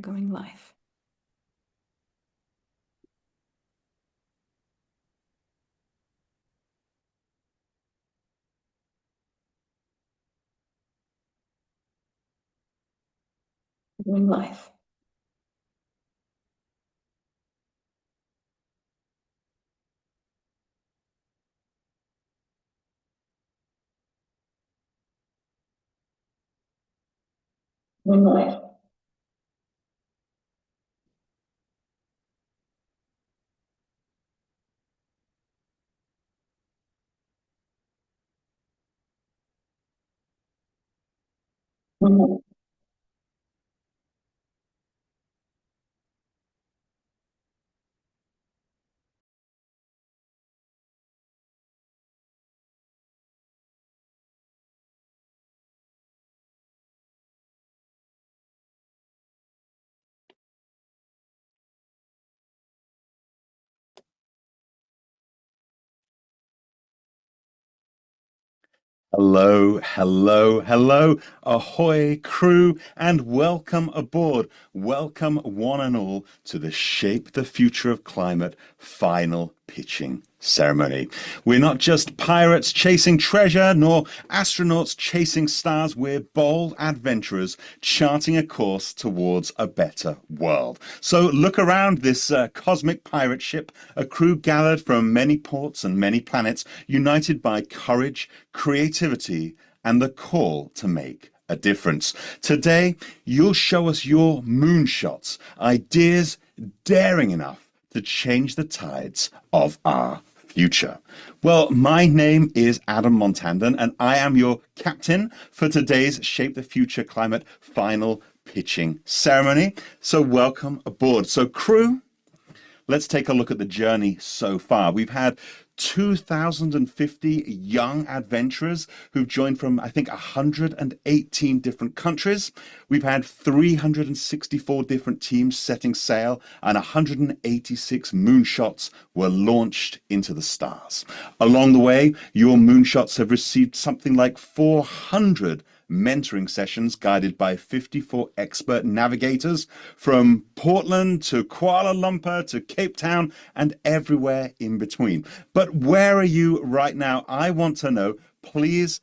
Going live. Going live. Going live. Going live. Hello, hello, hello, ahoy crew, and welcome aboard. Welcome one and all to the Shape the Future of Climate final pitching ceremony. We're not just pirates chasing treasure, nor astronauts chasing stars. We're bold adventurers charting a course towards a better world. So look around this cosmic pirate ship, a crew gathered from many ports and many planets, united by courage, creativity, and the call to make a difference. Today, you'll show us your moonshots, ideas daring enough to change the tides of our future. Well, my name is Adam Montandon, and I am your captain for today's Shape the Future Climate final pitching ceremony. So welcome aboard. So crew, let's take a look at the journey so far. We've had 2,050 young adventurers who've joined from, I think, 118 different countries. We've had 364 different teams setting sail, and 186 moonshots were launched into the stars. Along the way, your moonshots have received something like 400 mentoring sessions guided by 54 expert navigators from Portland to Kuala Lumpur to Cape Town and everywhere in between. But where are you right now? I want to know. Please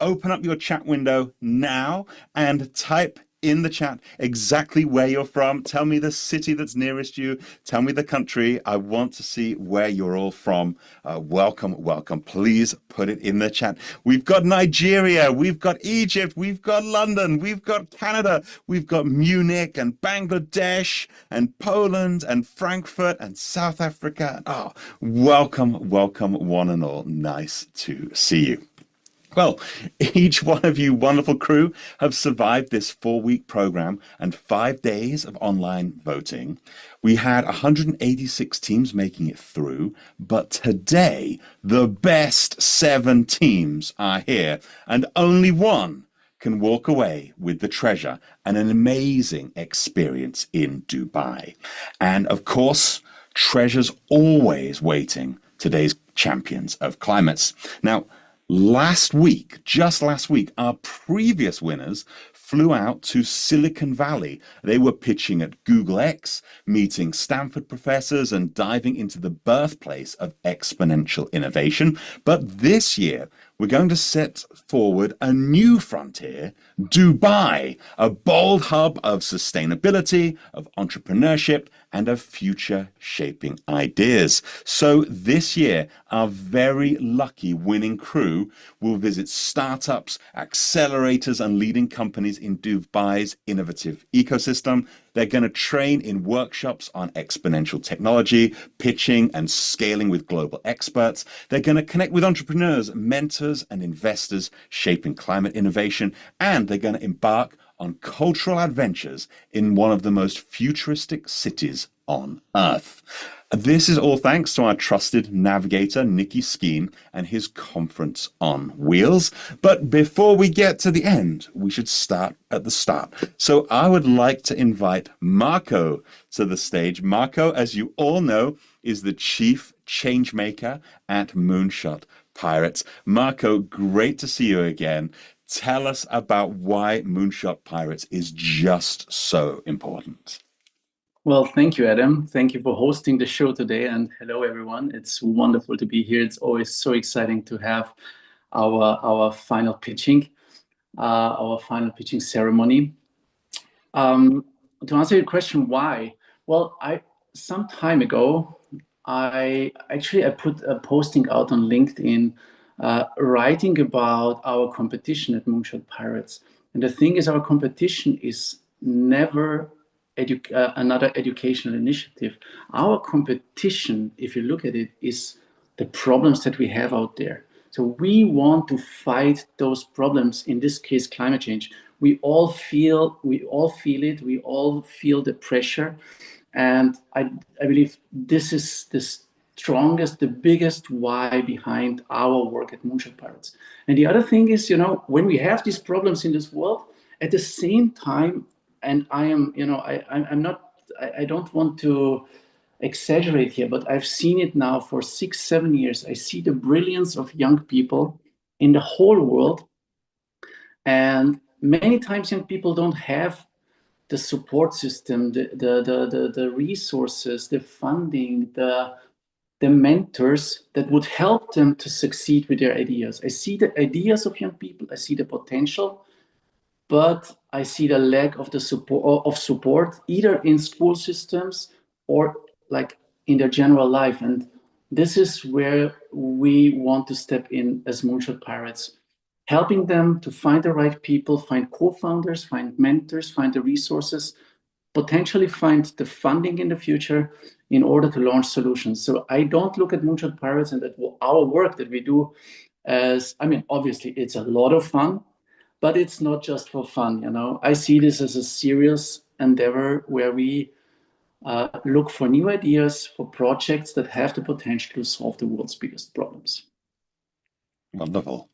open up your chat window now and type in the chat exactly where you're from. Tell me the city that's nearest you. Tell me the country. I want to see where you're all from. Welcome, welcome. Please put it in the chat. We've got Nigeria. We've got Egypt. We've got London. We've got Canada. We've got Munich and Bangladesh and Poland and Frankfurt and South Africa. Oh, welcome, welcome one and all. Nice to see you. Well, each one of you wonderful crew have survived this 4-week program and 5 days of online voting. We had 186 teams making it through, but today the best 7 teams are here, and only one can walk away with the treasure and an amazing experience in Dubai. And of course, treasure's always waiting today's champions of climates. Now, just last week, our previous winners flew out to Silicon Valley. They were pitching at Google X, meeting Stanford professors, and diving into the birthplace of exponential innovation. But this year, we're going to set forward a new frontier, Dubai, a bold hub of sustainability, of entrepreneurship, and of future-shaping ideas. So this year, our very lucky winning crew will visit startups, accelerators, and leading companies in Dubai's innovative ecosystem. They're going to train in workshops on exponential technology, pitching, and scaling with global experts. They're going to connect with entrepreneurs, mentors, and investors shaping climate innovation. And they're going to embark on cultural adventures in one of the most futuristic cities on Earth. This is all thanks to our trusted navigator, Nicky Skeen, and his conference on wheels. But before we get to the end, we should start at the start. So I would like to invite Marco to the stage. Marco, as you all know, is the chief changemaker at Moonshot Pirates. Marco, great to see you again. Tell us about why Moonshot Pirates is just so important. Well, thank you, Adam. Thank you for hosting the show today. And hello, everyone. It's wonderful to be here. It's always so exciting to have our final pitching, ceremony. To answer your question, why? Well, some time ago, I put a posting out on LinkedIn, writing about our competition at Moonshot Pirates. And the thing is, our competition is never another educational initiative. Our competition, if you look at it, is the problems that we have out there. So we want to fight those problems, in this case, climate change. We all feel it, we all feel the pressure. And I believe this is the strongest, the biggest why behind our work at Moonshot Pirates. And the other thing is, when we have these problems in this world, at the same time, and I don't want to exaggerate here, but I've seen it now for 6-7 years. I see the brilliance of young people in the whole world. And many times young people don't have the support system, the resources, the funding, the mentors that would help them to succeed with their ideas. I see the ideas of young people, I see the potential, but I see the lack of the support either in school systems or like in their general life. And this is where we want to step in as Moonshot Pirates, helping them to find the right people, find co-founders, find mentors, find the resources, potentially find the funding in the future in order to launch solutions. So I don't look at Moonshot Pirates and at our work that we do as, obviously it's a lot of fun, but it's not just for fun. I see this as a serious endeavor where we look for new ideas, for projects that have the potential to solve the world's biggest problems. Wonderful.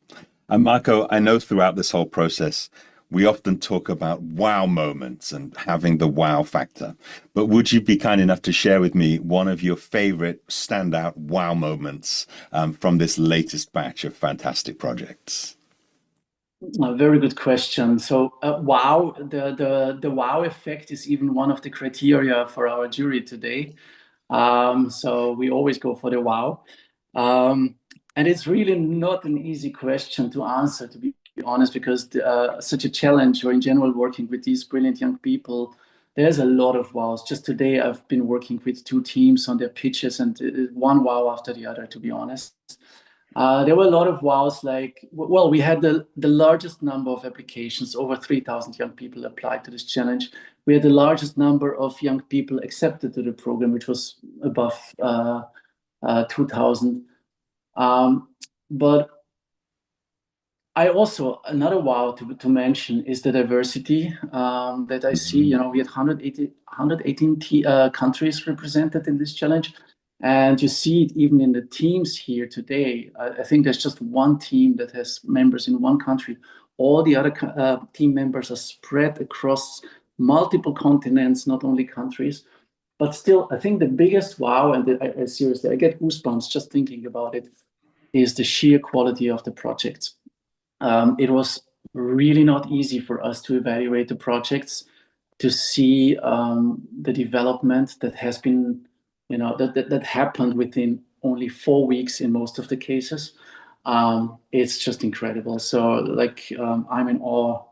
And Marco, I know throughout this whole process, we often talk about wow moments and having the wow factor. But would you be kind enough to share with me one of your favorite standout wow moments from this latest batch of fantastic projects? A very good question. So wow, the wow effect is even one of the criteria for our jury today. So we always go for the wow. And it's really not an easy question to answer, to be honest, because such a challenge, or in general working with these brilliant young people, there's a lot of wows. Just today, I've been working with 2 teams on their pitches, and one wow after the other, to be honest. There were a lot of wows, we had the largest number of applications. Over 3,000 young people applied to this challenge. We had the largest number of young people accepted to the program, which was above 2,000. But I also, another wow to mention is the diversity that I see. We had 118 countries represented in this challenge. And you see it even in the teams here today. I think there's just one team that has members in one country. All the other team members are spread across multiple continents, not only countries. But still, I think the biggest wow, and seriously, I get goosebumps just thinking about it, is the sheer quality of the projects. It was really not easy for us to evaluate the projects, to see the development that has been, that happened within only 4 weeks in most of the cases. It's just incredible. So I'm in awe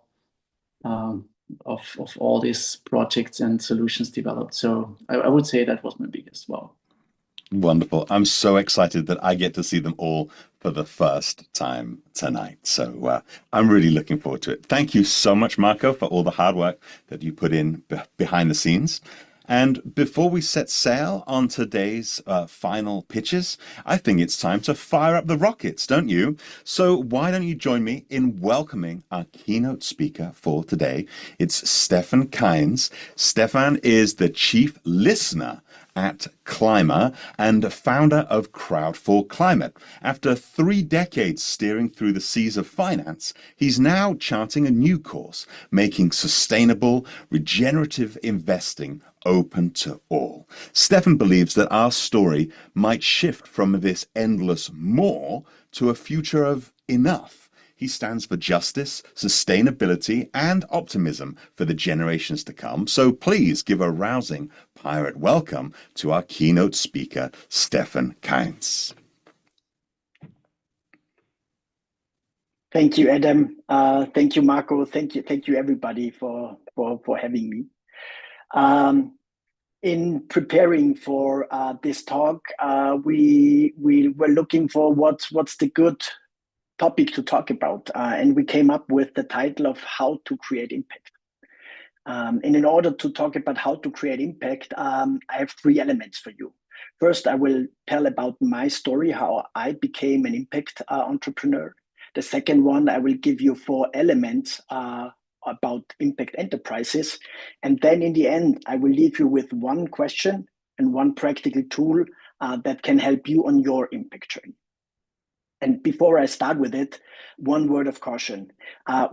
of all these projects and solutions developed. So I would say that was my biggest wow. Wonderful. I'm so excited that I get to see them all for the first time tonight. So I'm really looking forward to it. Thank you so much, Marco, for all the hard work that you put in behind the scenes. And before we set sail on today's final pitches, I think it's time to fire up the rockets, don't you? So why don't you join me in welcoming our keynote speaker for today? It's Stefan Kynes. Stefan is the chief listener at Climber and founder of Crowd for Climate. After 3 decades steering through the seas of finance, he's now charting a new course, making sustainable, regenerative investing open to all. Stefan believes that our story might shift from this endless more to a future of enough. He stands for justice, sustainability, and optimism for the generations to come. So please give a rousing pirate welcome to our keynote speaker, Stefan Kainz. Thank you, Adam. Thank you, Marco. Thank you, everybody, for having me. In preparing for this talk, we were looking for what's the good topic to talk about, and we came up with the title of How to Create Impact. And in order to talk about how to create impact, I have three elements for you. First, I will tell about my story, how I became an impact entrepreneur. The second one, I will give you 4 elements about impact enterprises. And then in the end, I will leave you with one question and one practical tool that can help you on your impact journey. And before I start with it, one word of caution.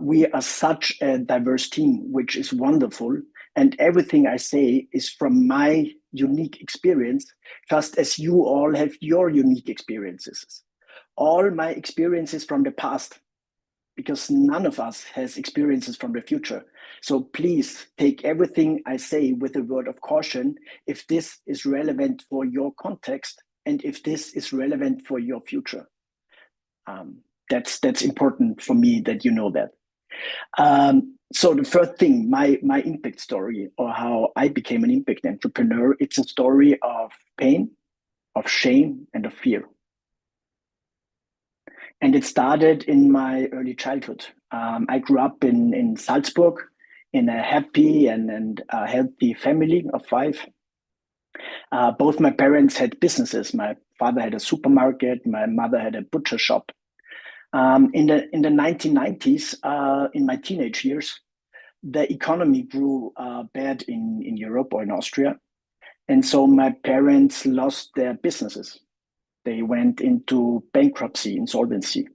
We are such a diverse team, which is wonderful. And everything I say is from my unique experience, just as you all have your unique experiences. All my experiences from the past, because none of us has experiences from the future. So please take everything I say with a word of caution if this is relevant for your context and if this is relevant for your future. That's important for me that you know that. So the first thing, my impact story, or how I became an impact entrepreneur, it's a story of pain, of shame, and of fear. And it started in my early childhood. I grew up in Salzburg in a happy and healthy family of 5. Both my parents had businesses. My father had a supermarket, my mother had a butcher shop. In the 1990s, in my teenage years, the economy grew bad in Europe or in Austria. And so my parents lost their businesses. They went into bankruptcy, insolvency.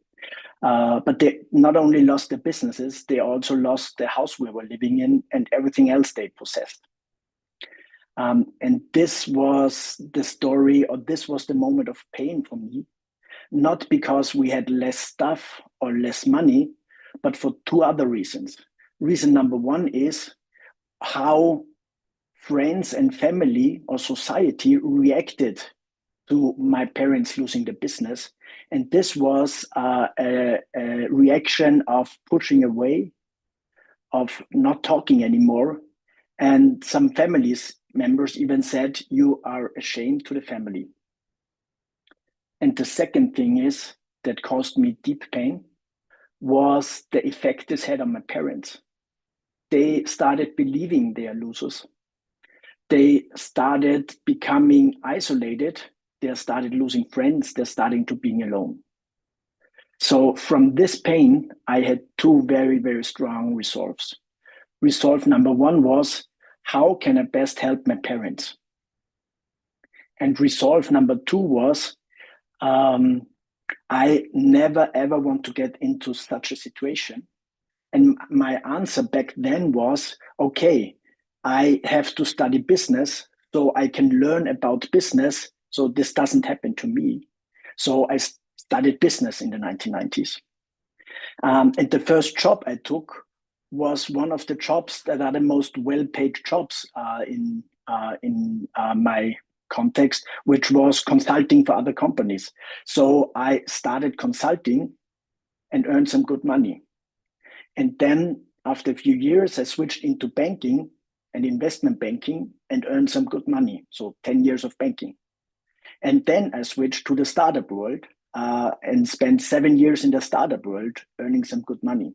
But they not only lost their businesses, they also lost the house we were living in and everything else they possessed. And this was the story, or this was the moment of pain for me. Not because we had less stuff or less money, but for 2 other reasons. Reason number 1 is how friends and family or society reacted to my parents losing the business. And this was a reaction of pushing away, of not talking anymore. And some families members even said, "You are a shame to the family." And the second thing is that caused me deep pain was the effect this had on my parents. They started believing they are losers. They started becoming isolated. They started losing friends. They're starting to being alone. So from this pain, I had 2 very, very strong resolves. Resolve number 1 was, how can I best help my parents? And resolve number 2 was, I never ever want to get into such a situation. And my answer back then was, okay, I have to study business so I can learn about business so this doesn't happen to me. So I studied business in the 1990s. And the first job I took was one of the jobs that are the most well-paid jobs in my context, which was consulting for other companies. So I started consulting and earned some good money. And then after a few years, I switched into banking and investment banking and earned some good money. So 10 years of banking. And then I switched to the startup world and spent 7 years in the startup world, earning some good money.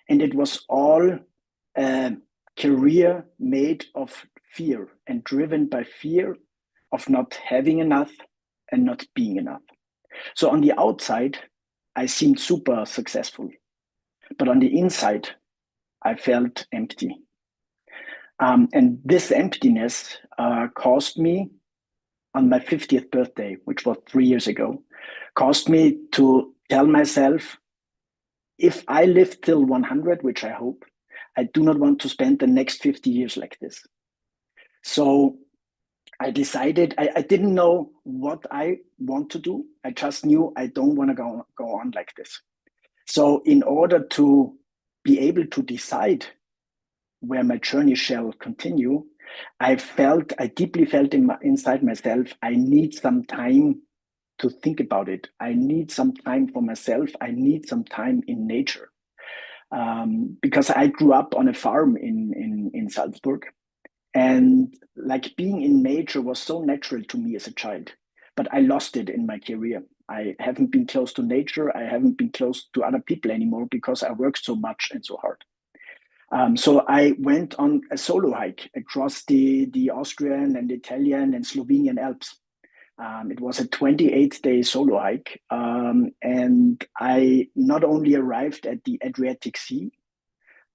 And it was all a career made of fear and driven by fear of not having enough and not being enough. So on the outside, I seemed super successful. But on the inside, I felt empty. And this emptiness caused me, on my 50th birthday, which was 3 years ago, caused me to tell myself, if I live till 100, which I hope, I do not want to spend the next 50 years like this. So I decided, I didn't know what I want to do. I just knew I don't want to go on like this. So in order to be able to decide where my journey shall continue, I deeply felt inside myself, I need some time to think about it. I need some time for myself. I need some time in nature. Because I grew up on a farm in Salzburg, and like being in nature was so natural to me as a child, but I lost it in my career. I haven't been close to nature. I haven't been close to other people anymore because I worked so much and so hard. So I went on a solo hike across the Austrian and Italian and Slovenian Alps. It was a 28-day solo hike. And I not only arrived at the Adriatic Sea,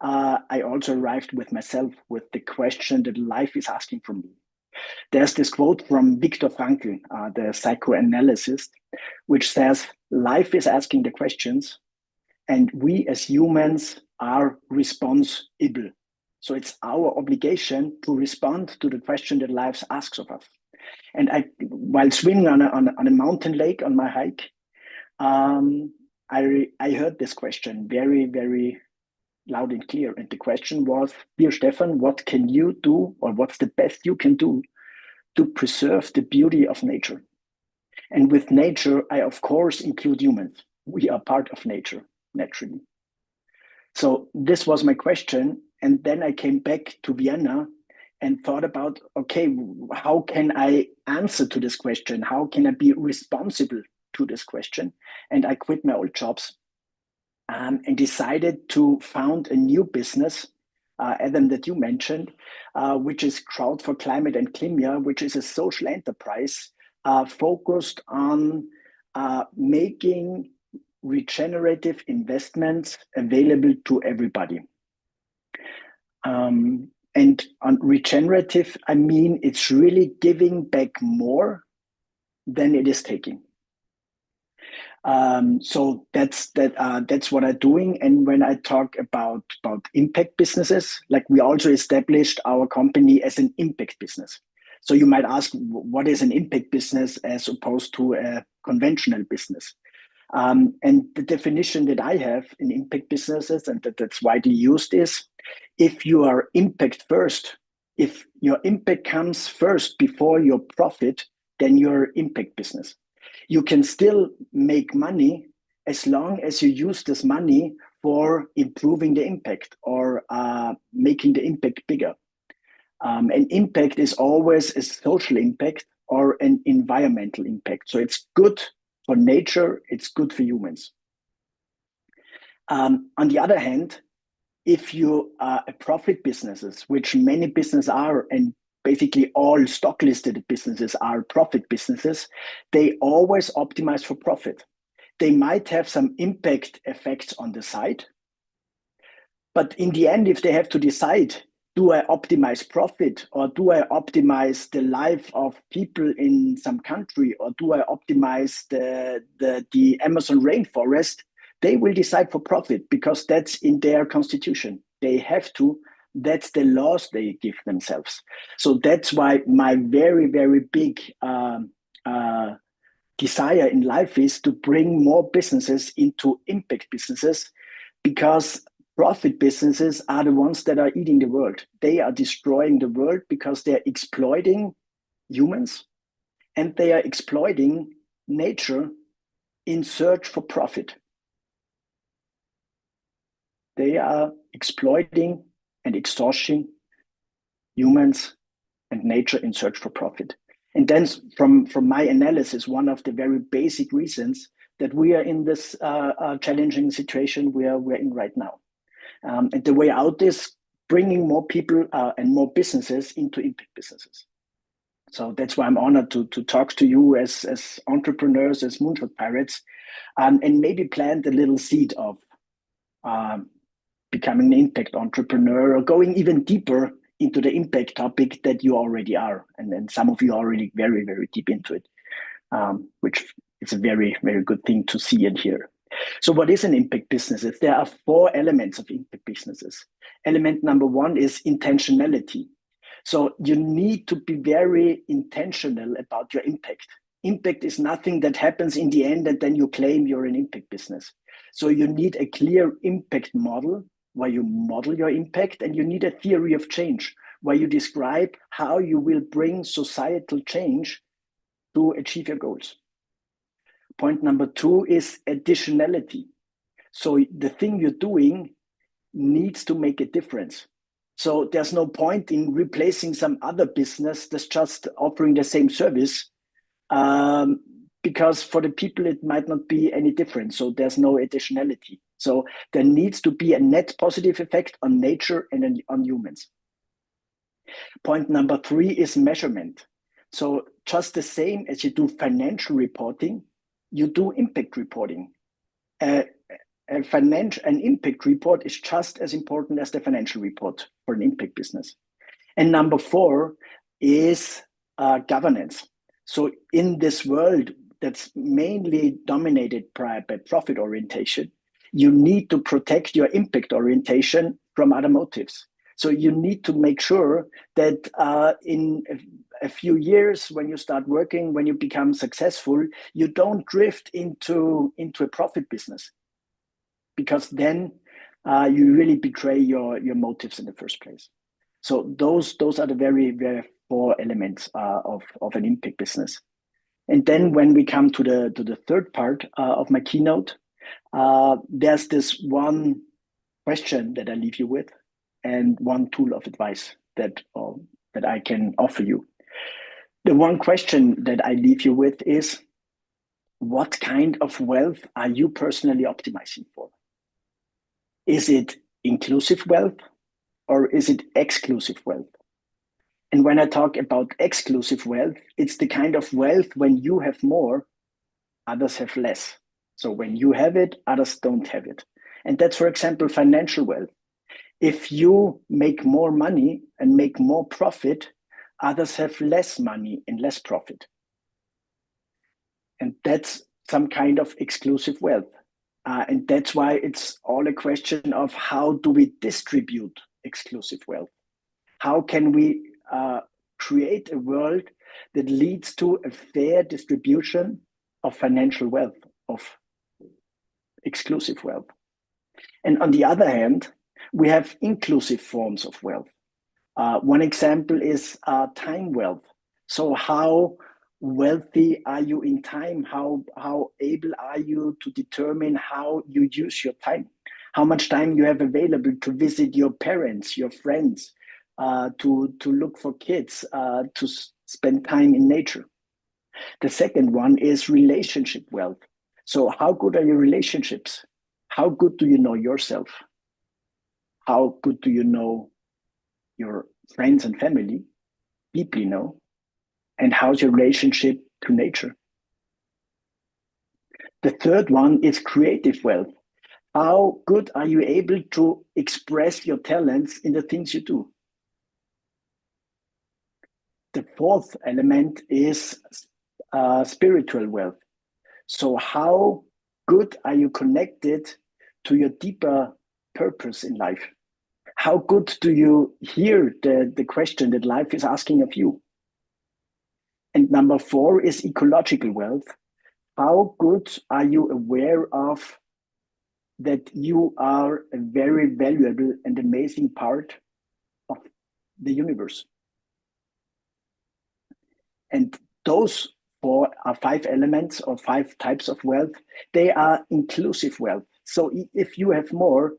I also arrived with myself with the question that life is asking from me. There's this quote from Viktor Frankl, the psychoanalyst, which says, life is asking the questions and we as humans are responsible. So it's our obligation to respond to the question that life asks of us. And while swimming on a mountain lake on my hike, I heard this question very, very loud and clear. And the question was, dear Stefan, what can you do, or what's the best you can do to preserve the beauty of nature? And with nature, I of course include humans. We are part of nature, naturally. So this was my question. And then I came back to Vienna and thought about, okay, how can I answer to this question? How can I be responsible to this question? And I quit my old jobs and decided to found a new business, Adam, that you mentioned, which is Crowd for Climate and Climate, which is a social enterprise focused on making regenerative investments available to everybody. And on regenerative, I mean, it's really giving back more than it is taking. So that's what I'm doing. And when I talk about impact businesses, like we also established our company as an impact business. So you might ask, what is an impact business as opposed to a conventional business? And the definition that I have in impact businesses, and that's widely used, is if you are impact first, if your impact comes first before your profit, then you're impact business. You can still make money as long as you use this money for improving the impact or making the impact bigger. An impact is always a social impact or an environmental impact. So it's good for nature, it's good for humans. On the other hand, if you are a profit businesses, which many businesses are, and basically all stock listed businesses are profit businesses, they always optimize for profit. They might have some impact effects on the side, but in the end, if they have to decide, do I optimize profit or do I optimize the life of people in some country or do I optimize the Amazon rainforest, they will decide for profit because that's in their constitution. They have to. That's the laws they give themselves. So that's why my very, very big desire in life is to bring more businesses into impact businesses, because profit businesses are the ones that are eating the world. They are destroying the world because they're exploiting humans and they are exploiting nature in search for profit. They are exploiting and exhausting humans and nature in search for profit. And then from my analysis, one of the very basic reasons that we are in this challenging situation we're in right now. And the way out is bringing more people and more businesses into impact businesses. So that's why I'm honored to talk to you as entrepreneurs, as Moonshot Pirates, and maybe plant a little seed of becoming an impact entrepreneur or going even deeper into the impact topic that you already are. And then some of you are already very, very deep into it, which is a very, very good thing to see and hear. So what is an impact business? There are 4 elements of impact businesses. Element number 1 is intentionality. So you need to be very intentional about your impact. Impact is nothing that happens in the end and then you claim you're an impact business. So you need a clear impact model where you model your impact, and you need a theory of change where you describe how you will bring societal change to achieve your goals. Point number 2 is additionality. So the thing you're doing needs to make a difference. So there's no point in replacing some other business that's just offering the same service, because for the people it might not be any different. So there's no additionality. So there needs to be a net positive effect on nature and on humans. Point number 3 is measurement. So just the same as you do financial reporting, you do impact reporting. An impact report is just as important as the financial report for an impact business. And number 4 is governance. So in this world that's mainly dominated by profit orientation, you need to protect your impact orientation from other motives. So you need to make sure that in a few years, when you start working, when you become successful, you don't drift into a profit business, because then you really betray your motives in the first place. So those are the very, very 4 elements of an impact business. And then when we come to the third part of my keynote, there's this one question that I leave you with, and one tool of advice that I can offer you. The one question that I leave you with is, what kind of wealth are you personally optimizing for? Is it inclusive wealth or is it exclusive wealth? And when I talk about exclusive wealth, it's the kind of wealth when you have more, others have less. So when you have it, others don't have it. And that's, for example, financial wealth. If you make more money and make more profit, others have less money and less profit. And that's some kind of exclusive wealth. And that's why it's all a question of how do we distribute exclusive wealth? How can we create a world that leads to a fair distribution of financial wealth, of exclusive wealth? And on the other hand, we have inclusive forms of wealth. One example is time wealth. So how wealthy are you in time? How able are you to determine how you use your time? How much time you have available to visit your parents, your friends, to look for kids, to spend time in nature. The second one is relationship wealth. So how good are your relationships? How good do you know yourself? How good do you know your friends and family? Deeply know. And how's your relationship to nature? The third one is creative wealth. How good are you able to express your talents in the things you do? The fourth element is spiritual wealth. So how good are you connected to your deeper purpose in life? How good do you hear the question that life is asking of you? And number 4 is ecological wealth. How good are you aware of that you are a very valuable and amazing part of the universe? And those 4 are 5 elements or 5 types of wealth. They are inclusive wealth. So if you have more,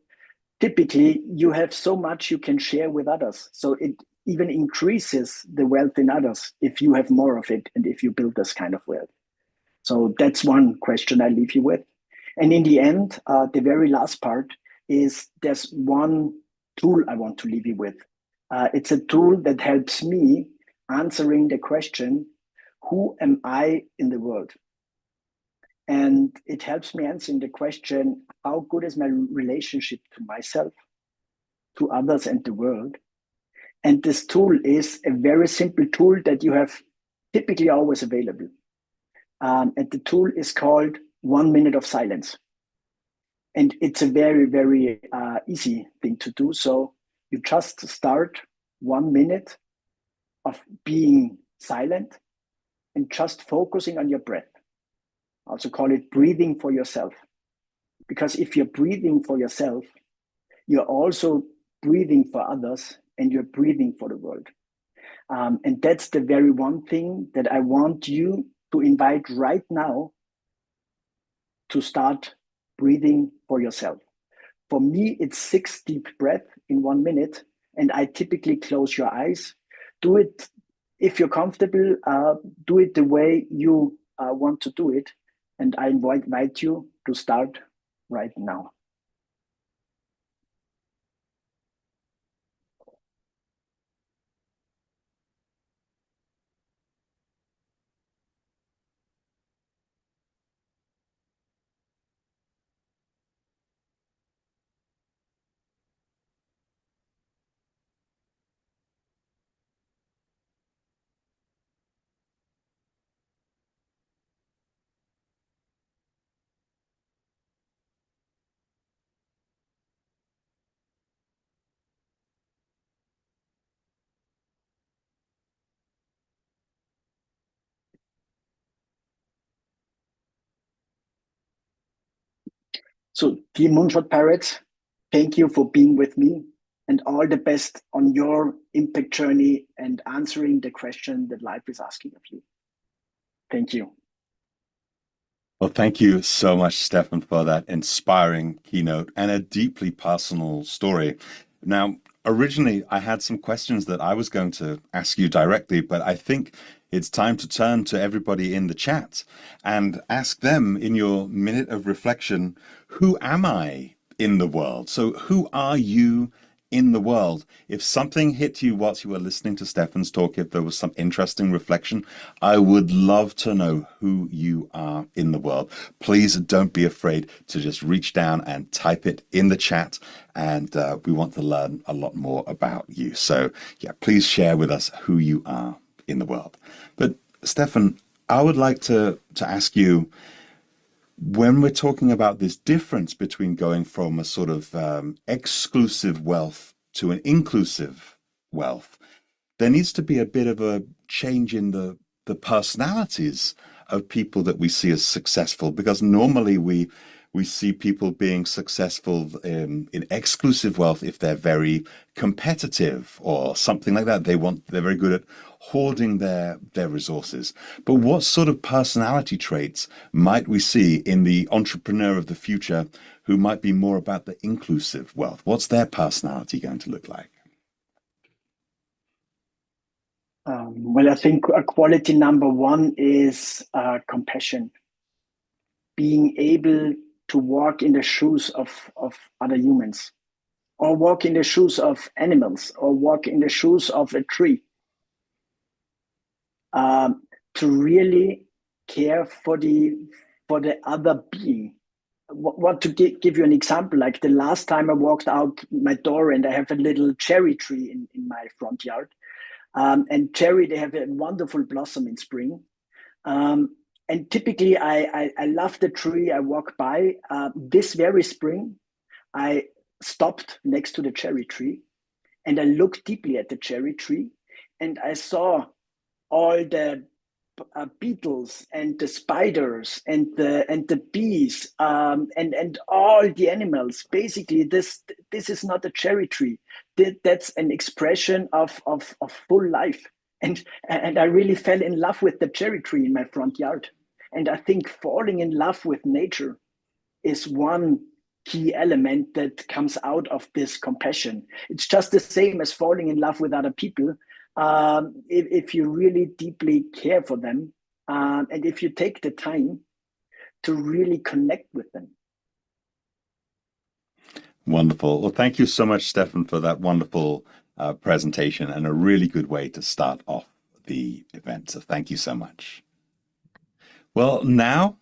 typically you have so much you can share with others. So it even increases the wealth in others if you have more of it and if you build this kind of wealth. So that's one question I leave you with. And in the end, the very last part is there's one tool I want to leave you with. It's a tool that helps me answering the question, who am I in the world? And it helps me answering the question, how good is my relationship to myself, to others and the world? And this tool is a very simple tool that you have typically always available. And the tool is called 1 minute of silence. And it's a very, very easy thing to do. So you just start 1 minute of being silent. and just focusing on your breath. I also call it breathing for yourself. Because if you're breathing for yourself, you're also breathing for others and you're breathing for the world. And that's the very one thing that I want you to invite right now to start breathing for yourself. For me, it's 6 deep breaths in 1 minute, and I typically close your eyes. Do it if you're comfortable, do it the way you want to do it. And I invite you to start right now. So, dear Moonshot Pirates, thank you for being with me and all the best on your impact journey and answering the question that life is asking of you. Thank you. Well, thank you so much, Stefan, for that inspiring keynote and a deeply personal story. Now, originally, I had some questions that I was going to ask you directly, but I think it's time to turn to everybody in the chat and ask them in your minute of reflection, who am I in the world? So who are you in the world? If something hit you whilst you were listening to Stefan's talk, if there was some interesting reflection, I would love to know who you are in the world. Please don't be afraid to just reach down and type it in the chat. And we want to learn a lot more about you. So yeah, please share with us who you are in the world. But Stefan, I would like to ask you, when we're talking about this difference between going from a sort of exclusive wealth to an inclusive wealth, there needs to be a bit of a change in the personalities of people that we see as successful, because normally we see people being successful in exclusive wealth if they're very competitive or something like that. They're very good at hoarding their resources. But what sort of personality traits might we see in the entrepreneur of the future who might be more about the inclusive wealth? What's their personality going to look like? Well, I think quality number one is compassion. Being able to walk in the shoes of other humans, or walk in the shoes of animals, or walk in the shoes of a tree. To really care for the other being. What to give you an example, like the last time I walked out my door and I have a little cherry tree in my front yard. And cherry, they have a wonderful blossom in spring. And typically I love the tree. I walk by. This very spring, I stopped next to the cherry tree and I looked deeply at the cherry tree and I saw all the beetles and the spiders and the bees and all the animals. Basically, this is not a cherry tree. That's an expression of full life. And I really fell in love with the cherry tree in my front yard. And I think falling in love with nature is one key element that comes out of this compassion. It's just the same as falling in love with other people. If you really deeply care for them, and if you take the time to really connect with them. Wonderful. Well, thank you so much, Stefan, for that wonderful presentation and a really good way to start off the event. So thank you so much. Well, now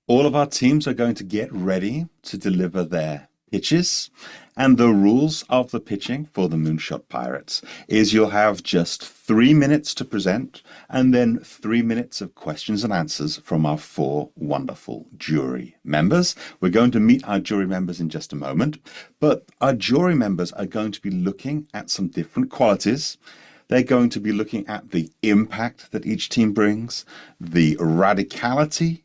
all of our teams are going to get ready to deliver their pitches. And the rules of the pitching for the Moonshot Pirates is you'll have just 3 minutes to present and then 3 minutes of questions and answers from our 4 wonderful jury members. We're going to meet our jury members in just a moment, but our jury members are going to be looking at some different qualities They're going to be looking at the impact that each team brings, the radicality,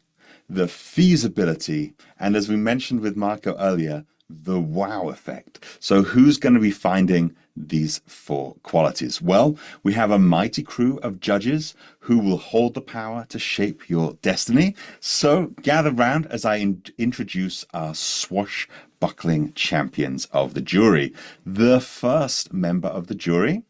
the feasibility, and as we mentioned with Marco earlier, the wow effect. So who's going to be finding these four qualities? Well, we have a mighty crew of judges who will hold the power to shape your destiny. So gather round as I introduce our swashbuckling champions of the jury. The first member of the jury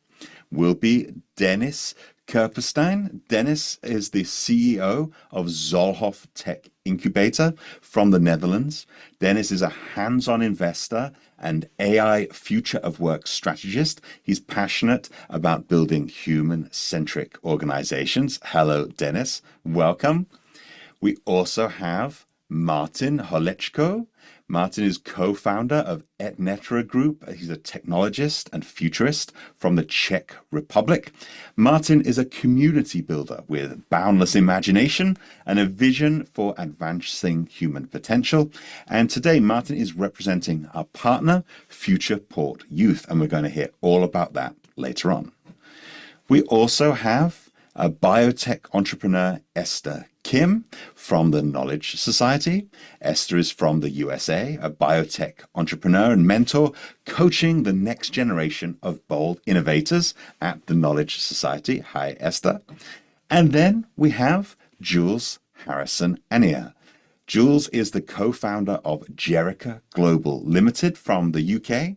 will be Dennis Kerpenstein. Dennis is the CEO of Zollhof Tech Incubator from the Netherlands. Dennis is a hands-on investor and AI future of work strategist. He's passionate about building human-centric organizations. Hello, Dennis. Welcome. We also have Martin Holečko. Martin is co-founder of Etnetra Group. He's a technologist and futurist from the Czech Republic. Martin is a community builder with boundless imagination and a vision for advancing human potential. And today, Martin is representing our partner, Futureport Youth, and we're going to hear all about that later on. We also have a biotech entrepreneur, Esther Kim, from the Knowledge Society. Esther is from the USA, a biotech entrepreneur and mentor, coaching the next generation of bold innovators at the Knowledge Society. Hi, Esther. And then we have Jules Harrison Annia. Jules is the co-founder of Jerica Global Limited from the UK.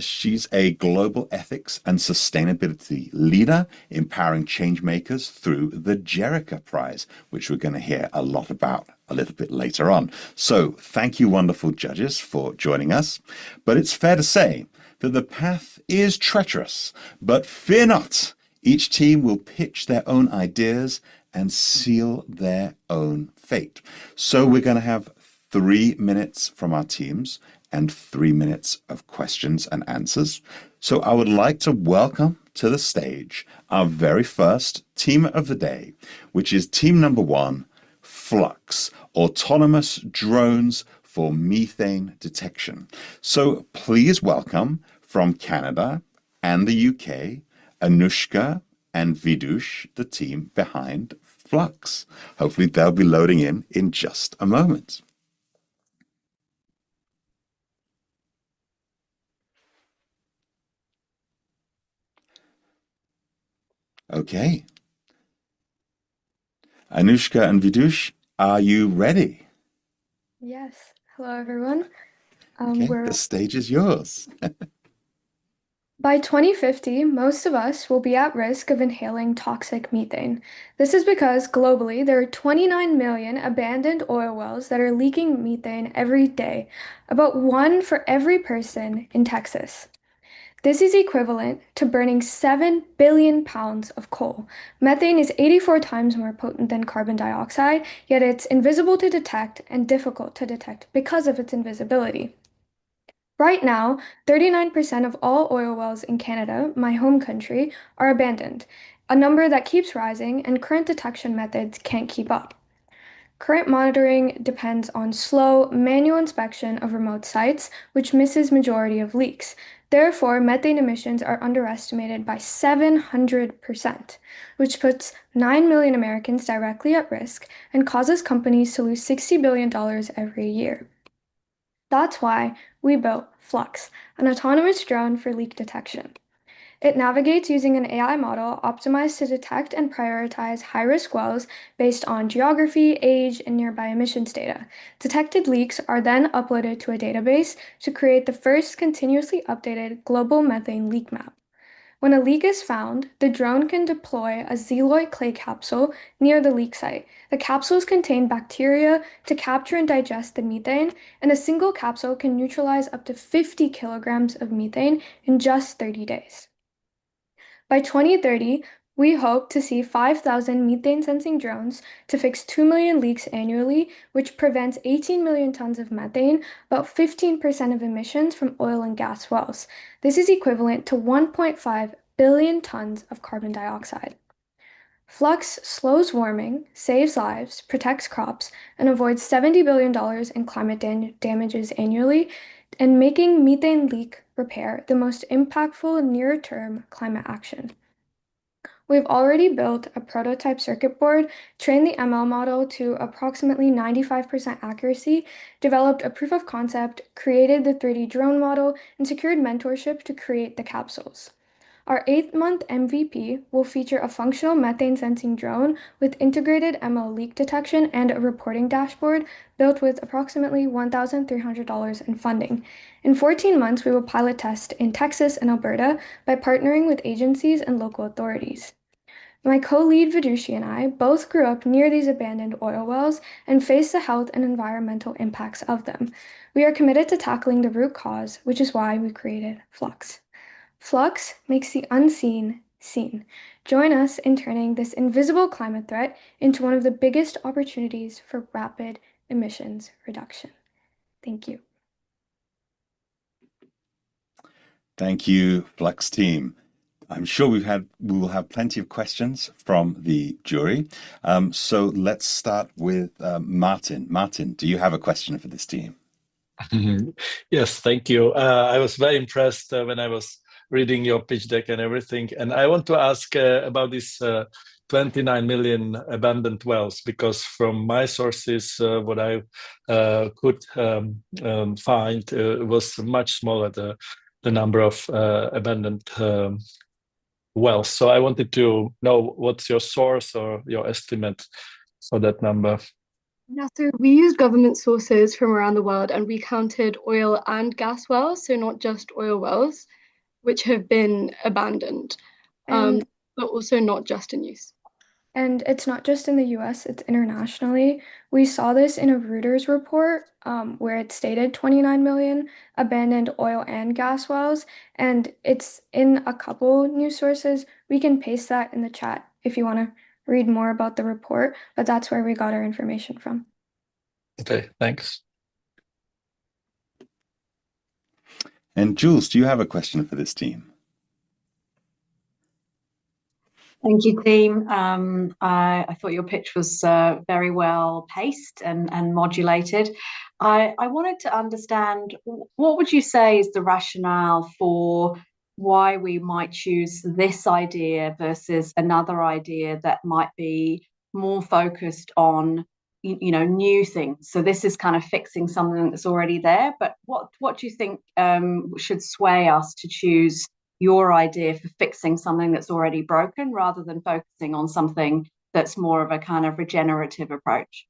She's a global ethics and sustainability leader, empowering change makers through the Jerica Prize, which we're going to hear a lot about a little bit later on. So thank you, wonderful judges, for joining us. But it's fair to say that the path is treacherous, but fear not. Each team will pitch their own ideas and seal their own fate. So we're going to have 3 minutes from our teams and 3 minutes of questions and answers. So I would like to welcome to the stage our very first team of the day, which is team number 1, Flux, autonomous drones for methane detection. So please welcome from Canada and the UK, Anushka and Vidush, the team behind Flux. Hopefully they'll be loading in just a moment. Okay. Anushka and Vidush, are you ready? Yes. Hello, everyone. Okay, the stage is yours. By 2050, most of us will be at risk of inhaling toxic methane. This is because globally there are 29 million abandoned oil wells that are leaking methane every day, about 1 for every person in Texas. This is equivalent to burning 7 billion pounds of coal. Methane is 84 times more potent than carbon dioxide, yet it's invisible to detect and difficult to detect because of its invisibility. Right now, 39% of all oil wells in Canada, my home country, are abandoned, a number that keeps rising and current detection methods can't keep up. Current monitoring depends on slow, manual inspection of remote sites, which misses majority of leaks. Therefore, methane emissions are underestimated by 700%, which puts 9 million Americans directly at risk and causes companies to lose $60 billion every year. That's why we built Flux, an autonomous drone for leak detection. It navigates using an AI model optimized to detect and prioritize high-risk wells based on geography, age, and nearby emissions data. Detected leaks are then uploaded to a database to create the first continuously updated global methane leak map. When a leak is found, the drone can deploy a xeloid clay capsule near the leak site. The capsules contain bacteria to capture and digest the methane, and a single capsule can neutralize up to 50 kilograms of methane in just 30 days. By 2030, we hope to see 5,000 methane-sensing drones to fix 2 million leaks annually, which prevents 18 million tons of methane, about 15% of emissions from oil and gas wells. This is equivalent to 1.5 billion tons of carbon dioxide. Flux slows warming, saves lives, protects crops, and avoids $70 billion in climate damages annually, and making methane leak repair the most impactful near-term climate action. We've already built a prototype circuit board, trained the ML model to approximately 95% accuracy, developed a proof of concept, created the 3D drone model, and secured mentorship to create the capsules. Our 8-month MVP will feature a functional methane sensing drone with integrated ML leak detection and a reporting dashboard built with approximately $1,300 in funding. In 14 months, we will pilot test in Texas and Alberta by partnering with agencies and local authorities. My co-lead Vidushi and I both grew up near these abandoned oil wells and face the health and environmental impacts of them. We are committed to tackling the root cause, which is why we created Flux. Flux makes the unseen seen. Join us in turning this invisible climate threat into one of the biggest opportunities for rapid emissions reduction. Thank you. Thank you, Flux team. I'm sure we will have plenty of questions from the jury. So let's start with Martin. Martin, do you have a question for this team? Yes, thank you. I was very impressed when I was reading your pitch deck and everything. And I want to ask about this 29 million abandoned wells, because from my sources, what I could find was much smaller, the number of abandoned wells. So I wanted to know what's your source or your estimate for that number. Yeah, so we used government sources from around the world and we counted oil and gas wells, so not just oil wells, which have been abandoned, And but also not just in use. And it's not just in the US, it's internationally. We saw this in a Reuters report where it stated 29 million abandoned oil and gas wells, and it's in a couple news sources. We can paste that in the chat if you want to read more about the report, but that's where we got our information from. Okay, thanks. And Jules, do you have a question for this team? Thank you, team. I thought your pitch was very well paced and modulated. I wanted to understand, what would you say is the rationale for why we might choose this idea versus another idea that might be more focused on new things? So this is kind of fixing something that's already there, but what do you think should sway us to choose your idea for fixing something that's already broken rather than focusing on something that's more of a kind of regenerative approach?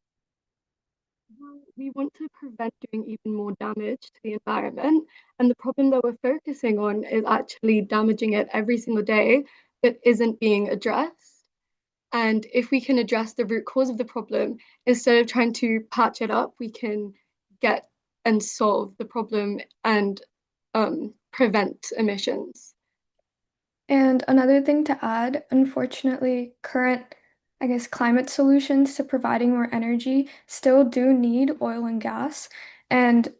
Well, we want to prevent doing even more damage to the environment, and the problem that we're focusing on is actually damaging it every single day that isn't being addressed. And if we can address the root cause of the problem, instead of trying to patch it up, we can get and solve the problem and prevent emissions. And another thing to add, unfortunately, current, climate solutions to providing more energy still do need oil and gas. And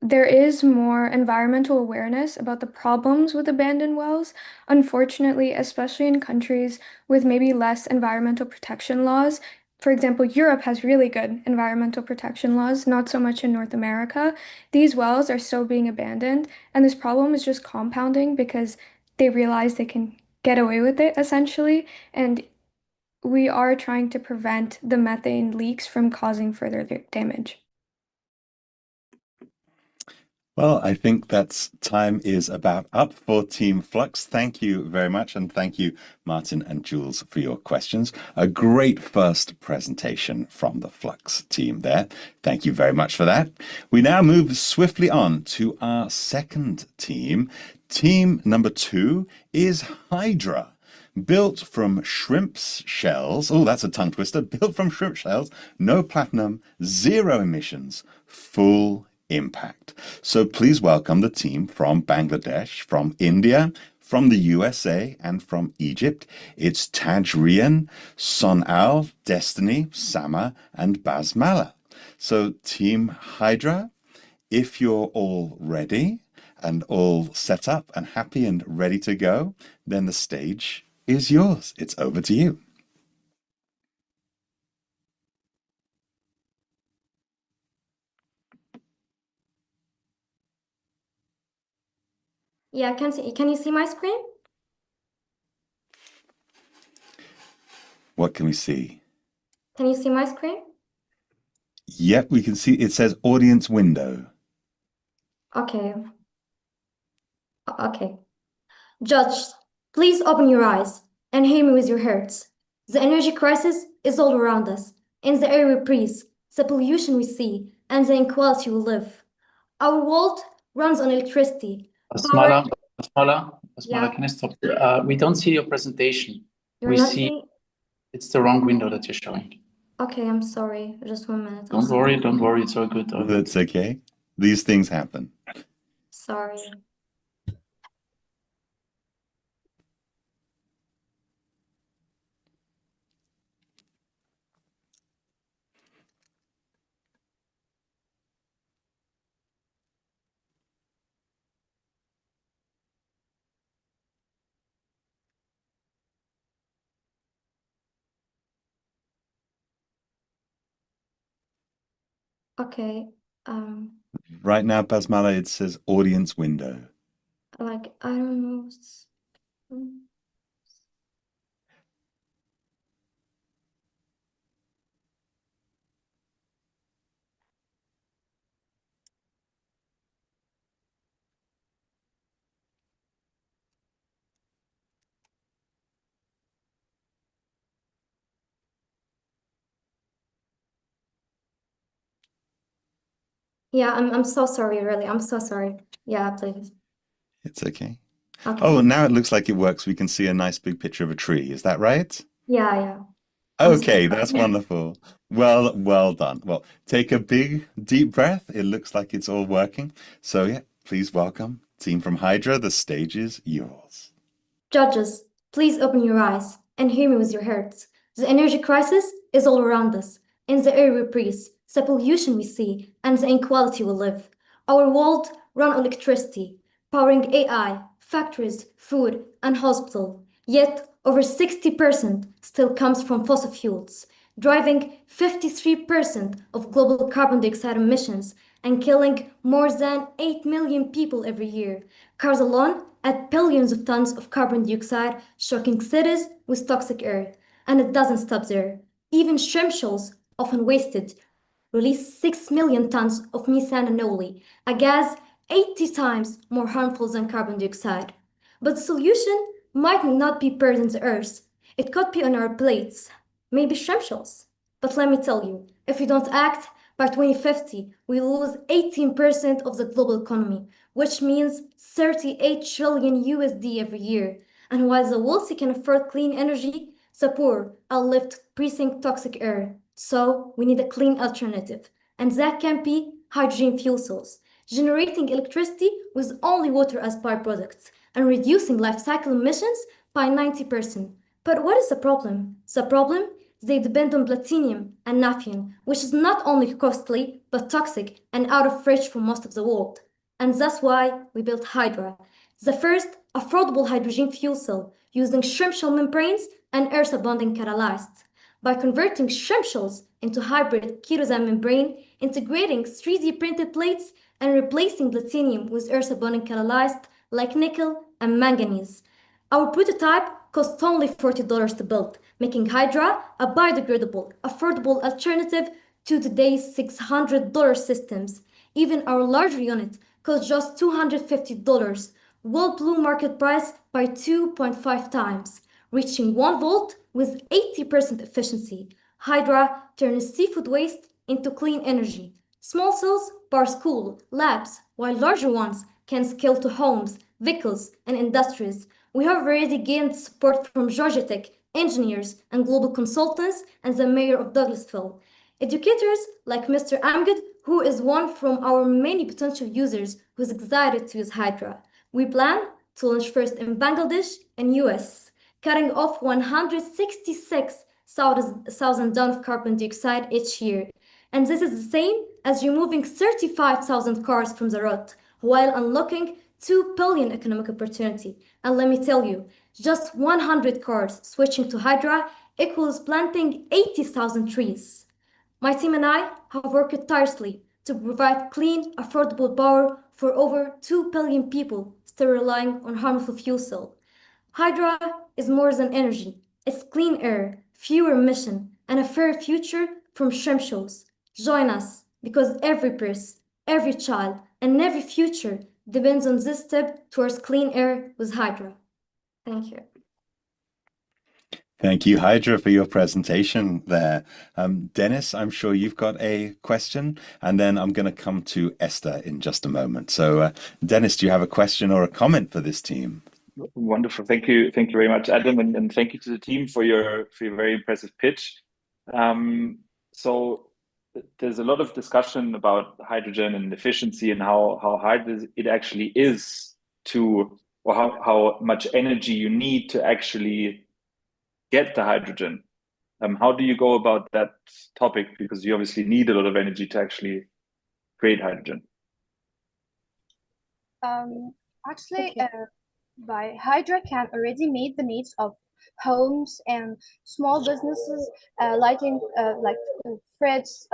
there is more environmental awareness about the problems with abandoned wells. Unfortunately, especially in countries with maybe less environmental protection laws. For example, Europe has really good environmental protection laws, not so much in North America. These wells are still being abandoned, and this problem is just compounding because they realize they can get away with it essentially, and we are trying to prevent the methane leaks from causing further damage. Well, I think that's time is about up for Team Flux. Thank you very much, and thank you, Martin and Jules, for your questions. A great first presentation from the Flux team there. Thank you very much for that. We now move swiftly on to our second team. Team number 2 is Hydra. Built from shrimp's shells. Oh, that's a tongue twister. Built from shrimp shells, no platinum, 0 emissions, full impact. So please welcome the team from Bangladesh, from India, from the USA, and from Egypt. It's Tajrian, Sonal, Destiny, Sama, and Basmala. So Team Hydra, if you're all ready and all set up and happy and ready to go, then the stage is yours. It's over to you. Yeah, can you see my screen? What can we see? Can you see my screen? Yep, we can see it says audience window. Okay. Okay. Judge, please open your eyes and hear me with your hearts. The energy crisis is all around us. In the air we breathe, the pollution we see, and the inequality we live. Our world runs on electricity. Basmala, Yeah. can I stop? We don't see your presentation. You're We not see seeing? it's the wrong window that you're showing. Okay, I'm sorry. Just 1 minute. Don't worry, it's all good. That's okay. These things happen. Sorry. Okay. Right now, Basmala, it says audience window. Like, I don't know. Yeah, I'm so sorry, really. I'm so sorry. Yeah, please. It's okay. Okay. Oh, now it looks like it works. We can see a nice big picture of a tree. Is that right? Yeah. I'm Okay, sorry. that's wonderful. Well done. Well, take a big, deep breath. It looks like it's all working. So yeah, please welcome team from Hydra. The stage is yours. Judges, please open your eyes and hear me with your hearts. The energy crisis is all around us. In the air we breathe, the pollution we see, and the inequality we live. Our world runs on electricity, powering AI, factories, food, and hospital. Yet, over 60% still comes from fossil fuels, driving 53% of global carbon dioxide emissions and killing more than 8 million people every year. Cars alone add billions of tons of carbon dioxide, shocking cities with toxic air. And it doesn't stop there. Even shrimp shells, often wasted, release 6 million tons of methane annually, a gas 80 times more harmful than carbon dioxide. But the solution might not be buried in the earth. It could be on our plates, maybe shrimp shells. But let me tell you, if we don't act, by 2050, we lose 18% of the global economy, which means 38 trillion USD every year. And while the wealthy can afford clean energy, the poor are left breathing toxic air. So we need a clean alternative. And that can be hydrogen fuel cells, generating electricity with only water as byproducts and reducing life cycle emissions by 90%. But what is the problem? The problem? They depend on platinum and naphthalene, which is not only costly but toxic and out of reach for most of the world. And that's why we built Hydra, the first affordable hydrogen fuel cell using shrimp shell membranes and earth-abundant catalysts. By converting shrimp shells into hybrid kerosene membrane, integrating 3D printed plates, and replacing platinum with earth-abundant catalysts like nickel and manganese. Our prototype cost only $40 to build, making Hydra a biodegradable, affordable alternative to today's $600 systems. Even our larger unit costs just $250, well below market price by 2.5 times, reaching 1 volt with 80% efficiency. Hydra turns seafood waste into clean energy. Small cells power school, labs, while larger ones can scale to homes, vehicles, and industries. We have already gained support from Georgia Tech, engineers, and global consultants, and the mayor of Douglasville. Educators like Mr. Amgad, who is one from our many potential users who's excited to use Hydra. We plan to launch first in Bangladesh and US, cutting off 166,000 tons of carbon dioxide each year. And this is the same as removing 35,000 cars from the road, while unlocking 2 billion economic opportunity. And let me tell you, just 100 cars switching to Hydra equals planting 80,000 trees. My team and I have worked tirelessly to provide clean, affordable power for over 2 billion people still relying on harmful fuel cell. Hydra is more than energy. It's clean air, fewer emissions, and a fair future from shrimp shows. Join us, because every person, every child, and every future depends on this step towards clean air with Hydra. Thank you. Thank you, Hydra, for your presentation there. Dennis, I'm sure you've got a question, and then I'm going to come to Esther in just a moment. So, Dennis, do you have a question or a comment for this team? Wonderful. Thank you very much, Adam, and thank you to the team for your very impressive pitch. So there's a lot of discussion about hydrogen and efficiency and how hard it actually is to, or how much energy you need to actually get the hydrogen. How do you go about that topic? Because you obviously need a lot of energy to actually create hydrogen. Actually, by Hydra can already meet the needs of homes and small businesses, lighting like fridges,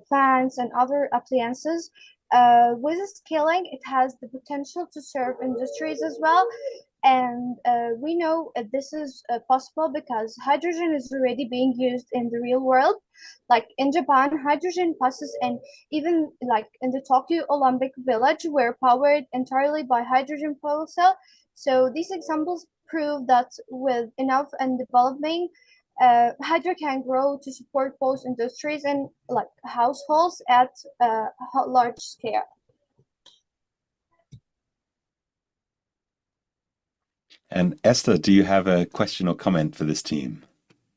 fans, and other appliances. With scaling, it has the potential to serve industries as well. And we know this is possible because hydrogen is already being used in the real world. Like in Japan, hydrogen buses and even like in the Tokyo Olympic Village were powered entirely by hydrogen fuel cell. So these examples prove that with enough and developing, Hydra can grow to support both industries and like households at a large scale. And Esther, do you have a question or comment for this team?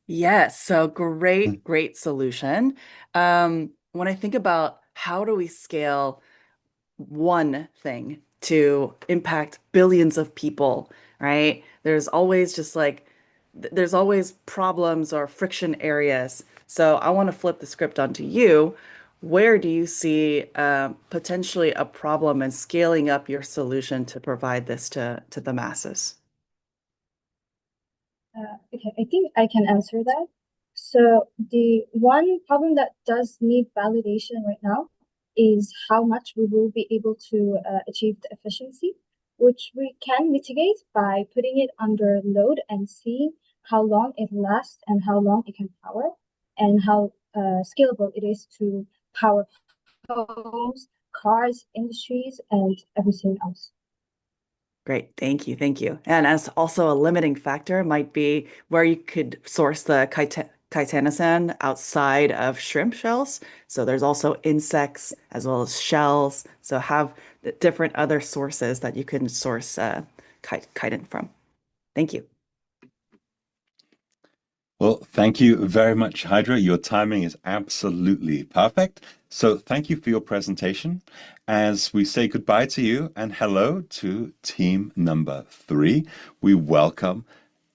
Yes, so great solution. When I think about how do we scale one thing to impact billions of people, right? There's always there's always problems or friction areas. So I want to flip the script onto you. Where do you see potentially a problem in scaling up your solution to provide this to the masses? Okay, I think I can answer that. So the one problem that does need validation right now is how much we will be able to achieve the efficiency, which we can mitigate by putting it under load and seeing how long it lasts and how long it can power, and how scalable it is to power homes, cars, industries, and everything else. Great, thank you. And as also a limiting factor might be where you could source the chitanosan outside of shrimp shells. So there's also insects as well as shells. So have different other sources that you can source chitin from. Thank you. Well, thank you very much, Hydra. Your timing is absolutely perfect. So thank you for your presentation. As we say goodbye to you and hello to team number 3, we welcome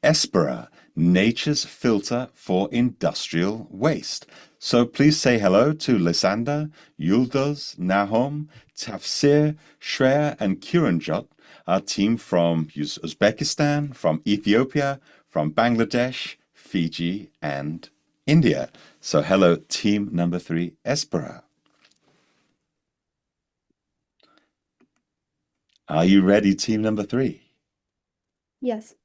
Espérer, nature's filter for industrial waste. So please say hello to Lysander, Yıldız, Nahom, Tafsir, Shreya, and Kiranjot, our team from Uzbekistan, from Ethiopia, from Bangladesh, Fiji, and India. So hello, team number 3, Espérer. Are you ready, team number 3? Yes.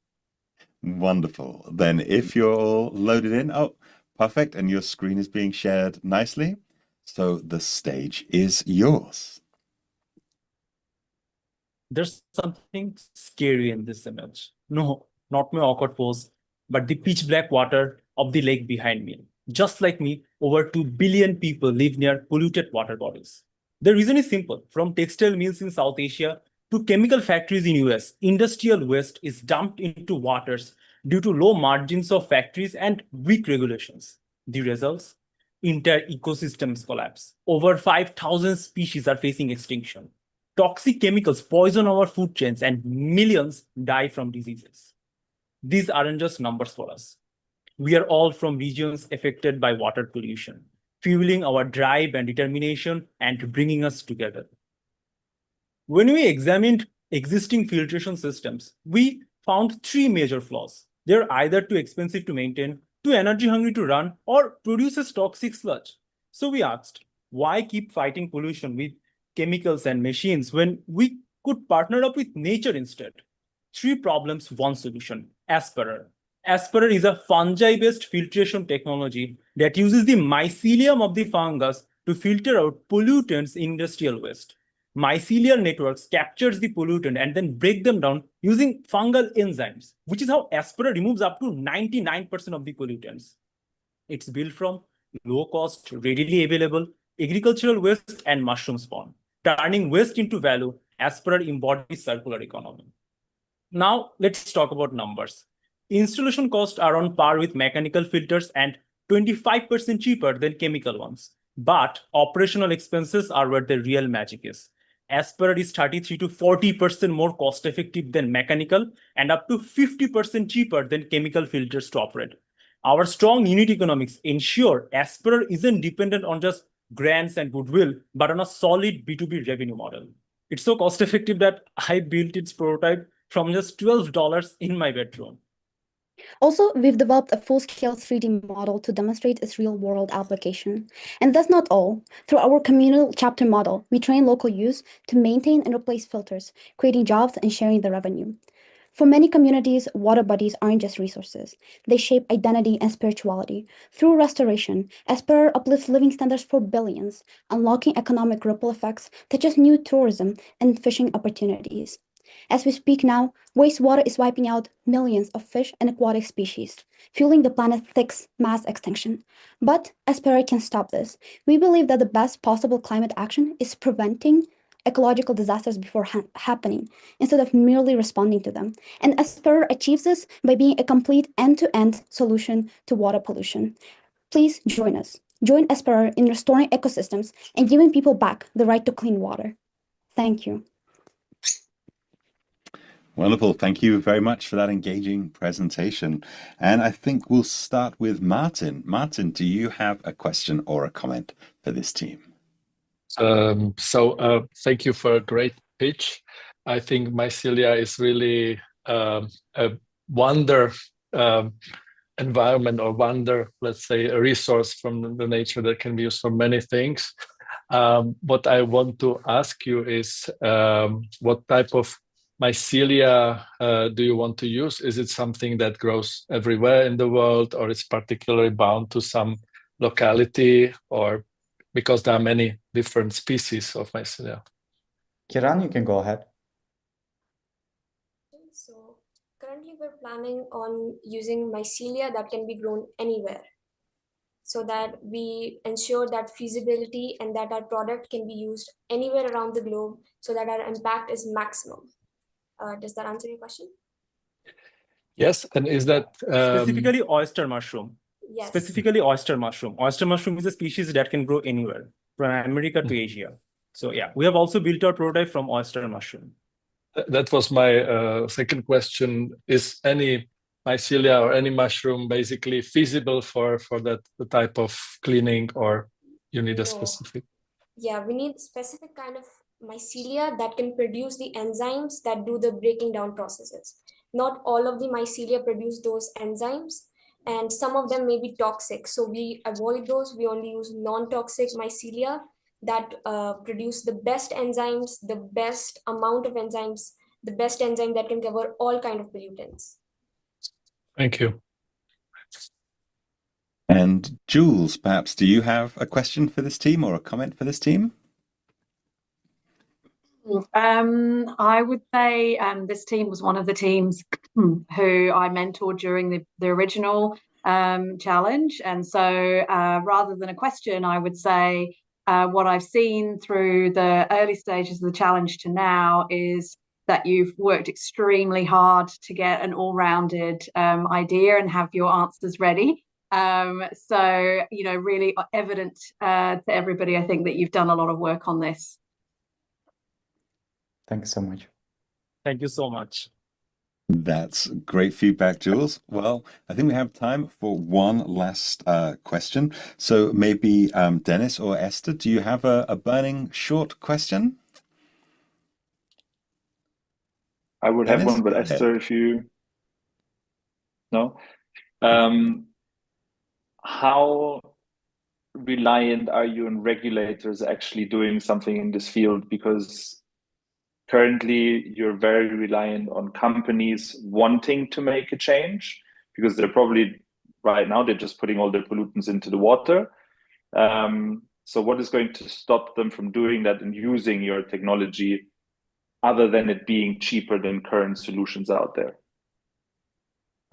Wonderful. Then if you're all loaded in, oh, perfect, and your screen is being shared nicely. So the stage is yours. There's something scary in this image. No, not my awkward pose, but the pitch black water of the lake behind me. Just like me, over 2 billion people live near polluted water bodies. The reason is simple. From textile mills in South Asia to chemical factories in US, industrial waste is dumped into waters due to low margins of factories and weak regulations. The results? Entire ecosystems collapse. Over 5,000 species are facing extinction. Toxic chemicals poison our food chains and millions die from diseases. These aren't just numbers for us. We are all from regions affected by water pollution, fueling our drive and determination and bringing us together. When we examined existing filtration systems, we found 3 major flaws. They're either too expensive to maintain, too energy hungry to run, or produces toxic sludge. So we asked, why keep fighting pollution with chemicals and machines when we could partner up with nature instead? 3 problems, 1 solution, Espérer. Espérer is a fungi-based filtration technology that uses the mycelium of the fungus to filter out pollutants in industrial waste. Mycelial networks captures the pollutant and then break them down using fungal enzymes, which is how Espérer removes up to 99% of the pollutants. It's built from low-cost, readily available agricultural waste and mushroom spawn. Turning waste into value, Espérer embodies circular economy. Now, let's talk about numbers. Installation costs are on par with mechanical filters and 25% cheaper than chemical ones. But operational expenses are where the real magic is. Espérer is 33 to 40% more cost-effective than mechanical and up to 50% cheaper than chemical filters to operate. Our strong unit economics ensure Espérer isn't dependent on just grants and goodwill, but on a solid B2B revenue model. It's so cost-effective that I built its prototype from just $12 in my bedroom. Also, we've developed a full-scale 3D model to demonstrate its real-world application. And that's not all. Through our communal chapter model, we train local youth to maintain and replace filters, creating jobs and sharing the revenue. For many communities, water bodies aren't just resources. They shape identity and spirituality. Through restoration, Espérer uplifts living standards for billions, unlocking economic ripple effects such as new tourism and fishing opportunities. As we speak now, wastewater is wiping out millions of fish and aquatic species, fueling the planet's mass extinction. But Espérer can stop this. We believe that the best possible climate action is preventing ecological disasters before happening, instead of merely responding to them. And Espérer achieves this by being a complete end-to-end solution to water pollution. Please join us. Join Espérer in restoring ecosystems and giving people back the right to clean water. Thank you. Wonderful. Thank you very much for that engaging presentation. And I think we'll start with Martin. Martin, do you have a question or a comment for this team? Thank you for a great pitch. I think mycelia is really a wonder environment or wonder, let's say, a resource from the nature that can be used for many things. What I want to ask you is what type of mycelia do you want to use? Is it something that grows everywhere in the world, or it's particularly bound to some locality, or because there are many different species of mycelia? Kiran, you can go ahead. So currently we're planning on using mycelia that can be grown anywhere, so that we ensure that feasibility and that our product can be used anywhere around the globe so that our impact is maximum. Does that answer your question? Yes, and is that specifically oyster mushroom? Yes. Specifically oyster mushroom. Oyster mushroom is a species that can grow anywhere, from America to Asia. So yeah, we have also built our prototype from oyster mushroom. That was my second question. Is any mycelia or any mushroom basically feasible for that the type of cleaning, or you need a specific? Yeah, we need a specific kind of mycelia that can produce the enzymes that do the breaking down processes. Not all of the mycelia produce those enzymes, and some of them may be toxic. So we avoid those. We only use non-toxic mycelia that produce the best enzymes, the best amount of enzymes, the best enzyme that can cover all kind of pollutants. Thank you. And Jules, perhaps, do you have a question for this team or a comment for this team? I would say this team was one of the teams who I mentored during the original challenge. And so rather than a question, I would say what I've seen through the early stages of the challenge to now is that you've worked extremely hard to get an all-rounded idea and have your answers ready. So, you know, really evident to everybody, I think, that you've done a lot of work on this. Thank you so much. Thank you so much. That's great feedback, Jules. Well, I think we have time for one last question. So maybe Dennis or Esther, do you have a burning short question? I would Dennis, have one, but go Esther, ahead. if you... No? How reliant are you on regulators actually doing something in this field? Because currently you're very reliant on companies wanting to make a change because they're probably right now they're just putting all their pollutants into the water. So what is going to stop them from doing that and using your technology other than it being cheaper than current solutions out there?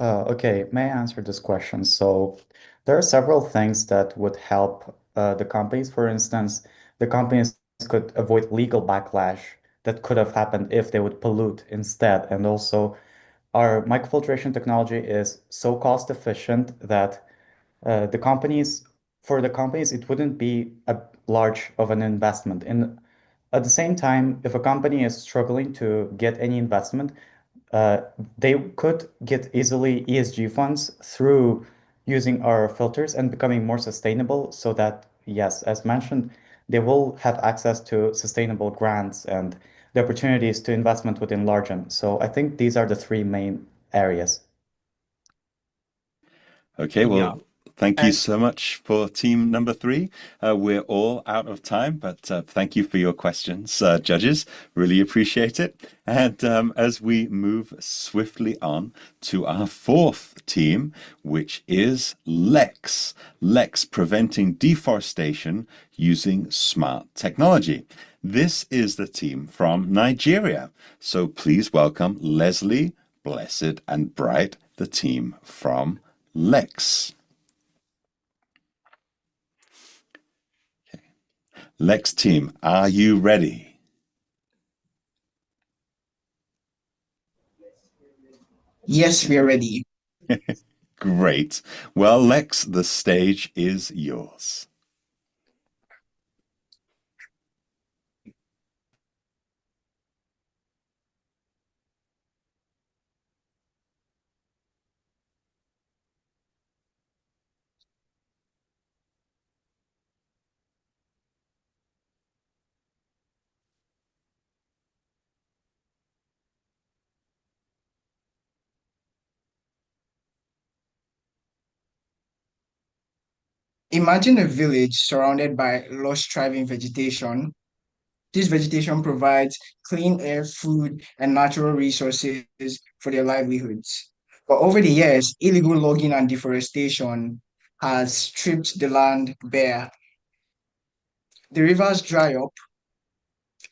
Okay, may I answer this question? So there are several things that would help the companies. For instance, the companies could avoid legal backlash that could have happened if they would pollute instead. And also, our microfiltration technology is so cost efficient that for the companies, it wouldn't be a large of an investment. And at the same time, if a company is struggling to get any investment, they could get easily ESG funds through using our filters and becoming more sustainable so that, yes, as mentioned, they will have access to sustainable grants and the opportunities to investment within Largen. So I think these are the three main areas. Okay, well, thank you so much for team number 3. We're all out of time, but thank you for your questions, judges. Really appreciate it. And as we move swiftly on to our 4th team, which is Lex. Lex, preventing deforestation using smart technology. This is the team from Nigeria. So please welcome Leslie, Blessed, and Bright, the team from Lex. Okay. Lex team, are you ready? Yes, we are ready. Great. Well, Lex, the stage is yours. Imagine a village surrounded by lush, thriving vegetation. This vegetation provides clean air, food, and natural resources for their livelihoods. But over the years, illegal logging and deforestation has stripped the land bare. The rivers dry up,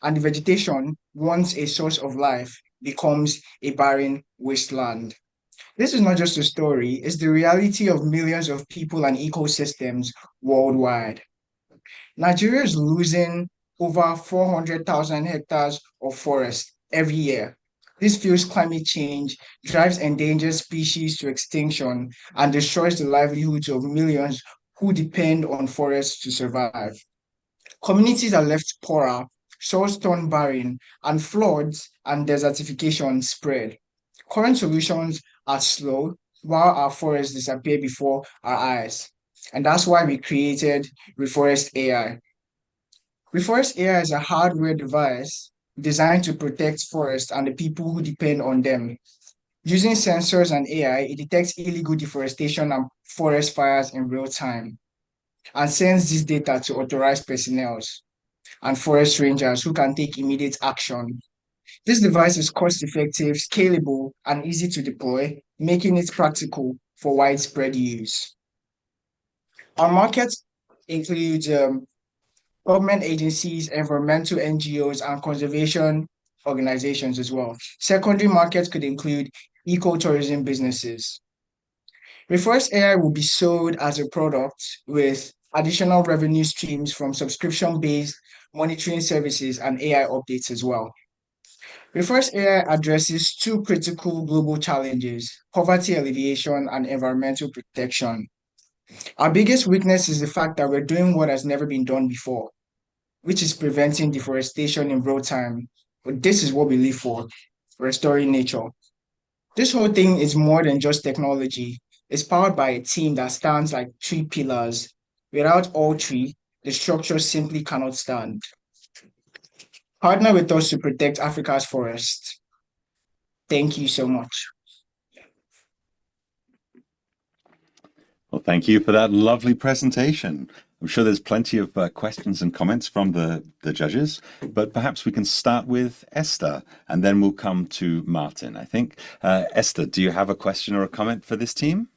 and the vegetation, once a source of life, becomes a barren wasteland. This is not just a story, it's the reality of millions of people and ecosystems worldwide. Nigeria is losing over 400,000 hectares of forest every year. This fuels climate change, drives endangered species to extinction, and destroys the livelihoods of millions who depend on forests to survive. Communities are left poorer, soils turn barren, and floods and desertification spread. Current solutions are slow, while our forests disappear before our eyes. And that's why we created Reforest AI. Reforest AI is a hardware device designed to protect forests and the people who depend on them. Using sensors and AI, it detects illegal deforestation and forest fires in real time and sends this data to authorized personnel and forest rangers who can take immediate action. This device is cost-effective, scalable, and easy to deploy, making it practical for widespread use. Our markets include government agencies, environmental NGOs, and conservation organizations as well. Secondary markets could include ecotourism businesses. Reforest AI will be sold as a product with additional revenue streams from subscription-based monitoring services and AI updates as well. Reforest AI addresses 2 critical global challenges: poverty alleviation and environmental protection. Our biggest weakness is the fact that we're doing what has never been done before, which is preventing deforestation in real time. But this is what we live for, restoring nature. This whole thing is more than just technology. It's powered by a team that stands like 3 pillars. Without all 3, the structure simply cannot stand. Partner with us to protect Africa's forests. Thank you so much. Well, thank you for that lovely presentation. I'm sure there's plenty of questions and comments from the judges, but perhaps we can start with Esther and then we'll come to Martin, I think. Esther, do you have a question or a comment for this team?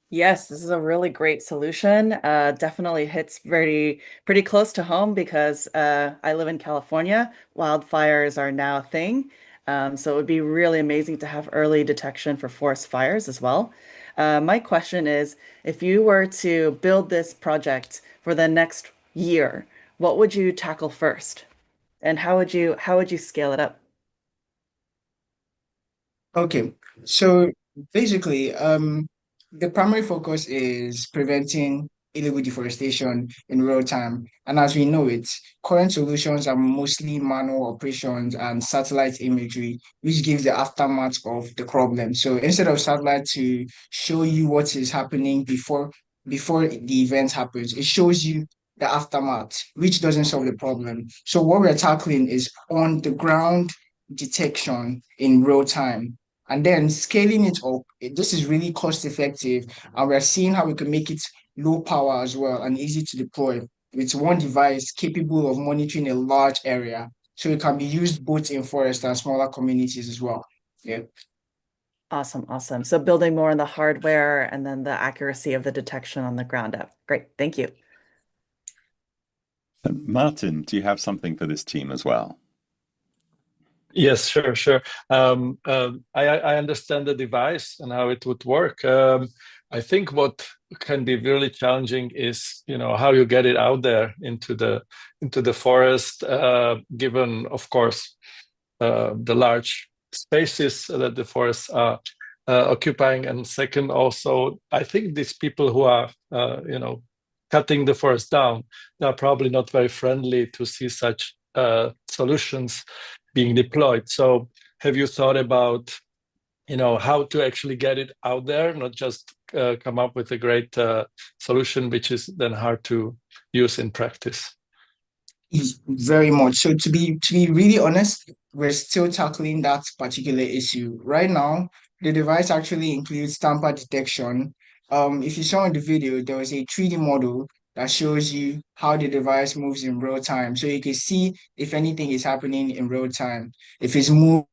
Yes, this is a really great solution. Definitely hits pretty close to home because I live in California. Wildfires are now a thing. So it would be really amazing to have early detection for forest fires as well. My question is, if you were to build this project for the next year, what would you tackle first? And how would you scale it up? Okay, so basically, the primary focus is preventing illegal deforestation in real time. And as we know it, current solutions are mostly manual operations and satellite imagery, which gives the aftermath of the problem. So instead of satellite to show you what is happening before the event happens, it shows you the aftermath, which doesn't solve the problem. So what we're tackling is on the ground detection in real time and then scaling it up. This is really cost effective, and we're seeing how we can make it low power as well and easy to deploy with one device capable of monitoring a large area. So it can be used both in forest and smaller communities as well. Yeah. Awesome, awesome. So building more on the hardware and then the accuracy of the detection on the ground up. Great, thank you. Martin, do you have something for this team as well? Yes, sure. I understand the device and how it would work. I think what can be really challenging is, how you get it out there into the forest, given, of course, the large spaces that the forests are occupying. And second, also, I think these people who are, cutting the forest down, they're probably not very friendly to see such solutions being deployed. So have you thought about, how to actually get it out there, not just come up with a great solution, which is then hard to use in practice? Very much. So to be really honest, we're still tackling that particular issue. Right now, the device actually includes tamper detection. If you saw in the video, there was a 3D model that shows you how the device moves in real time. So you can see if anything is happening in real time, if it's moved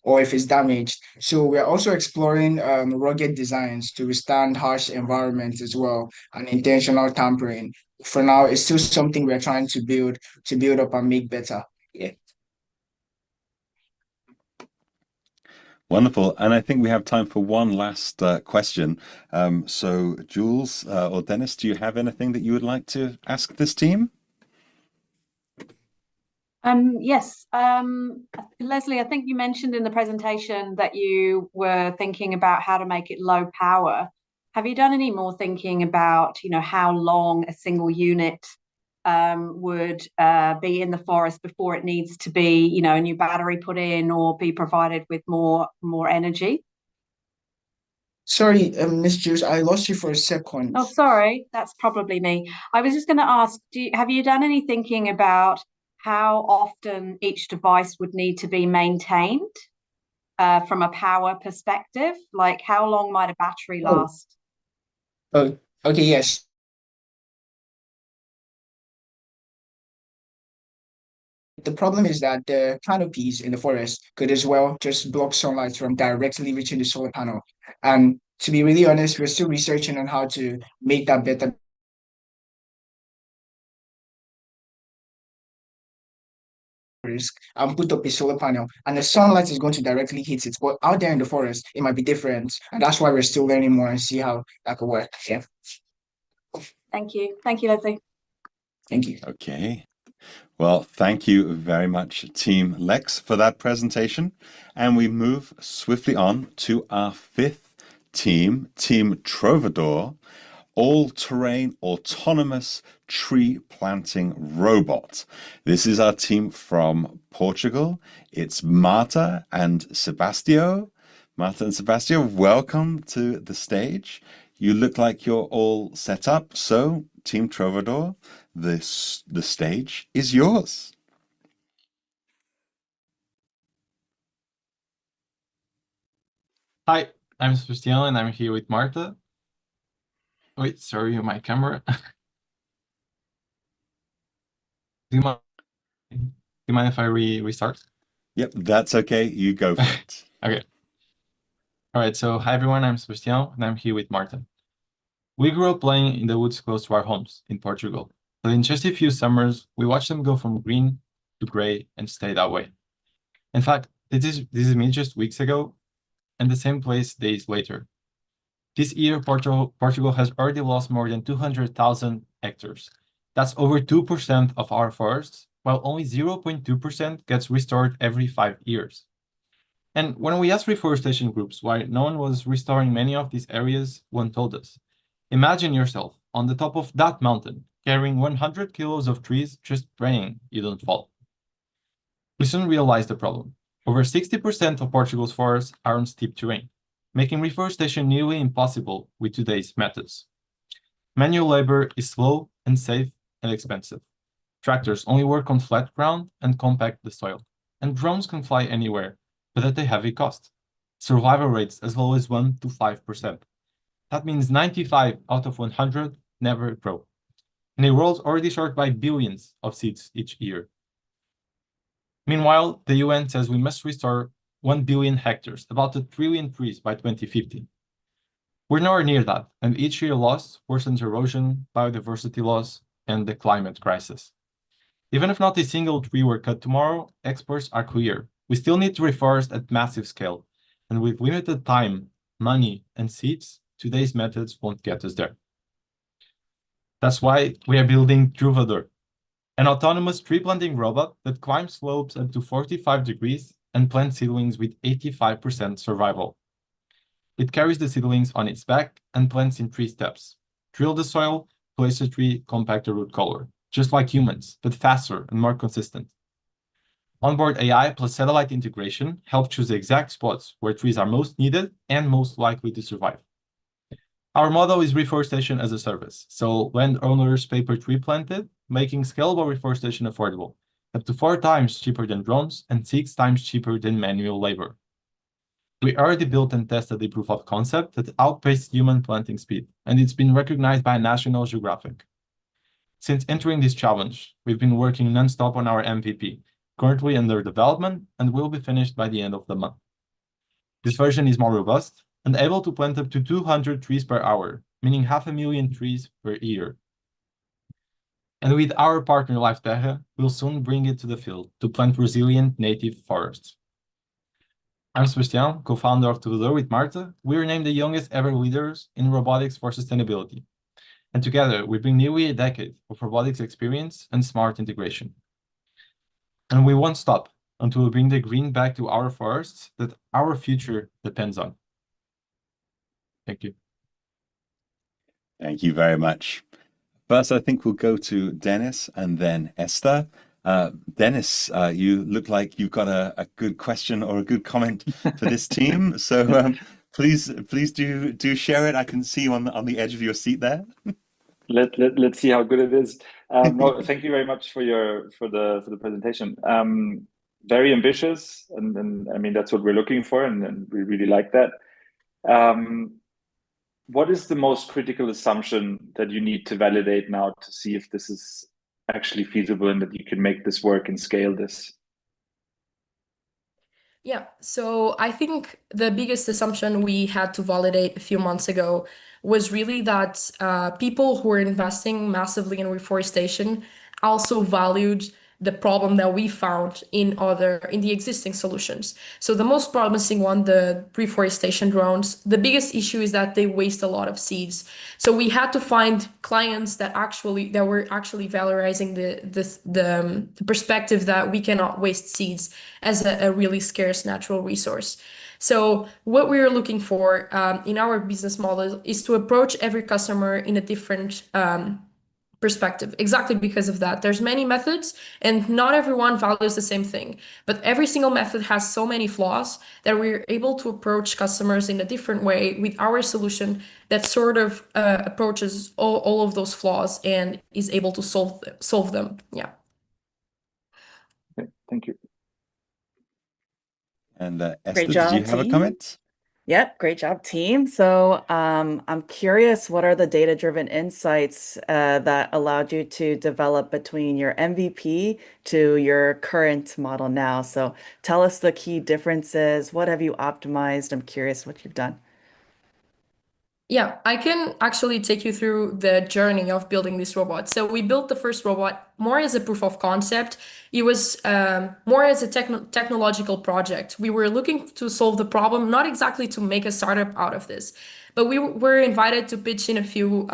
or if it's damaged. So we're also exploring rugged designs to withstand harsh environments as well and intentional tampering. For now, it's still something we're trying to build up and make better. Yeah. Wonderful. And I think we have time for one last question. So Jules or Dennis, do you have anything that you would like to ask this team? Yes. Leslie, I think you mentioned in the presentation that you were thinking about how to make it low power. Have you done any more thinking about, how long a single unit would be in the forest before it needs to be, a new battery put in or be provided with more energy? Sorry, Miss Jules, I lost you for a second. Oh, sorry, that's probably me. I was just going to ask, have you done any thinking about how often each device would need to be maintained from a power perspective? Like how long might a battery last? Oh, okay, yes. The problem is that the canopies in the forest could as well just block sunlight from directly reaching the solar panel. And to be really honest, we're still researching on how to make that better risk and put up a solar panel. And the sunlight is going to directly hit it. But out there in the forest, it might be different. And that's why we're still learning more and see how that could work. Yeah. Thank you. Thank you, Leslie. Thank you. Okay. Well, thank you very much, Team Lex, for that presentation. And we move swiftly on to our fifth team, Team Trovador, all-terrain autonomous tree planting robot. This is our team from Portugal. It's Marta and Sebastio. Marta and Sebastio, welcome to the stage. You look like you're all set up. So, Team Trovador, the stage is yours. Hi, I'm Sebastian and I'm here with Marta. Wait, sorry, my camera. Do you mind if I restart? Yep, that's okay. You go for it. Okay. All right. So, hi everyone. I'm Sebastião, and I'm here with Marta. We grew up playing in the woods close to our homes in Portugal. But in just a few summers, we watched them go from green to gray and stay that way. In fact, this is me just weeks ago, and the same place days later. This year, Portugal has already lost more than 200,000 hectares. That's over 2% of our forests, while only 0.2% gets restored every 5 years. And when we asked reforestation groups why no one was restoring many of these areas, one told us, imagine yourself on the top of that mountain, carrying 100 kilos of trees, just praying you don't fall. We soon realized the problem. Over 60% of Portugal's forests are on steep terrain, making reforestation nearly impossible with today's methods. Manual labor is slow, unsafe, and expensive. Tractors only work on flat ground and compact the soil, and drones can fly anywhere, but at a heavy cost. Survival rates as low as 1 to 5%. That means 95 out of 100 never grow. In a world already short by billions of seeds each year. Meanwhile, the UN says we must restore 1 billion hectares, about 1 trillion trees by 2050. We're nowhere near that, and each year lost worsens erosion, biodiversity loss, and the climate crisis. Even if not a single tree were cut tomorrow, experts are clear. We still need to reforest at massive scale, and with limited time, money, and seeds, today's methods won't get us there. That's why we are building Trovador, an autonomous tree planting robot that climbs slopes up to 45 degrees and plants seedlings with 85% survival. It carries the seedlings on its back and plants in 3 steps. Drill the soil, place a tree, compact the root collar, just like humans, but faster and more consistent. Onboard AI plus satellite integration help choose the exact spots where trees are most needed and most likely to survive. Our model is reforestation as a service, so landowners pay per tree planted, making scalable reforestation affordable, up to 4 times cheaper than drones and 6 times cheaper than manual labor. We already built and tested a proof of concept that outpaced human planting speed, and it's been recognized by National Geographic. Since entering this challenge, we've been working non-stop on our MVP, currently under development and will be finished by the end of the month. This version is more robust and able to plant up to 200 trees per hour, meaning 500,000 trees per year. And with our partner Espérer, we'll soon bring it to the field to plant resilient native forests. I'm Sebastião, co-founder of Trovador with Marta. We were named the youngest ever leaders in robotics for sustainability. And together, we bring nearly a decade of robotics experience and smart integration. And we won't stop until we bring the green back to our forests that our future depends on. Thank you. Thank you very much. First, I think we'll go to Dennis and then Esther. Dennis, you look like you've got a good question or a good comment for this team. So please do share it. I can see you on the edge of your seat there. Let's see how good it is. No, thank you very much for the presentation. Very ambitious, and I mean that's what we're looking for, and we really like that. What is the most critical assumption that you need to validate now to see if this is actually feasible and that you can make this work and scale this? Yeah, so I think the biggest assumption we had to validate a few months ago was really that people who are investing massively in reforestation also valued the problem that we found in the existing solutions. So the most promising one, the reforestation drones, the biggest issue is that they waste a lot of seeds. So we had to find clients that were actually valorizing the perspective that we cannot waste seeds as a really scarce natural resource. So what we are looking for in our business model is to approach every customer in a different perspective, exactly because of that. There's many methods and not everyone values the same thing, but every single method has so many flaws that we're able to approach customers in a different way with our solution that sort of approaches all of those flaws and is able to solve them. Yeah. Okay, thank you. And Esther, Great job, did you have a team. comment? Yep, great job, team. So I'm curious, what are the data-driven insights that allowed you to develop between your MVP to your current model now? So tell us the key differences. What have you optimized? I'm curious what you've done. Yeah, I can actually take you through the journey of building this robot. So we built the first robot more as a proof of concept. It was more as a technological project. We were looking to solve the problem, not exactly to make a startup out of this, but we were invited to pitch in a few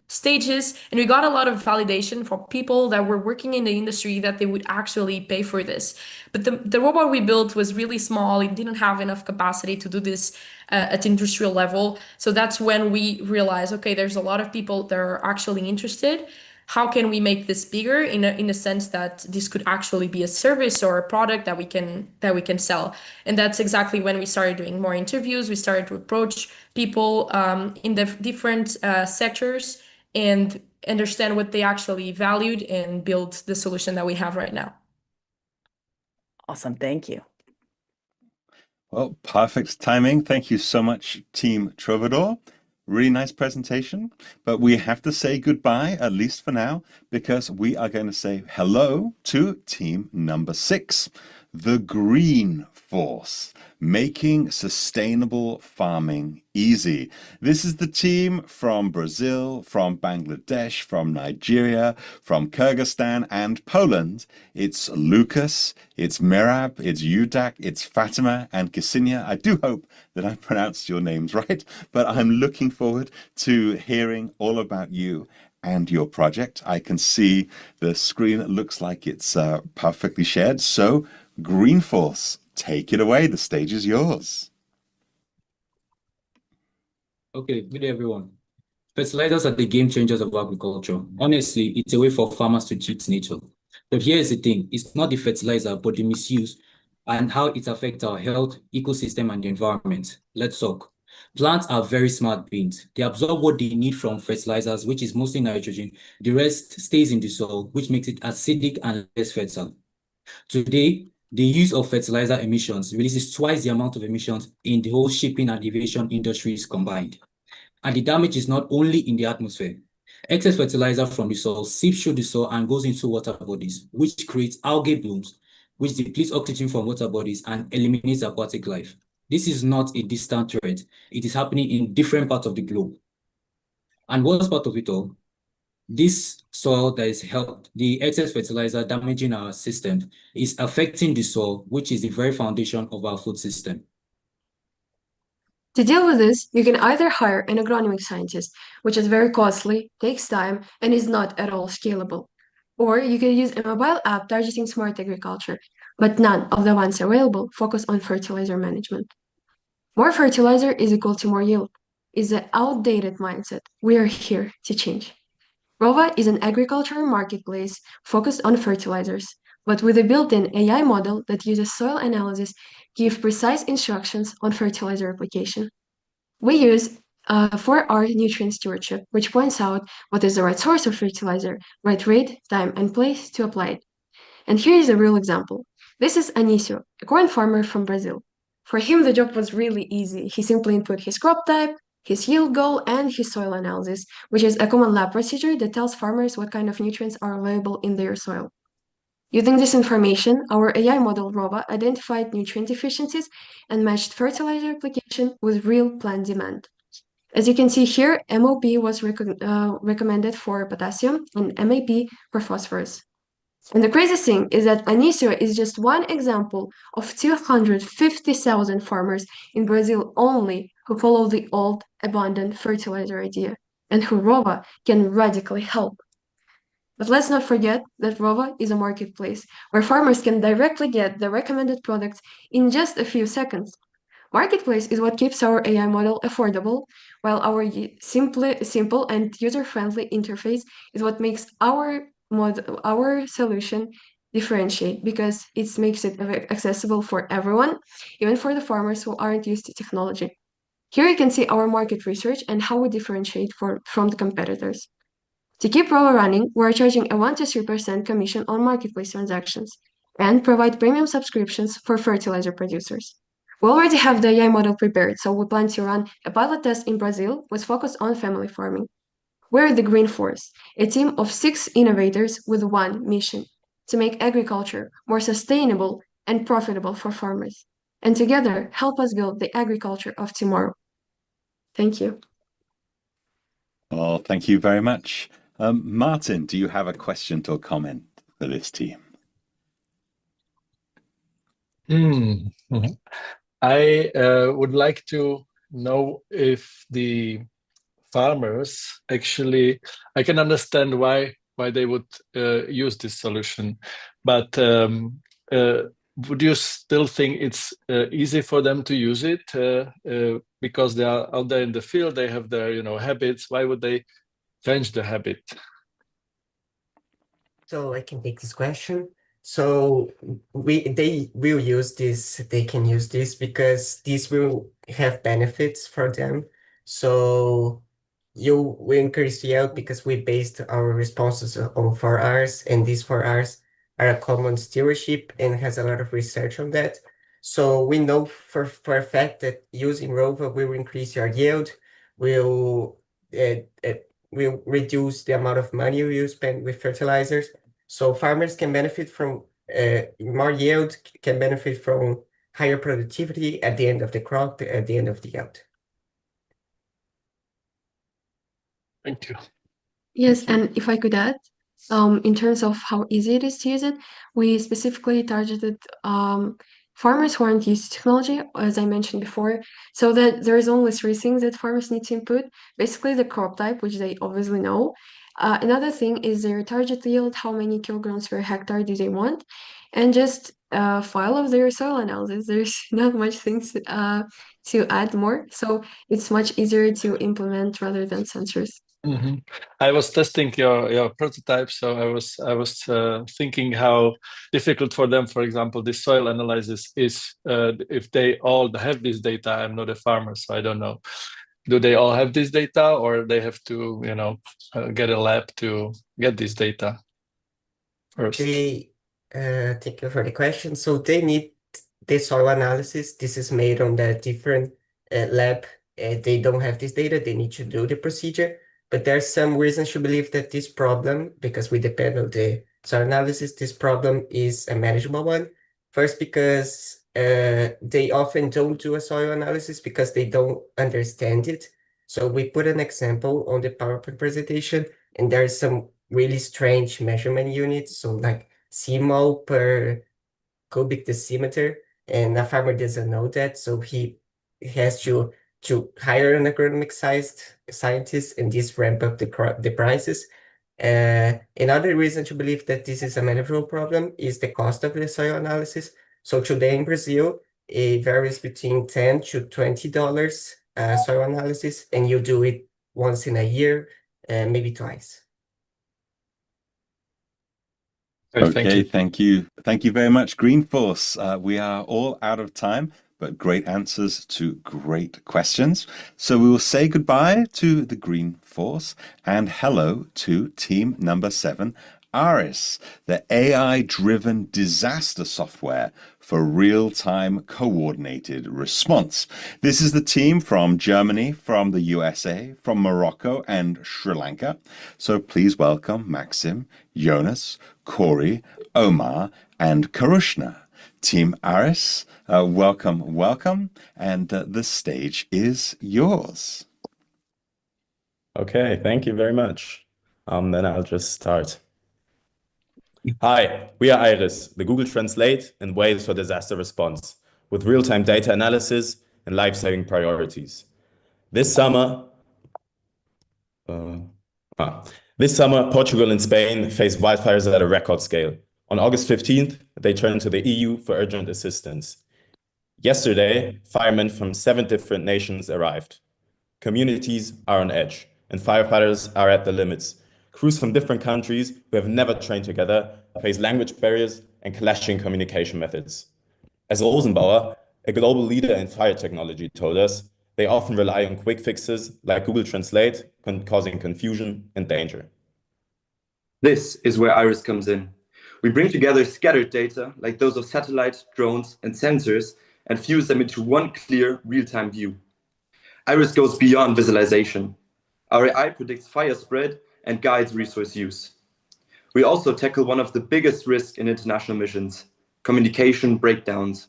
stages, and we got a lot of validation from people that were working in the industry that they would actually pay for this. But the robot we built was really small. It didn't have enough capacity to do this at industrial level. So that's when we realized, okay, there's a lot of people that are actually interested. How can we make this bigger in a sense that this could actually be a service or a product that we can sell? And that's exactly when we started doing more interviews. We started to approach people in the different sectors and understand what they actually valued and build the solution that we have right now. Awesome, thank you. Well, perfect timing. Thank you so much, Team Trovador. Really nice presentation, but we have to say goodbye, at least for now, because we are going to say hello to team number 6, the Green Force, making sustainable farming easy. This is the team from Brazil, from Bangladesh, from Nigeria, from Kyrgyzstan and Poland. It's Lucas, it's Merab, it's Udak, it's Fatima and Ksenia. I do hope that I pronounced your names right, but I'm looking forward to hearing all about you and your project. I can see the screen looks like it's perfectly shared. So Green Force, take it away. The stage is yours. Okay, good day, everyone. Fertilizers are the game changers of agriculture. Honestly, it's a way for farmers to cheat nature. But here's the thing, it's not the fertilizer, but the misuse and how it affects our health, ecosystem, and the environment. Let's talk. Plants are very smart beings. They absorb what they need from fertilizers, which is mostly nitrogen. The rest stays in the soil, which makes it acidic and less fertile. Today, the use of fertilizer emissions releases twice the amount of emissions in the whole shipping and aviation industries combined. And the damage is not only in the atmosphere. Excess fertilizer from the soil seeps through the soil and goes into water bodies, which creates algae blooms, which depletes oxygen from water bodies and eliminates aquatic life. This is not a distant threat. It is happening in different parts of the globe. And what's part of it all? This soil that is helped, the excess fertilizer damaging our system is affecting the soil, which is the very foundation of our food system. To deal with this, you can either hire an agronomic scientist, which is very costly, takes time, and is not at all scalable. Or you can use a mobile app targeting smart agriculture, but none of the ones available focus on fertilizer management. More fertilizer is equal to more yield is an outdated mindset we are here to change. Rova is an agricultural marketplace focused on fertilizers, but with a built-in AI model that uses soil analysis to give precise instructions on fertilizer application. We use 4R nutrient stewardship, which points out what is the right source of fertilizer, right rate, time, and place to apply it. And here is a real example. This is Anicio, a corn farmer from Brazil. For him, the job was really easy. He simply input his crop type, his yield goal, and his soil analysis, which is a common lab procedure that tells farmers what kind of nutrients are available in their soil. Using this information, our AI model ROBA identified nutrient deficiencies and matched fertilizer application with real plant demand. As you can see here, MOP was recommended for potassium and MAP for phosphorus. And the crazy thing is that Anicio is just one example of 250,000 farmers in Brazil only who follow the old abundant fertilizer idea, and who ROVA can radically help. But let's not forget that ROVA is a marketplace where farmers can directly get the recommended products in just a few seconds. Marketplace is what keeps our AI model affordable, while our simple and user-friendly interface is what makes our solution differentiate, because it makes it accessible for everyone, even for the farmers who aren't used to technology. Here you can see our market research and how we differentiate from the competitors. To keep ROVA running, we're charging a 1 to 3% commission on marketplace transactions and provide premium subscriptions for fertilizer producers. We already have the AI model prepared, so we plan to run a pilot test in Brazil with focus on family farming. We're the Green Force, a team of 6 innovators with one mission: to make agriculture more sustainable and profitable for farmers. And together, help us build the agriculture of tomorrow. Thank you. Well, thank you very much. Martin, do you have a question or comment for this team? I would like to know if the farmers actually, I can understand why they would use this solution, but would you still think it's easy for them to use it because they are out there in the field, they have their habits? Why would they change the habit? So I can take this question. So they will use this, they can use this because this will have benefits for them. So you will increase yield because we based our responses on 4Rs, and these 4Rs are a common stewardship and has a lot of research on that. So we know for a fact that using Rover will increase your yield, will reduce the amount of money you spend with fertilizers. So farmers can benefit from more yield, can benefit from higher productivity at the end of the crop, at the end of the yield. Thank you. Yes, and if I could add, in terms of how easy it is to use it, we specifically targeted farmers who aren't used to technology, as I mentioned before, so that there is only 3 things that farmers need to input. Basically, the crop type, which they obviously know. Another thing is their target yield, how many kilograms per hectare do they want, and just a file of their soil analysis. There's not much things to add more, so it's much easier to implement rather than sensors. I was testing your prototype, so I was thinking how difficult for them, for example, this soil analysis is if they all have this data. I'm not a farmer, so I don't know. Do they all have this data, or they have to, get a lab to get this data first? Thank you for the question. So they need the soil analysis. This is made on the different lab. They don't have this data. They need to do the procedure. But there's some reasons to believe that this problem, because we depend on the soil analysis, this problem is a manageable one. First, because they often don't do a soil analysis because they don't understand it. So we put an example on the PowerPoint presentation, and there's some really strange measurement units. So like CMOL per cubic decimeter, and a farmer doesn't know that, so he has to hire an agronomic scientist, and this ramp up the prices. Another reason to believe that this is a manageable problem is the cost of the soil analysis. So today in Brazil, it varies between $10 to $20 soil analysis, and you do it once in a year, maybe twice. Okay, thank you. Thank you very much, Green Force. We are all out of time, but great answers to great questions. So we will say goodbye to the Green Force and hello to team number 7, Aris, the AI-driven disaster software for real-time coordinated response. This is the team from Germany, from the USA, from Morocco and Sri Lanka. So please welcome Maxim, Jonas, Corey, Omar, and Karushna. Team Aris, welcome, and the stage is yours. Okay, thank you very much. Then I'll just start. Hi, we are Iris, the Google Translate and Waves for disaster response, with real-time data analysis and life-saving priorities. This summer, Portugal and Spain faced wildfires at a record scale. On August 15th, they turned to the EU for urgent assistance. Yesterday, firemen from 7 different nations arrived. Communities are on edge, and firefighters are at the limits. Crews from different countries who have never trained together face language barriers and clashing communication methods. As Rosenbauer, a global leader in fire technology, told us, they often rely on quick fixes like Google Translate, causing confusion and danger. This is where Iris comes in. We bring together scattered data, like those of satellites, drones, and sensors, and fuse them into one clear, real-time view. Iris goes beyond visualization. Our AI predicts fire spread and guides resource use. We also tackle one of the biggest risks in international missions, communication breakdowns.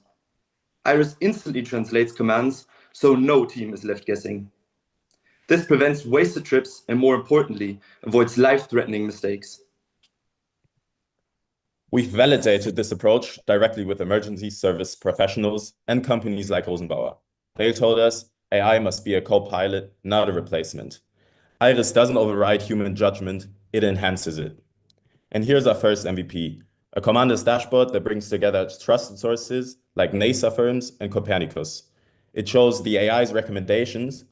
Iris instantly translates commands, so no team is left guessing. This prevents wasted trips and, more importantly, avoids life-threatening mistakes. We've validated this approach directly with emergency service professionals and companies like Rosenbauer. They told us AI must be a co-pilot, not a replacement. Iris doesn't override human judgment, it enhances it. And here's our first MVP, a commander's dashboard that brings together trusted sources like NASA firms and Copernicus. It shows the AI's recommendations,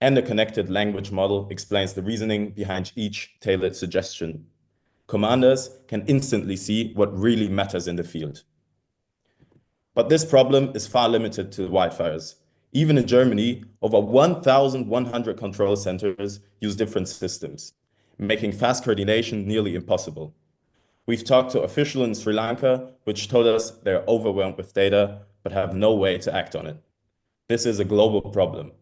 and a connected language model explains the reasoning behind each tailored suggestion. Commanders can instantly see what really matters in the field. But this problem is far limited to wildfires. Even in Germany, over 1,100 control centers use different systems, making fast coordination nearly impossible. We've talked to officials in Sri Lanka, which told us they're overwhelmed with data, but have no way to act on it. This is a global problem.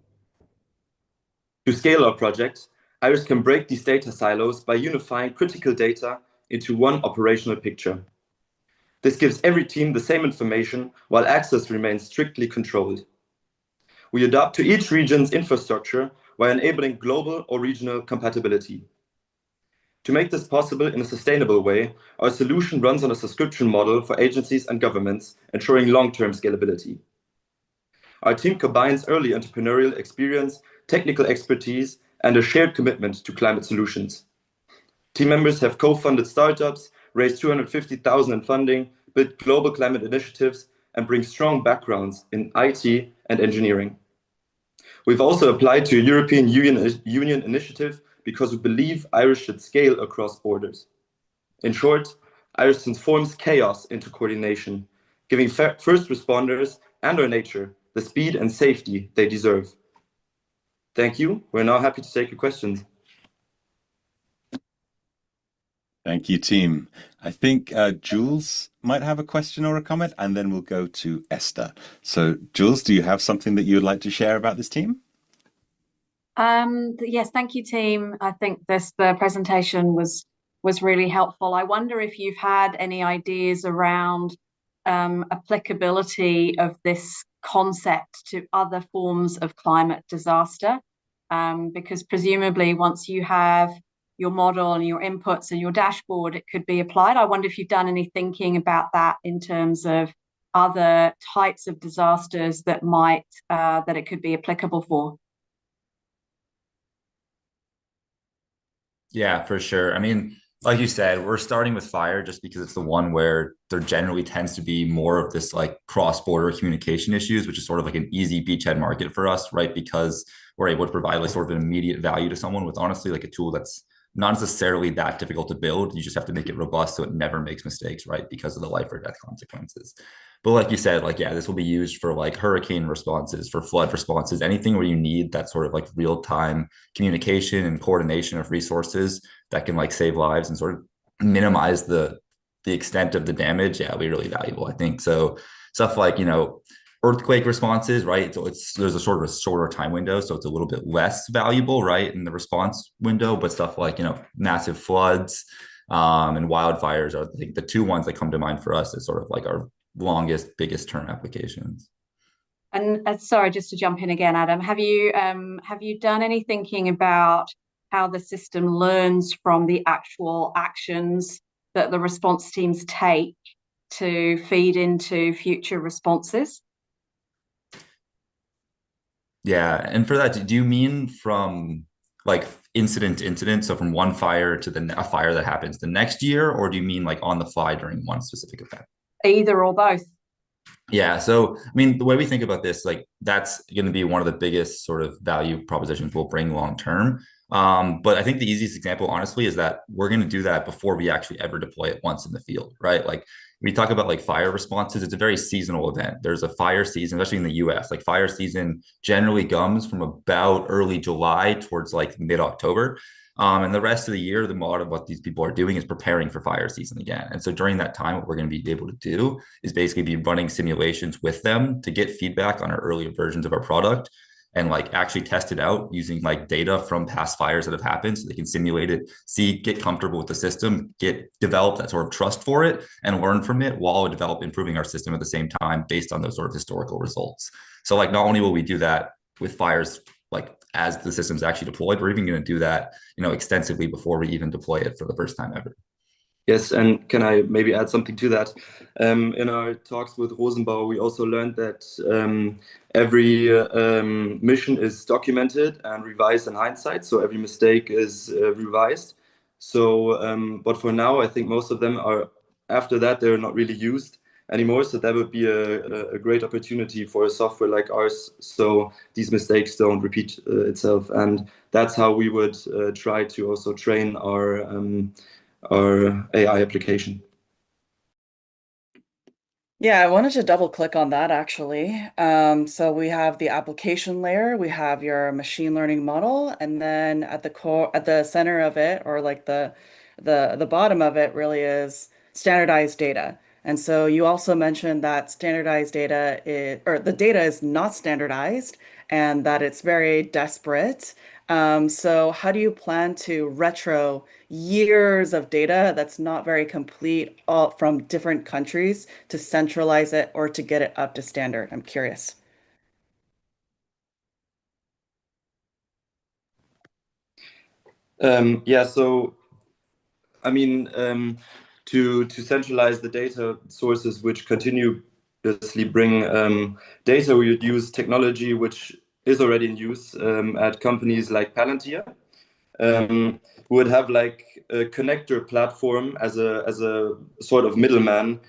To scale our project, Iris can break these data silos by unifying critical data into one operational picture. This gives every team the same information while access remains strictly controlled. We adapt to each region's infrastructure while enabling global or regional compatibility. To make this possible in a sustainable way, our solution runs on a subscription model for agencies and governments, ensuring long-term scalability. Our team combines early entrepreneurial experience, technical expertise, and a shared commitment to climate solutions. Team members have co-funded startups, raised $250,000 in funding, built global climate initiatives, and bring strong backgrounds in IT and engineering. We've also applied to a European Union initiative because we believe Iris should scale across borders. In short, Iris transforms chaos into coordination, giving first responders and our nature the speed and safety they deserve. Thank you. We're now happy to take your questions. Thank you, team. I think Jules might have a question or a comment, and then we'll go to Esther. So, Jules, do you have something that you would like to share about this team? Yes, thank you, team. I think the presentation was really helpful. I wonder if you've had any ideas around applicability of this concept to other forms of climate disaster, because presumably once you have your model and your inputs and your dashboard, it could be applied. I wonder if you've done any thinking about that in terms of other types of disasters that that it could be applicable for. Yeah, for sure. I mean, like you said, we're starting with fire just because it's the one where there generally tends to be more of this like cross-border communication issues, which is sort of like an easy beachhead market for us, right? Because we're able to provide like sort of an immediate value to someone with honestly like a tool that's not necessarily that difficult to build. You just have to make it robust so it never makes mistakes, right? Because of the life or death consequences. But like you said, like, yeah, this will be used for like hurricane responses, for flood responses, anything where you need that sort of like real-time communication and coordination of resources that can like save lives and sort of minimize the extent of the damage. Yeah, it'll be really valuable, I think. So stuff like, earthquake responses, right? So there's a sort of a shorter time window, so it's a little bit less valuable, right, in the response window. But stuff like, massive floods and wildfires are, I think, the two ones that come to mind for us as sort of like our longest, biggest term applications. And sorry, just to jump in again, Adam, have you done any thinking about how the system learns from the actual actions that the response teams take to feed into future responses? Yeah, and for that, do you mean from like incident to incident, so from one fire to a fire that happens the next year, or do you mean like on the fly during one specific event? Either or both. Yeah, so I mean, the way we think about this, like that's going to be one of the biggest sort of value propositions we'll bring long term. But I think the easiest example, honestly, is that we're going to do that before we actually ever deploy it once in the field, right? Like we talk about like fire responses, it's a very seasonal event. There's a fire season, especially in the US, like fire season generally comes from about early July towards like mid-October. And the rest of the year, the lot of what these people are doing is preparing for fire season again. And so during that time, what we're going to be able to do is basically be running simulations with them to get feedback on our earlier versions of our product and like actually test it out using like data from past fires that have happened so they can simulate it, see, get comfortable with the system, develop that sort of trust for it and learn from it while improving our system at the same time based on those sort of historical results. So like not only will we do that with fires like as the system's actually deployed, we're even going to do that, extensively before we even deploy it for the first time ever. Yes, and can I maybe add something to that? In our talks with Rosenbauer, we also learned that every mission is documented and revised in hindsight, so every mistake is revised. So, but for now, I think most of them are, after that, they're not really used anymore, so that would be a great opportunity for a software like ours, so these mistakes don't repeat itself. And that's how we would try to also train our AI application. Yeah, I wanted to double click on that actually. So we have the application layer, we have your machine learning model, and then at the center of it, or like the bottom of it, really is standardized data. And so you also mentioned that standardized data or the data is not standardized and that it's very disparate. So how do you plan to retro years of data that's not very complete all from different countries to centralize it or to get it up to standard? I'm curious. Yeah, so I mean, to centralize the data sources which continuously bring data, we would use technology which is already in use at companies like Palantir. We would have like a connector platform as a sort of middleman,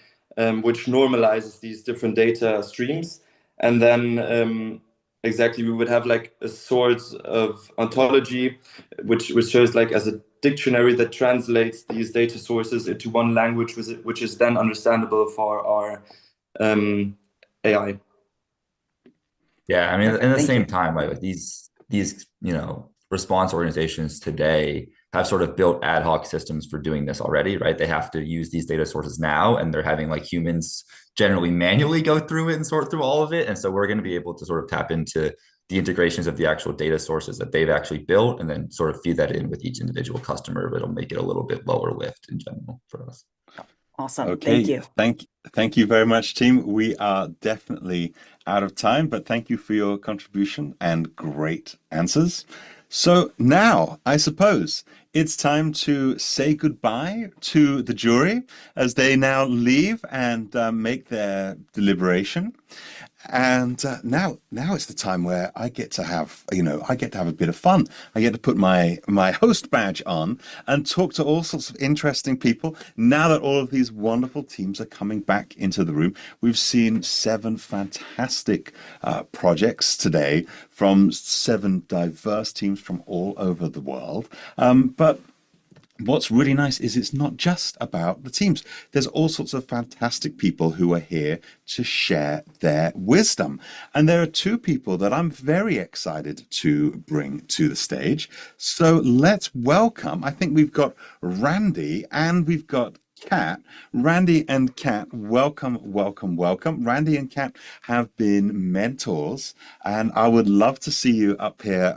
which normalizes these different data streams, and then exactly we would have like a sort of ontology which serves like as a dictionary that translates these data sources into one language which is then understandable for our AI. Yeah, I mean, Perfect. in the Thank same you. time, like these response organizations today have sort of built ad hoc systems for doing this already, right? They have to use these data sources now, and they're having like humans generally manually go through it and sort through all of it. And so we're going to be able to sort of tap into the integrations of the actual data sources that they've actually built, and then sort of feed that in with each individual customer, but it'll make it a little bit lower lift in general for us. Awesome. Okay, Thank you. thank you very much, team. We are definitely out of time, but thank you for your contribution and great answers. So now, I suppose it's time to say goodbye to the jury as they now leave and make their deliberation. And now it's the time where I get to have, a bit of fun. I get to put my host badge on and talk to all sorts of interesting people. Now that all of these wonderful teams are coming back into the room, we've seen 7 fantastic projects today from 7 diverse teams from all over the world. But what's really nice is it's not just about the teams. There's all sorts of fantastic people who are here to share their wisdom. And there are 2 people that I'm very excited to bring to the stage. So let's welcome, I think we've got Randy and we've got Kat. Randy and Kat, welcome, welcome, welcome. Randy and Kat have been mentors, and I would love to see you up here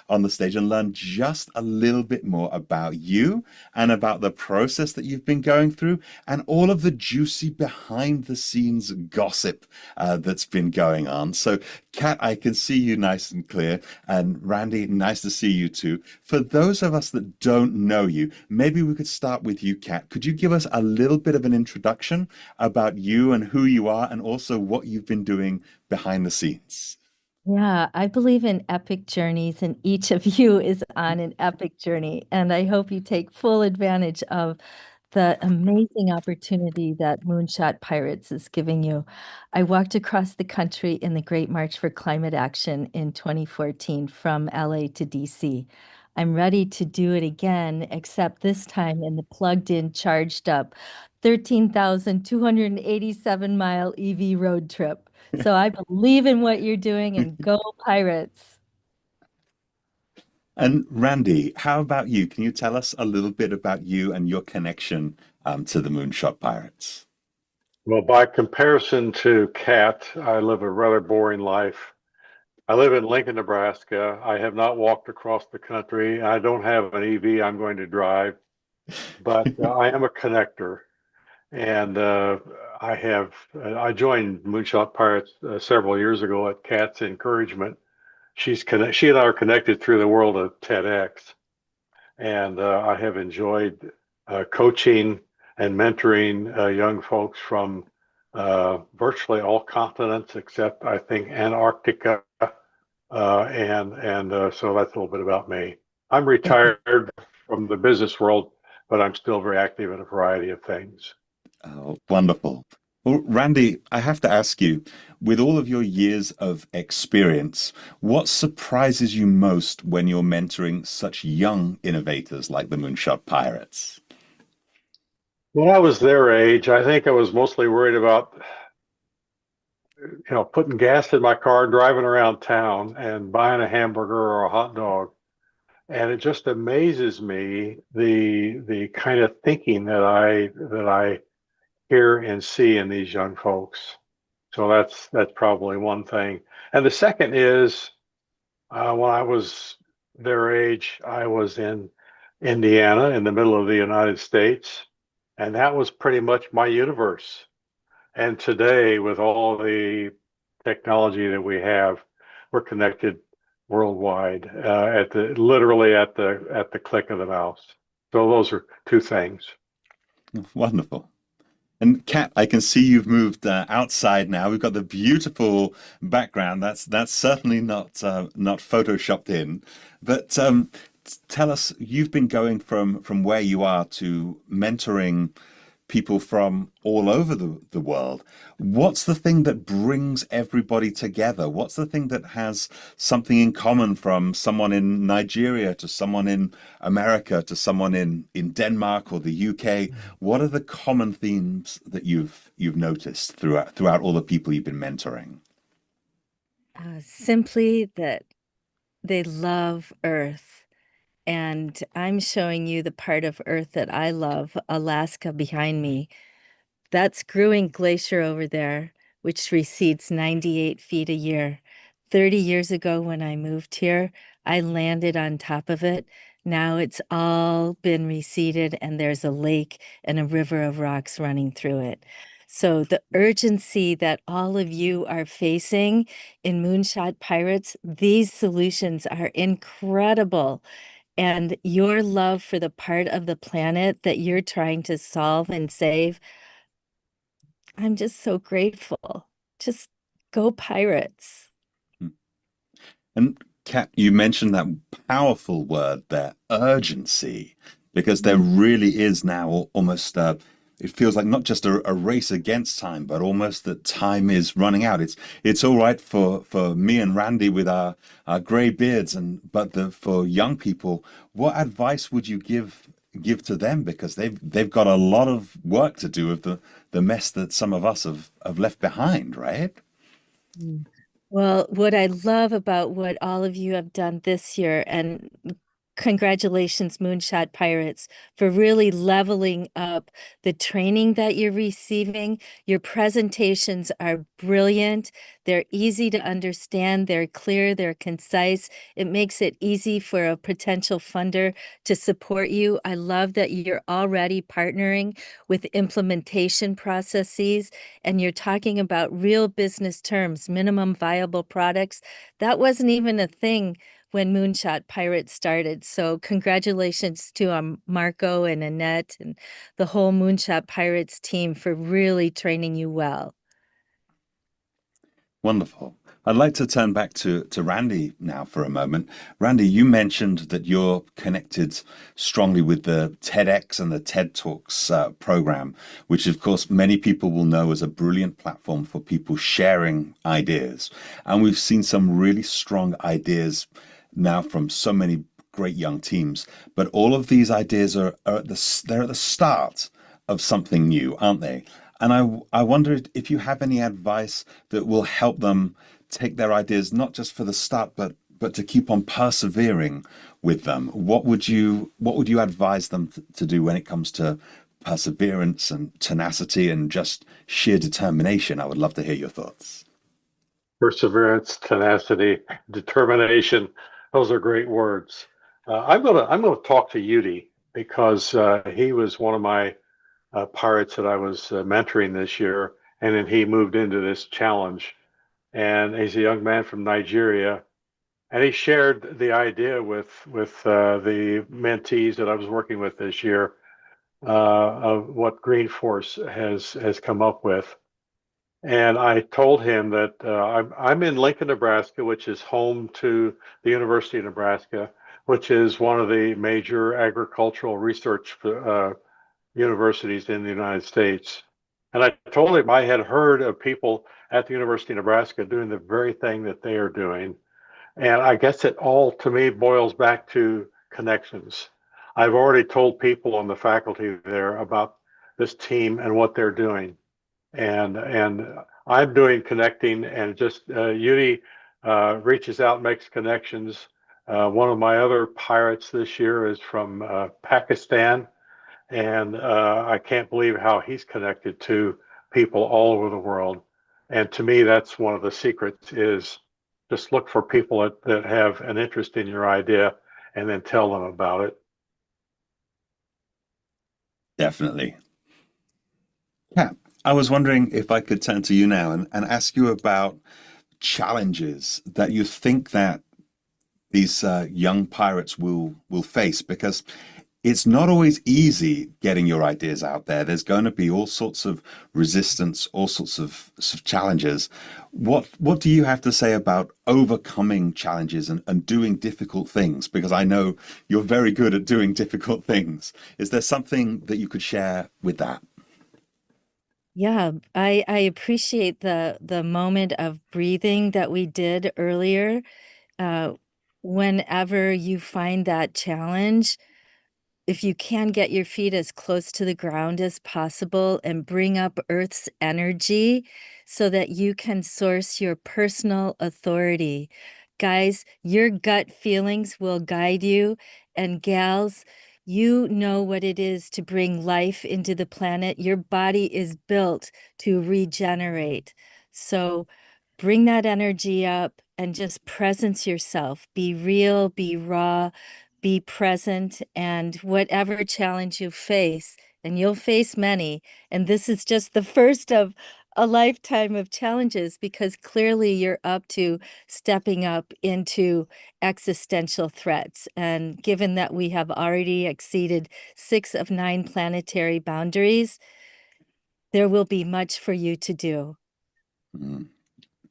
on the stage and learn just a little bit more about you and about the process that you've been going through and all of the juicy behind the scenes gossip that's been going on. So Kat, I can see you nice and clear, and Randy, nice to see you too. For those of us that don't know you, maybe we could start with you, Kat. Could you give us a little bit of an introduction about you and who you are and also what you've been doing behind the scenes? Yeah, I believe in epic journeys, and each of you is on an epic journey. And I hope you take full advantage of the amazing opportunity that Moonshot Pirates is giving you. I walked across the country in the Great March for Climate Action in 2014 from LA to DC. I'm ready to do it again, except this time in the plugged in, charged up 13,287-mile EV road trip. So I believe in what you're doing, and go Pirates. And Randy, how about you? Can you tell us a little bit about you and your connection to the Moonshot Pirates? Well, by comparison to Kat, I live a rather boring life. I live in Lincoln, Nebraska. I have not walked across the country. I don't have an EV I'm going to drive, but I am a connector. And I joined Moonshot Pirates several years ago at Kat's encouragement. She and I are connected through the world of TEDx. And I have enjoyed coaching and mentoring young folks from virtually all continents except, I think, Antarctica. So that's a little bit about me. I'm retired from the business world, but I'm still very active in a variety of things. Oh, wonderful. Well, Randy, I have to ask you, with all of your years of experience, what surprises you most when you're mentoring such young innovators like the Moonshot Pirates? When I was their age, I think I was mostly worried about, putting gas in my car, driving around town, and buying a hamburger or a hot dog. And it just amazes me the kind of thinking that I hear and see in these young folks. So that's probably one thing. And the second is when I was their age, I was in Indiana in the middle of the United States, and that was pretty much my universe. And today, with all the technology that we have, we're connected worldwide literally at the click of the mouse. So those are two things. Wonderful. And Kat, I can see you've moved outside now. We've got the beautiful background. That's certainly not photoshopped in. But tell us, you've been going from where you are to mentoring people from all over the world. What's the thing that brings everybody together? What's the thing that has something in common, from someone in Nigeria to someone in America to someone in Denmark or the UK? What are the common themes that you've noticed throughout all the people you've been mentoring? Simply that they love Earth. And I'm showing you the part of Earth that I love, Alaska behind me. That's Grewing Glacier over there, which recedes 98 feet a year. 30 years ago when I moved here, I landed on top of it. Now it's all been receded and there's a lake and a river of rocks running through it. So the urgency that all of you are facing in Moonshot Pirates, these solutions are incredible. And your love for the part of the planet that you're trying to solve and save, I'm just so grateful. Just go Pirates. And Kat, you mentioned that powerful word there, urgency, because there really is now almost it feels like not just a race against time, but almost that time is running out. It's all right for me and Randy with our gray beards, but for young people, what advice would you give to them? Because they've got a lot of work to do with the mess that some of us have left behind, right? Well, what I love about what all of you have done this year, and congratulations, Moonshot Pirates, for really leveling up the training that you're receiving. Your presentations are brilliant. They're easy to understand. They're clear. They're concise. It makes it easy for a potential funder to support you. I love that you're already partnering with implementation processes, and you're talking about real business terms, minimum viable products. That wasn't even a thing when Moonshot Pirates started. So congratulations to Marco and Annette and the whole Moonshot Pirates team for really training you well. Wonderful. I'd like to turn back to Randy now for a moment. Randy, you mentioned that you're connected strongly with the TEDx and the TED Talks program, which of course many people will know as a brilliant platform for people sharing ideas. And we've seen some really strong ideas now from so many great young teams, but all of these ideas they're at the start of something new, aren't they? And I wondered if you have any advice that will help them take their ideas not just for the start, but but to keep on persevering with them. What would you advise them to do when it comes to perseverance and tenacity and just sheer determination? I would love to hear your thoughts. Perseverance, tenacity, determination. Those are great words. I'm gonna talk to Yudi because he was one of my pirates that I was mentoring this year, and then he moved into this challenge. And he's a young man from Nigeria, and he shared the idea with the mentees that I was working with this year of what Green Force has come up with. And I told him that I'm in Lincoln, Nebraska, which is home to the University of Nebraska, which is one of the major agricultural research universities in the United States. And I told him I had heard of people at the University of Nebraska doing the very thing that they are doing. And I guess it all, to me, boils back to connections. I've already told people on the faculty there about this team and what they're doing. And I'm doing connecting, and just Yudi reaches out, makes connections. One of my other pirates this year is from Pakistan, and I can't believe how he's connected to people all over the world. And to me, that's one of the secrets: is just look for people that have an interest in your idea, and then tell them about it. Definitely. Yeah. I was wondering if I could turn to you now and ask you about challenges that you think that these young pirates will face, because it's not always easy getting your ideas out there. There's going to be all sorts of resistance, all sorts of challenges. What do you have to say about overcoming challenges and doing difficult things? Because I know you're very good at doing difficult things. Is there something that you could share with that? Yeah, I appreciate the moment of breathing that we did earlier. Whenever you find that challenge, if you can get your feet as close to the ground as possible and bring up Earth's energy so that you can source your personal authority. Guys, your gut feelings will guide you, and gals, you know what it is to bring life into the planet. Your body is built to regenerate. So bring that energy up and just presence yourself. Be real, be raw, be present, and whatever challenge you face, and you'll face many, and this is just the first of a lifetime of challenges, because clearly you're up to stepping up into existential threats. And given that we have already exceeded 6 of 9 planetary boundaries, there will be much for you to do.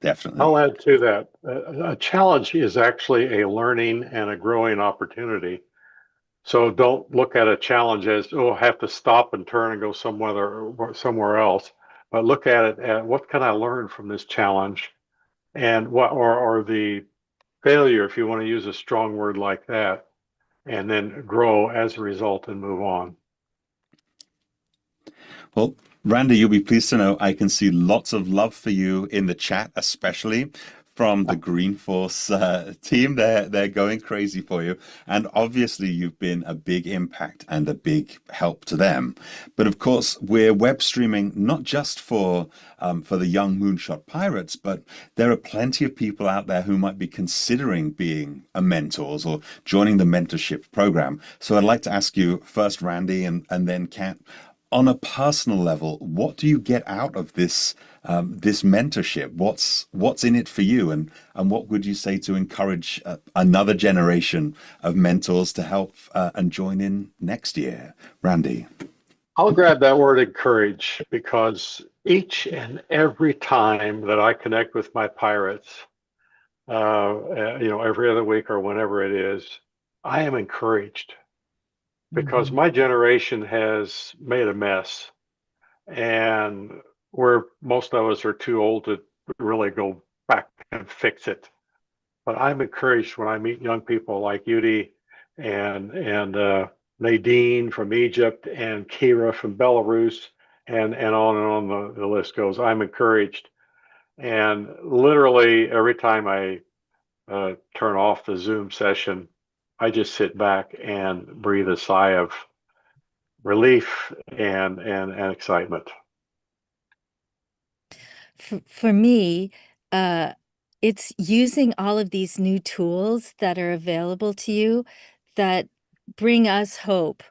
Definitely. I'll add to that. A challenge is actually a learning and a growing opportunity. So don't look at a challenge as, oh, I have to stop and turn and go somewhere else. But look at it at what can I learn from this challenge, and what or the failure, if you want to use a strong word like that, and then grow as a result and move on. Well, Randy, you'll be pleased to know I can see lots of love for you in the chat, especially from the Green Force team. They're going crazy for you. And obviously, you've been a big impact and a big help to them. But of course, we're web streaming not just for the young Moonshot pirates, but there are plenty of people out there who might be considering being a mentors or joining the mentorship program. So I'd like to ask you first, Randy, and then Kat, on a personal level, what do you get out of this this mentorship? What's in it for you, and what would you say to encourage another generation of mentors to help and join in next year? Randy. I'll grab that word encourage, because each and every time that I connect with my pirates, every other week or whenever it is, I am encouraged, because my generation has made a mess, and where most of us are too old to really go back and fix it. But I'm encouraged when I meet young people like Yudi and Nadine from Egypt and Kira from Belarus, and on the list goes. I'm encouraged, and literally every time I turn off the Zoom session, I just sit back and breathe a sigh of relief and excitement. For me, it's using all of these new tools that are available to you that bring us hope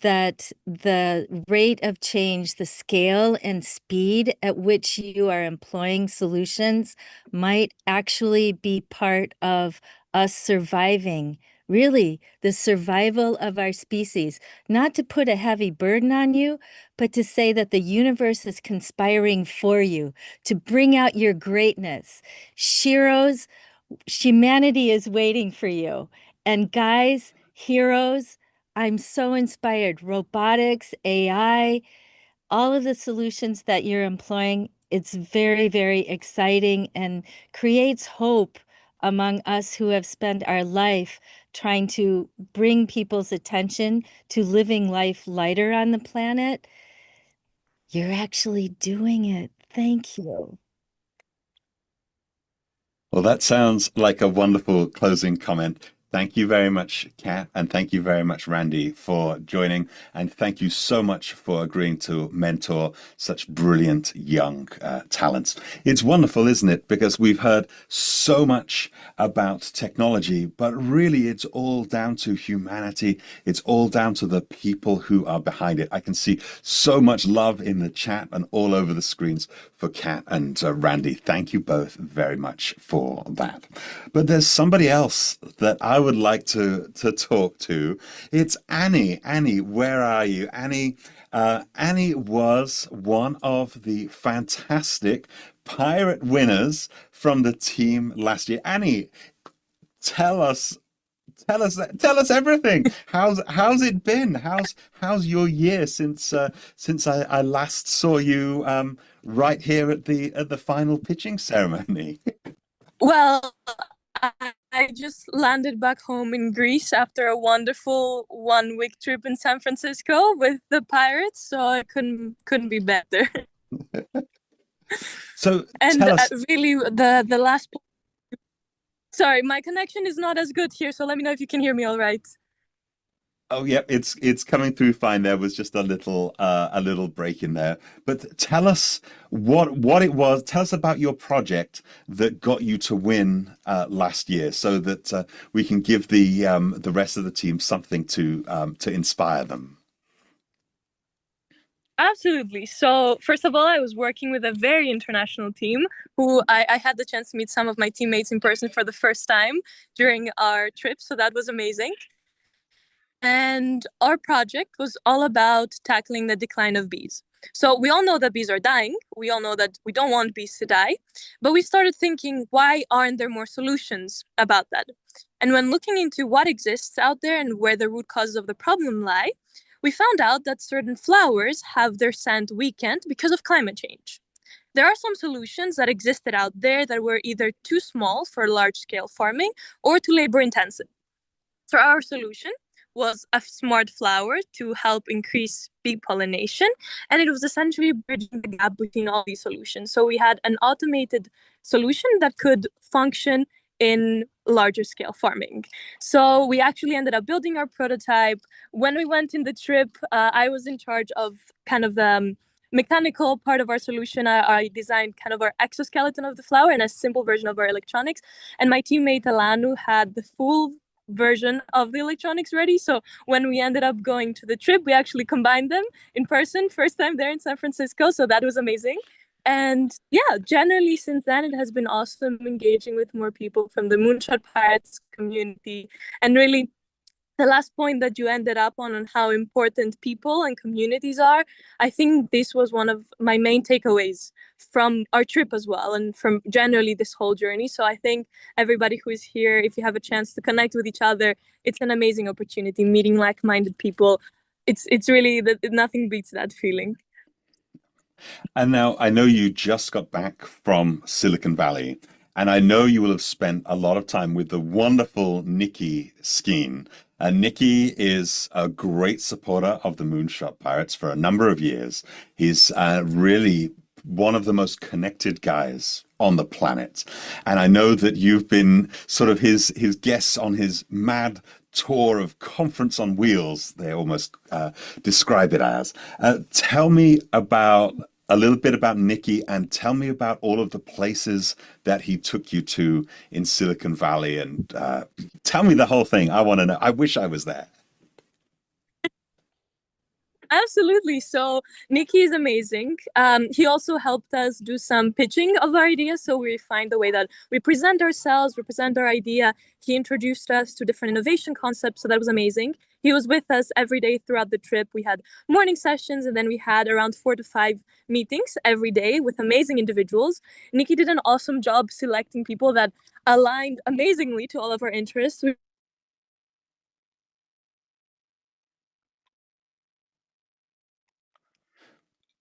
that the rate of change, the scale and speed at which you are employing solutions might actually be part of us surviving, really, the survival of our species. Not to put a heavy burden on you, but to say that the universe is conspiring for you to bring out your greatness. Sheroes, humanity is waiting for you. And guys, heroes, I'm so inspired. Robotics, AI, all of the solutions that you're employing, it's very, very exciting and creates hope among us who have spent our life trying to bring people's attention to living life lighter on the planet. You're actually doing it. Thank you. Well, that sounds like a wonderful closing comment. Thank you very much, Kat, and thank you very much, Randy, for joining. And thank you so much for agreeing to mentor such brilliant young talents. It's wonderful, isn't it? Because we've heard so much about technology, but really it's all down to humanity. It's all down to the people who are behind it. I can see so much love in the chat and all over the screens for Kat and Randy. Thank you both very much for that. But there's somebody else that I would like to talk to. It's Annie. Annie, where are you? Annie, Annie was one of the fantastic pirate winners from the team last year. Annie, tell us everything. How's it been? How's your year since I last saw you right here at the final pitching ceremony? Well, I just landed back home in Greece after a wonderful 1-week trip in San Francisco with the Pirates, so it couldn't be better. So and tell us, really the last. Sorry, my connection is not as good here, so let me know if you can hear me all right. oh yeah, it's coming through fine. There was just a little break in there. But tell us what it was. Tell us about your project that got you to win last year, so that we can give the rest of the team something to inspire them. Absolutely. So first of all, I was working with a very international team who I had the chance to meet some of my teammates in person for the first time during our trip. So that was amazing. And our project was all about tackling the decline of bees. So we all know that bees are dying. We all know that we don't want bees to die. But we started thinking, why aren't there more solutions about that? And when looking into what exists out there and where the root causes of the problem lie, we found out that certain flowers have their scent weakened because of climate change. There are some solutions that existed out there that were either too small for large-scale farming or too labor-intensive. So our solution was a smart flower to help increase bee pollination, and it was essentially bridging the gap between all these solutions. So we had an automated solution that could function in larger scale farming. So we actually ended up building our prototype. When we went in the trip, I was in charge of kind of the mechanical part of our solution. I designed kind of our exoskeleton of the flower and a simple version of our electronics. And my teammate Alanu had the full version of the electronics ready. So when we ended up going to the trip, we actually combined them in person, first time there in San Francisco. So that was amazing. And yeah, generally since then, it has been awesome engaging with more people from the Moonshot Pirates community. And really, the last point that you ended up on how important people and communities are, I think this was one of my main takeaways from our trip as well, and from generally this whole journey. So I think everybody who is here, if you have a chance to connect with each other, it's an amazing opportunity, meeting like-minded people. It's really, nothing beats that feeling. And now I know you just got back from Silicon Valley, and I know you will have spent a lot of time with the wonderful Nikki Skeen. And Nikki is a great supporter of the Moonshot Pirates for a number of years. He's really one of the most connected guys on the planet. And I know that you've been sort of his guests on his mad tour of conference on wheels, they almost describe it as. Tell me about a little bit about Nicky, and tell me about all of the places that he took you to in Silicon Valley, and tell me the whole thing. I want to know. I wish I was there. Absolutely. So Nicky is amazing. He also helped us do some pitching of our ideas. So we refined the way that we present ourselves, we present our idea. He introduced us to different innovation concepts. So that was amazing. He was with us every day throughout the trip. We had morning sessions, and then we had around 4 to 5 meetings every day with amazing individuals. Nicky did an awesome job selecting people that aligned amazingly to all of our interests.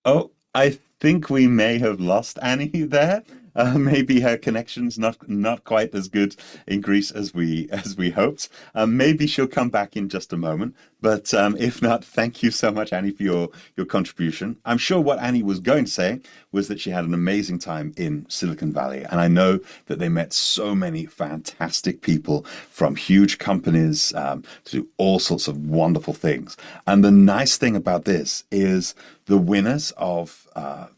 Oh, I think we may have lost Annie there. Maybe her connection's not quite as good in Greece as we hoped. Maybe she'll come back in just a moment. But if not, thank you so much, Annie, for your contribution. I'm sure what Annie was going to say was that she had an amazing time in Silicon Valley. And I know that they met so many fantastic people from huge companies to do all sorts of wonderful things. And the nice thing about this is the winners of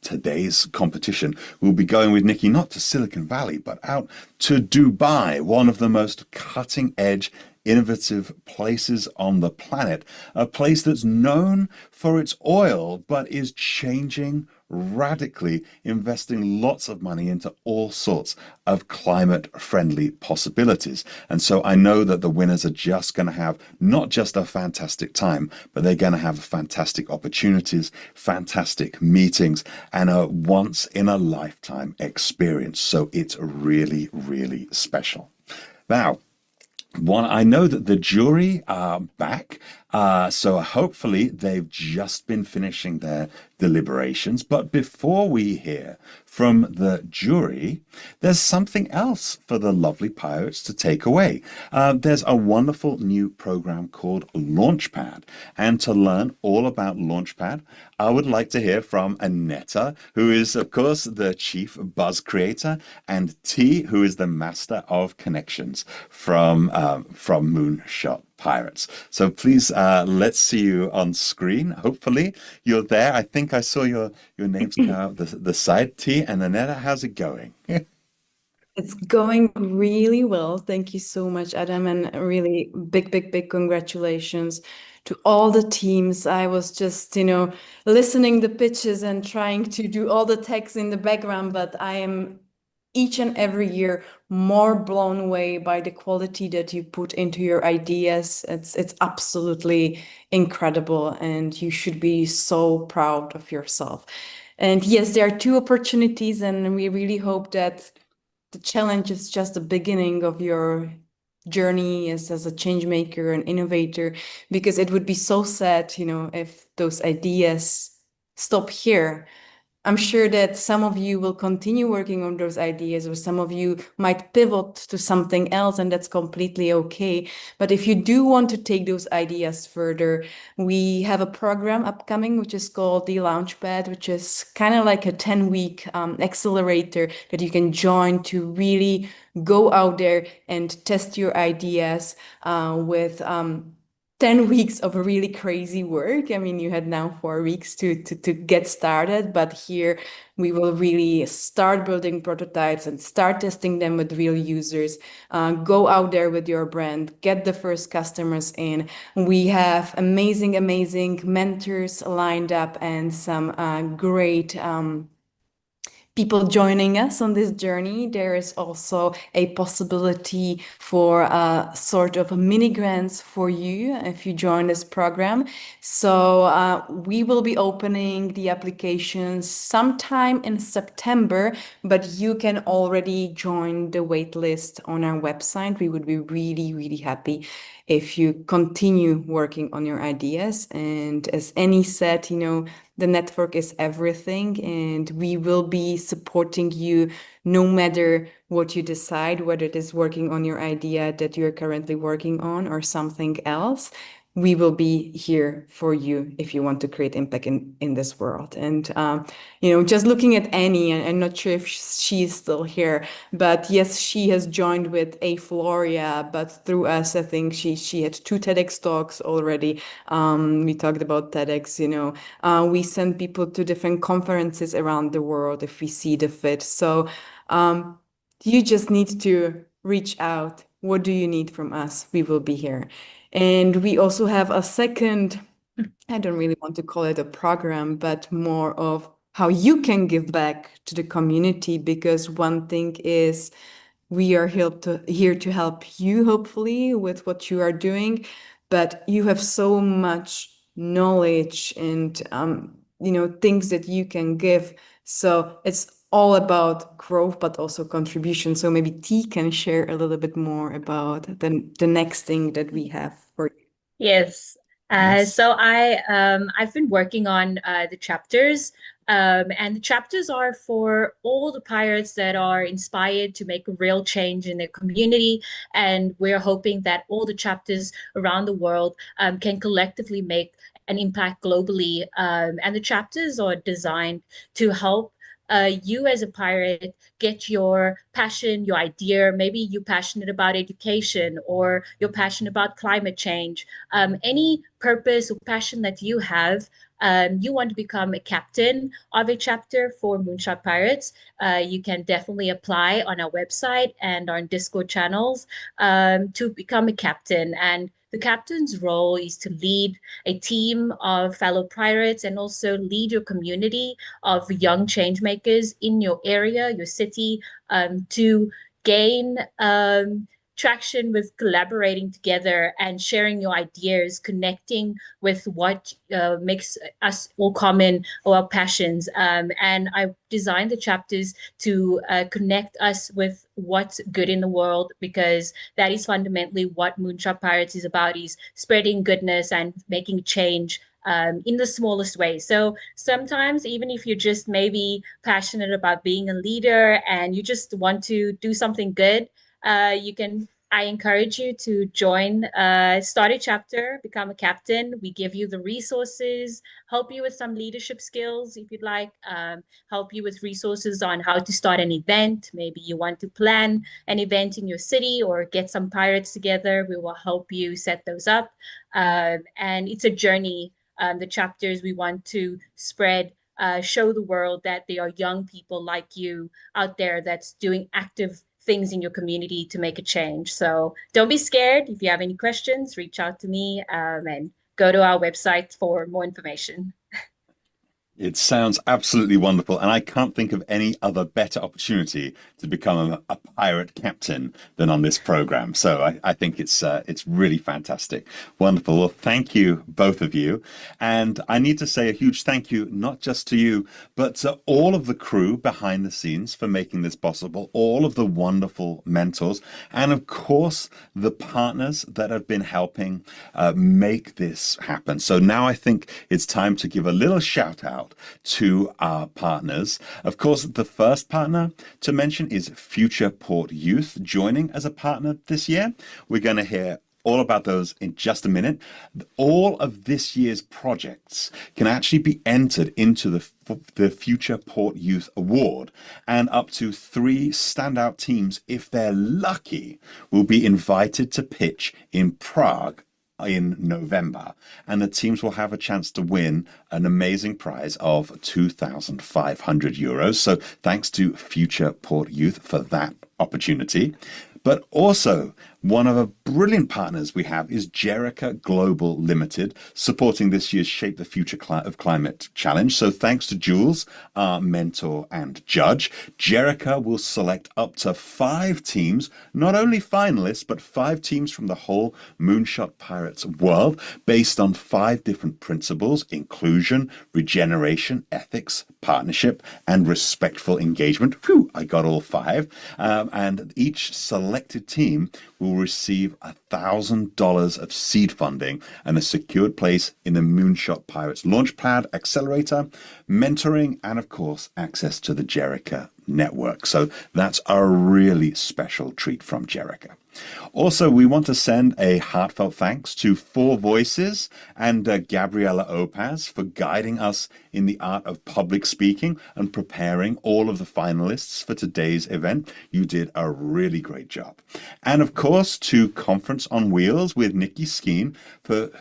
today's competition will be going with Nicky not to Silicon Valley, but out to Dubai, one of the most cutting edge, innovative places on the planet, a place that's known for its oil, but is changing radically, investing lots of money into all sorts of climate-friendly possibilities. And so I know that the winners are just going to have not just a fantastic time, but they're going to have fantastic opportunities, fantastic meetings, and a once-in-a-lifetime experience. So it's really, really special. Now, I know that the jury are back, so hopefully they've just been finishing their deliberations. But before we hear from the jury, there's something else for the lovely pirates to take away. There's a wonderful new program called Launchpad. And to learn all about Launchpad, I would like to hear from Aneta, who is, of course, the chief buzz creator, and T, who is the master of connections from Moonshot Pirates. So please, let's see you on screen. Hopefully you're there. I think I saw your names come out the side. T and Aneta, how's it going? It's going really well. Thank you so much, Adam, and really big congratulations to all the teams. I was just, listening the pitches and trying to do all the text in the background, but I am each and every year more blown away by the quality that you put into your ideas. It's absolutely incredible, and you should be so proud of yourself. And yes, there are 2 opportunities, and we really hope that the challenge is just the beginning of your journey as a change maker and innovator, because it would be so sad, if those ideas stop here. I'm sure that some of you will continue working on those ideas, or some of you might pivot to something else, and that's completely okay. But if you do want to take those ideas further, we have a program upcoming, which is called the Launchpad, which is kind of like a 10-week accelerator that you can join to really go out there and test your ideas with 10 weeks of really crazy work. I mean, you had now 4 weeks to get started, but here we will really start building prototypes and start testing them with real users. Go out there with your brand, get the first customers in. We have amazing mentors lined up, and some great people joining us on this journey. There is also a possibility for sort of mini grants for you if you join this program. So we will be opening the applications sometime in September, but you can already join the waitlist on our website. We would be really, really happy if you continue working on your ideas. And as Annie said, the network is everything, and we will be supporting you no matter what you decide, whether it is working on your idea that you're currently working on or something else. we will be here for you if you want to create impact in this world. And, just looking at Annie, and I'm not sure if she is still here, but yes, she has joined with Floria, but through us, I think she had 2 TEDx talks already. We talked about TEDx, we send people to different conferences around the world if we see the fit. So you just need to reach out. What do you need from us? We will be here. And we also have a second, I don't really want to call it a program, but more of how you can give back to the community, because one thing is we are here to help you, hopefully, with what you are doing, but you have so much knowledge and, things that you can give. So it's all about growth, but also contribution. So maybe T can share a little bit more about the next thing that we have for you. Yes. So I've been working on the chapters, and the chapters are for all the pirates that are inspired to make a real change in their community. And we're hoping that all the chapters around the world can collectively make an impact globally. And the chapters are designed to help you as a pirate get your passion, your idea. Maybe you're passionate about education, or you're passionate about climate change. Any purpose or passion that you have, you want to become a captain of a chapter for Moonshot Pirates, you can definitely apply on our website and on Discord channels to become a captain. And the captain's role is to lead a team of fellow pirates and also lead your community of young change makers in your area, your city, to gain traction with collaborating together and sharing your ideas, connecting with what makes us all common, or our passions. And I designed the chapters to connect us with what's good in the world, because that is fundamentally what Moonshot Pirates is about, is spreading goodness and making change in the smallest way. So sometimes, even if you're just maybe passionate about being a leader and you just want to do something good, I encourage you to join, start a chapter, become a captain. We give you the resources, help you with some leadership skills if you'd like, help you with resources on how to start an event. Maybe you want to plan an event in your city or get some pirates together. We will help you set those up. And it's a journey. The chapters, we want to spread, show the world that there are young people like you out there that's doing active things in your community to make a change. So don't be scared. If you have any questions, reach out to me, and go to our website for more information. It sounds absolutely wonderful, and I can't think of any other better opportunity to become a pirate captain than on this program. So I think it's really fantastic. Wonderful. Well, thank you, both of you. And I need to say a huge thank you, not just to you, but to all of the crew behind the scenes for making this possible, all of the wonderful mentors, and of course, the partners that have been helping make this happen. So now I think it's time to give a little shout out to our partners. Of course, the first partner to mention is Future Port Youth, joining as a partner this year. We're going to hear all about those in just a minute. All of this year's projects can actually be entered into the Future Port Youth Award, and up to 3 standout teams, if they're lucky, will be invited to pitch in Prague in November, and the teams will have a chance to win an amazing prize of 2,500 euros. So thanks to Future Port Youth for that opportunity. But also, one of the brilliant partners we have is Jerica Global Limited, supporting this year's Shape the Future of Climate Challenge. So thanks to Jules, our mentor and judge, Jerica will select up to 5 teams, not only finalists, but 5 teams from the whole Moonshot Pirates world, based on 5 different principles: inclusion, regeneration, ethics, partnership, and respectful engagement. Whew, I got all 5. And each selected team will receive $1,000 of seed funding and a secured place in the Moonshot Pirates Launchpad Accelerator, mentoring, and of course, access to the Jerica network. So that's a really special treat from Jerica. Also, we want to send a heartfelt thanks to Four Voices and Gabriela Opaz for guiding us in the art of public speaking and preparing all of the finalists for today's event. You did a really great job. And of course, to Conference on Wheels with Nikki Skeen,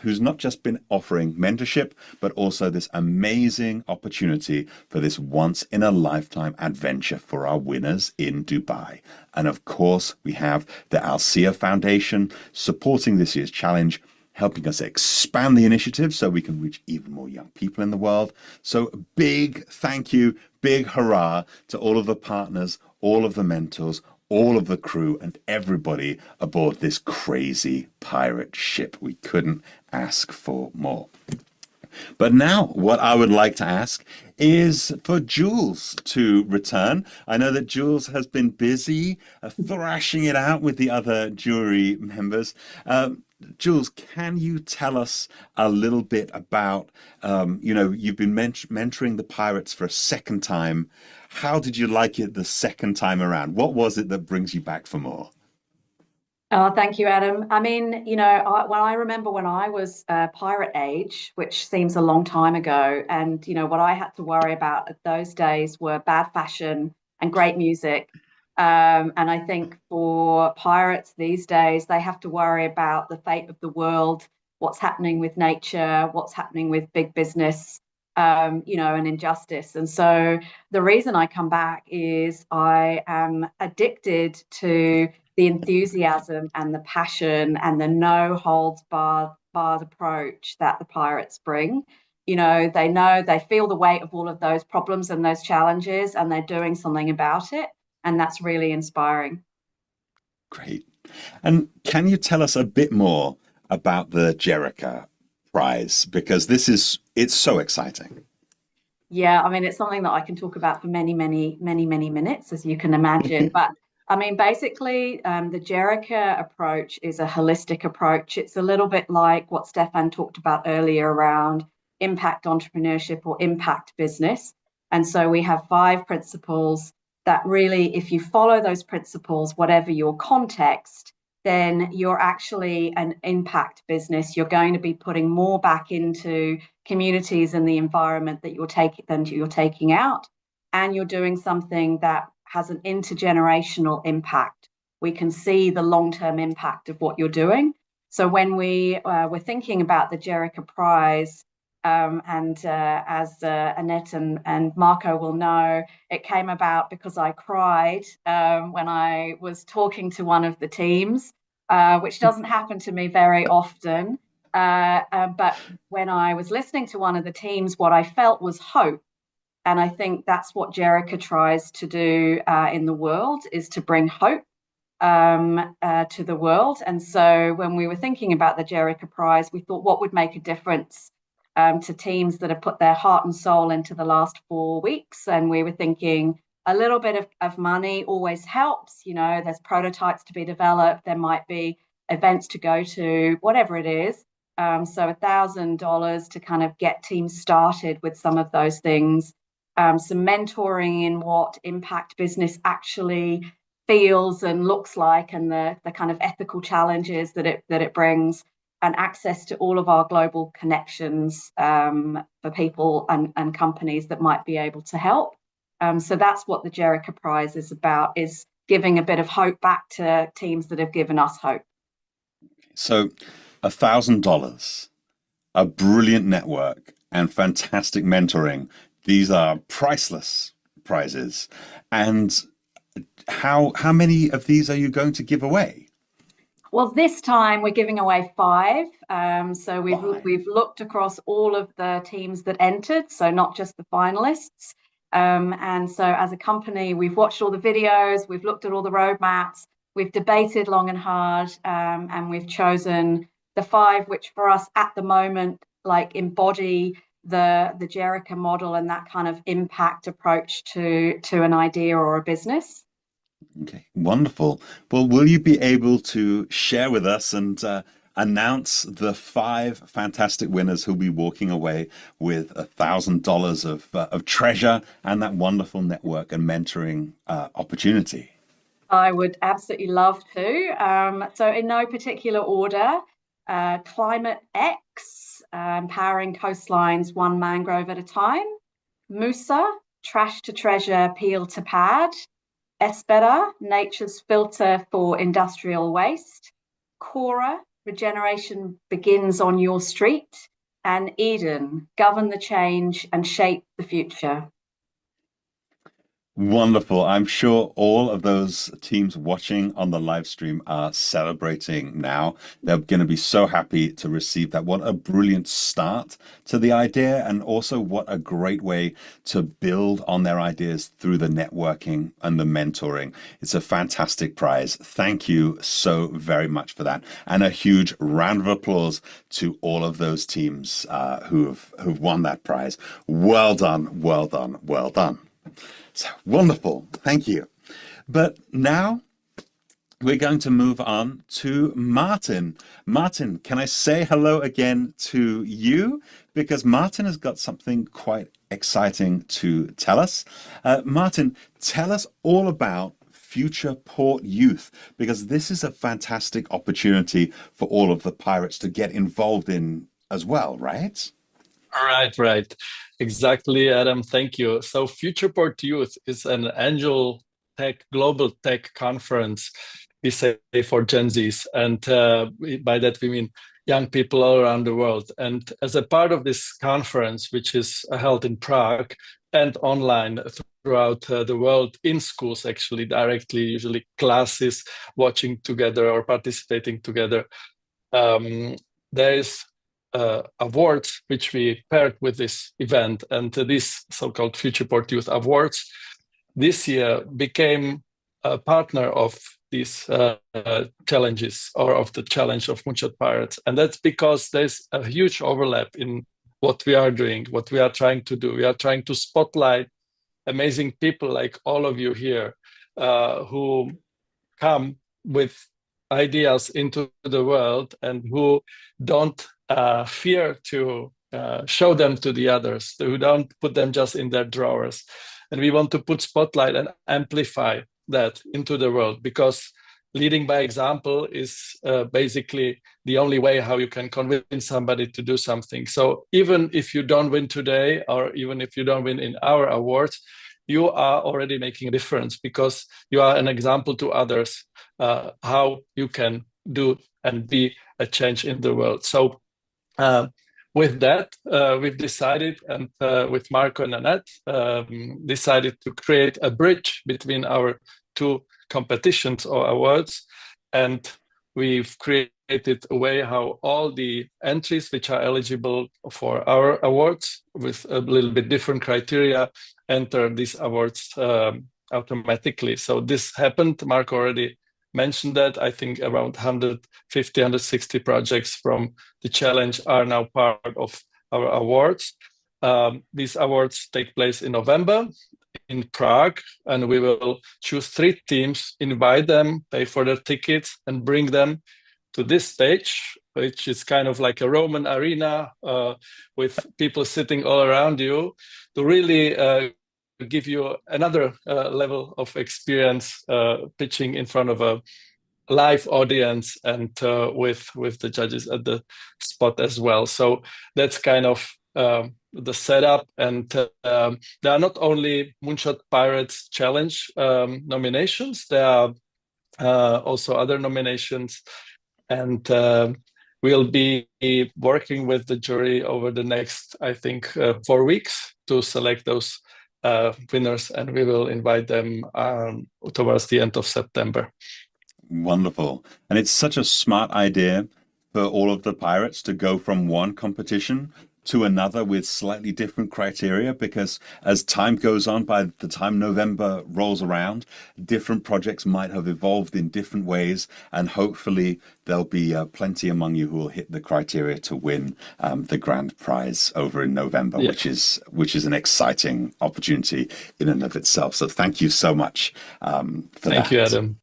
who's not just been offering mentorship, but also this amazing opportunity for this once-in-a-lifetime adventure for our winners in Dubai. And of course, we have the Alcia Foundation supporting this year's challenge, helping us expand the initiative so we can reach even more young people in the world. So big thank you, big hurrah to all of the partners, all of the mentors, all of the crew, and everybody aboard this crazy pirate ship. We couldn't ask for more. But now what I would like to ask is for Jules to return. I know that Jules has been busy thrashing it out with the other jury members. Jules, can you tell us a little bit about, you've been mentoring the pirates for a second time. How did you like it the second time around? What was it that brings you back for more? Oh, thank you, Adam. I mean, I remember when I was pirate age, which seems a long time ago, and what I had to worry about at those days were bad fashion and great music. And I think for pirates these days, they have to worry about the fate of the world, what's happening with nature, what's happening with big business, and injustice. And so the reason I come back is I am addicted to the enthusiasm and the passion and the no holds barred approach that the pirates bring. They feel the weight of all of those problems and those challenges, and they're doing something about it. And that's really inspiring. Great. And can you tell us a bit more about the Jerica Prize? Because it's so exciting. Yeah, I mean, it's something that I can talk about for many, many, many, many minutes, as you can imagine. But I mean, basically, the Jerica approach is a holistic approach. It's a little bit like what Stefan talked about earlier around impact entrepreneurship or impact business. And so we have 5 principles that really, if you follow those principles, whatever your context, then you're actually an impact business. You're going to be putting more back into communities and the environment that you're taking out, and you're doing something that has an intergenerational impact. We can see the long-term impact of what you're doing. So when we were thinking about the Jerica Prize, as Annette and Marco will know, it came about because I cried when I was talking to one of the teams, which doesn't happen to me very often. But when I was listening to one of the teams, what I felt was hope. And I think that's what Jerica tries to do in the world, is to bring hope to the world. And so when we were thinking about the Jerica Prize, we thought, what would make a difference to teams that have put their heart and soul into the last 4 weeks? And we were thinking a little bit of money always helps. There's prototypes to be developed. There might be events to go to, whatever it is. So $1,000 to kind of get teams started with some of those things. Some mentoring in what impact business actually feels and looks like, and the kind of ethical challenges that it brings, and access to all of our global connections for people and companies that might be able to help. So that's what the Jerica Prize is about, is giving a bit of hope back to teams that have given us hope. So $1,000, a brilliant network, and fantastic mentoring. These are priceless prizes. And how many of these are you going to give away? Well, this time we're giving away 5. So we've looked across all of the teams that entered, so not just the finalists. And so as a company, we've watched all the videos, we've looked at all the roadmaps, we've debated long and hard, and we've chosen the 5 which for us at the moment embody the Jerica model and that kind of impact approach to an idea or a business. Okay, wonderful. Well, will you be able to share with us and announce the 5 fantastic winners who'll be walking away with $1,000 of treasure and that wonderful network and mentoring opportunity? I would absolutely love to. So in no particular order, Climate X, empowering coastlines one mangrove at a time. Musa, trash to treasure, peel to pad. Espérer, nature's filter for industrial waste. Cora, regeneration begins on your street. And Eden, govern the change and shape the future. Wonderful. I'm sure all of those teams watching on the live stream are celebrating now. They're going to be so happy to receive that. What a brilliant start to the idea, and also what a great way to build on their ideas through the networking and the mentoring. It's a fantastic prize. Thank you so very much for that. And a huge round of applause to all of those teams who've won that prize. Well done, well done, well done. So wonderful. Thank you. But now we're going to move on to Martin. Martin, can I say hello again to you? Because Martin has got something quite exciting to tell us. Martin, tell us all about Future Port Youth, because this is a fantastic opportunity for all of the pirates to get involved in as well, right? Right. Exactly, Adam. Thank you. So Futureport Youth is an annual global tech conference, we say, for Gen Zs. And by that, we mean young people all around the world. And as a part of this conference, which is held in Prague and online throughout the world, in schools, actually, directly, usually classes watching together or participating together, there is awards which we paired with this event, and these so-called Futureport Youth Awards this year became a partner of these challenges, or of the challenge of Moonshot Pirates. And that's because there's a huge overlap in what we are doing, what we are trying to do. We are trying to spotlight amazing people like all of you here who come with ideas into the world and who don't fear to show them to the others, who don't put them just in their drawers. And we want to put spotlight and amplify that into the world, because leading by example is basically the only way how you can convince somebody to do something. So even if you don't win today, or even if you don't win in our awards, you are already making a difference, because you are an example to others how you can do and be a change in the world. So with that, we've decided, and with Marco and Annette, decided to create a bridge between our two competitions or awards. And we've created a way how all the entries which are eligible for our awards with a little bit different criteria enter these awards automatically. So this happened. Marco already mentioned that. I think around 150, 160 projects from the challenge are now part of our awards. These awards take place in November in Prague, and we will choose 3 teams, invite them, pay for their tickets, and bring them to this stage, which is kind of like a Roman arena with people sitting all around you, to really give you another level of experience pitching in front of a live audience and with the judges at the spot as well. So that's kind of the setup. And there are not only Moonshot Pirates Challenge nominations, there are also other nominations. And we'll be working with the jury over the next, I think, 4 weeks to select those winners, and we will invite them towards the end of September. Wonderful. And it's such a smart idea for all of the pirates to go from one competition to another with slightly different criteria, because as time goes on, by the time November rolls around, different projects might have evolved in different ways, and hopefully there'll be plenty among you who will hit the criteria to win the grand prize over in November, yeah, which is an exciting opportunity in and of itself. So thank you so much for that. Thank you, Adam.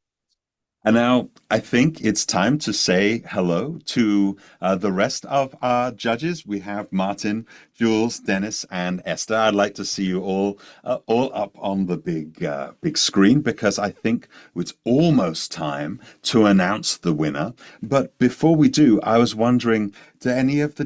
And now I think it's time to say hello to the rest of our judges. We have Martin, Jules, Dennis, and Esther. I'd like to see you all up on the big screen, because I think it's almost time to announce the winner. But before we do, I was wondering, do any of the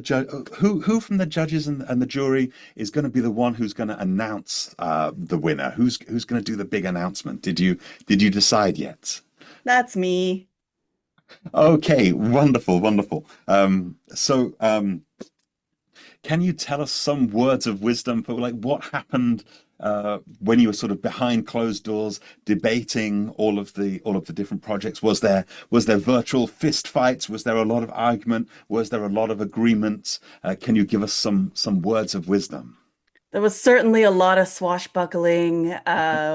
who from the judges and the jury is going to be the one who's going to announce the winner? Who's going to do the big announcement? Did you decide yet? That's me. Okay, wonderful, wonderful. Can you tell us some words of wisdom for like what happened when you were sort of behind closed doors debating all of the different projects? Was there virtual fist fights? Was there a lot of argument? Was there a lot of agreements? Can you give us some words of wisdom? There was certainly a lot of swashbuckling.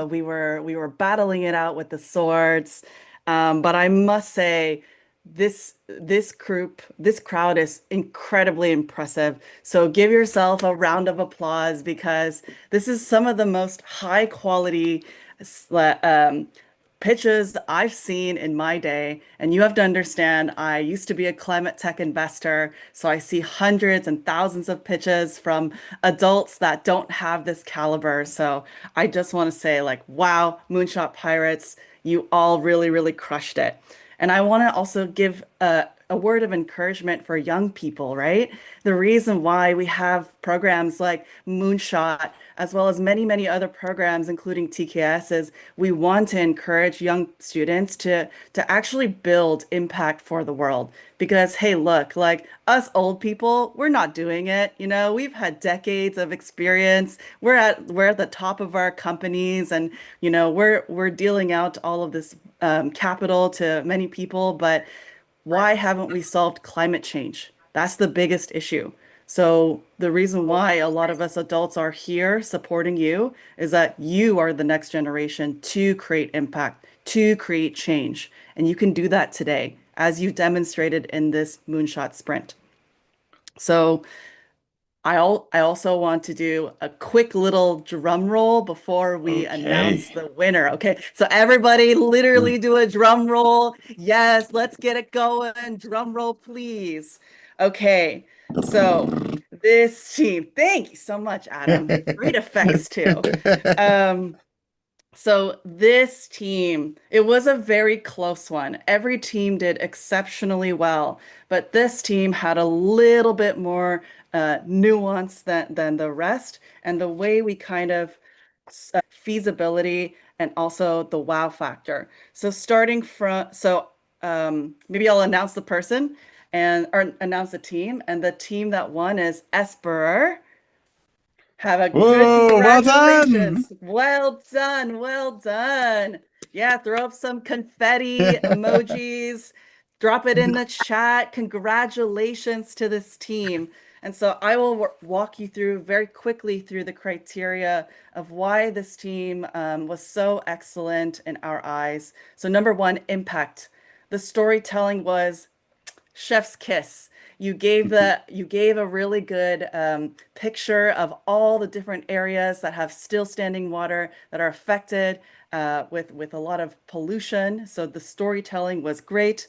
We were battling it out with the swords. But I must say, this crowd is incredibly impressive. So give yourself a round of applause, because this is some of the most high quality pitches I've seen in my day. And you have to understand, I used to be a climate tech investor, so I see hundreds and thousands of pitches from adults that don't have this caliber. So I just want to say, like, wow, Moonshot Pirates, you all really, really crushed it. And I want to also give a word of encouragement for young people, right? The reason why we have programs like Moonshot, as well as many, many other programs, including TKS, is we want to encourage young students to actually build impact for the world. Because, hey, look, like us old people, we're not doing it. You know, we've had decades of experience. We're at the top of our companies, and you know, we're dealing out all of this capital to many people, but why haven't we solved climate change? That's the biggest issue. So the reason why a lot of us adults are here supporting you is that you are the next generation to create impact, to create change. And you can do that today, as you demonstrated in this Moonshot sprint. So I also want to do a quick little drum roll before we announce the winner. Okay, so everybody literally do a drum roll. Yes, let's get it going. Drum roll, please. Okay, so this team, thank you so much, Adam. Great effects too. So this team, it was a very close one. Every team did exceptionally well, but this team had a little bit more nuance than the rest, and the way we kind of feasibility and also the wow factor. So maybe I'll announce the person or announce the team, and the team that won is Espérer. Have a good congratulations. Well done. Well done. Yeah, throw up some confetti emojis. Drop it in the chat. Congratulations to this team. And so I will walk you through very quickly through the criteria of why this team was so excellent in our eyes. So number one, impact. The storytelling was chef's kiss. You gave a really good picture of all the different areas that have still standing water that are affected with a lot of pollution. So the storytelling was great.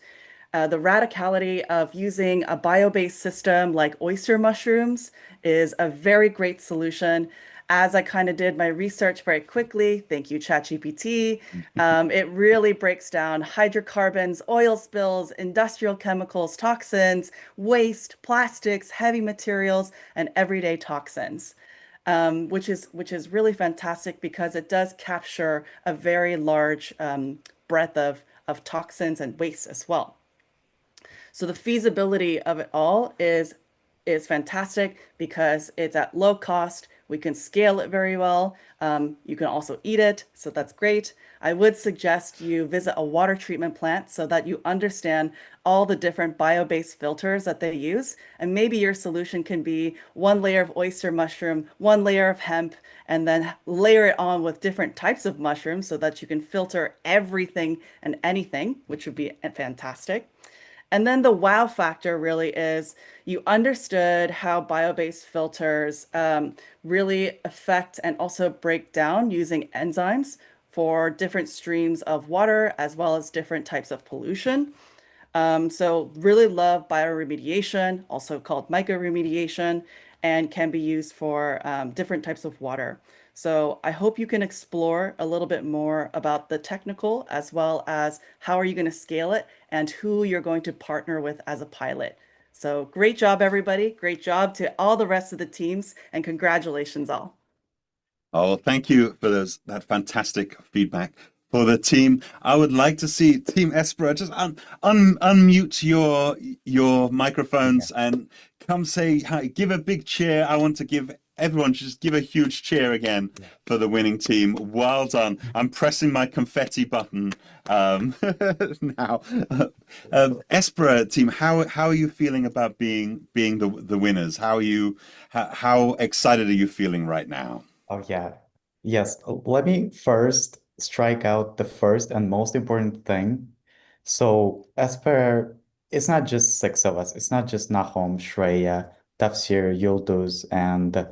The radicality of using a bio-based system like oyster mushrooms is a very great solution. As I kind of did my research very quickly, thank you, ChatGPT, it really breaks down hydrocarbons, oil spills, industrial chemicals, toxins, waste, plastics, heavy materials, and everyday toxins, which is really fantastic because it does capture a very large breadth of toxins and waste as well. So the feasibility of it all is fantastic because it's at low cost. We can scale it very well. You can also eat it, so that's great. I would suggest you visit a water treatment plant so that you understand all the different bio-based filters that they use. And maybe your solution can be one layer of oyster mushroom, one layer of hemp, and then layer it on with different types of mushrooms so that you can filter everything and anything, which would be fantastic. And then the wow factor really is you understood how bio-based filters really affect and also break down using enzymes for different streams of water as well as different types of pollution. So really love bioremediation, also called microremediation, and can be used for different types of water. So I hope you can explore a little bit more about the technical as well as how are you going to scale it and who you're going to partner with as a pilot. So great job, everybody. Great job to all the rest of the teams, and congratulations all. Oh, thank you for that fantastic feedback. For the team, I would like to see Team Espérer just unmute your microphones and come say hi, give a big cheer. I want to give everyone just give a huge cheer again for the winning team. Well done. I'm pressing my confetti button now. Espérer team, how are you feeling about being the winners? How excited are you feeling right now? Oh, yeah. Yes. Let me first strike out the first and most important thing. So, as per, it's not just six of us. It's not just Nahom, Shreya, Tafsir, Yıldız, and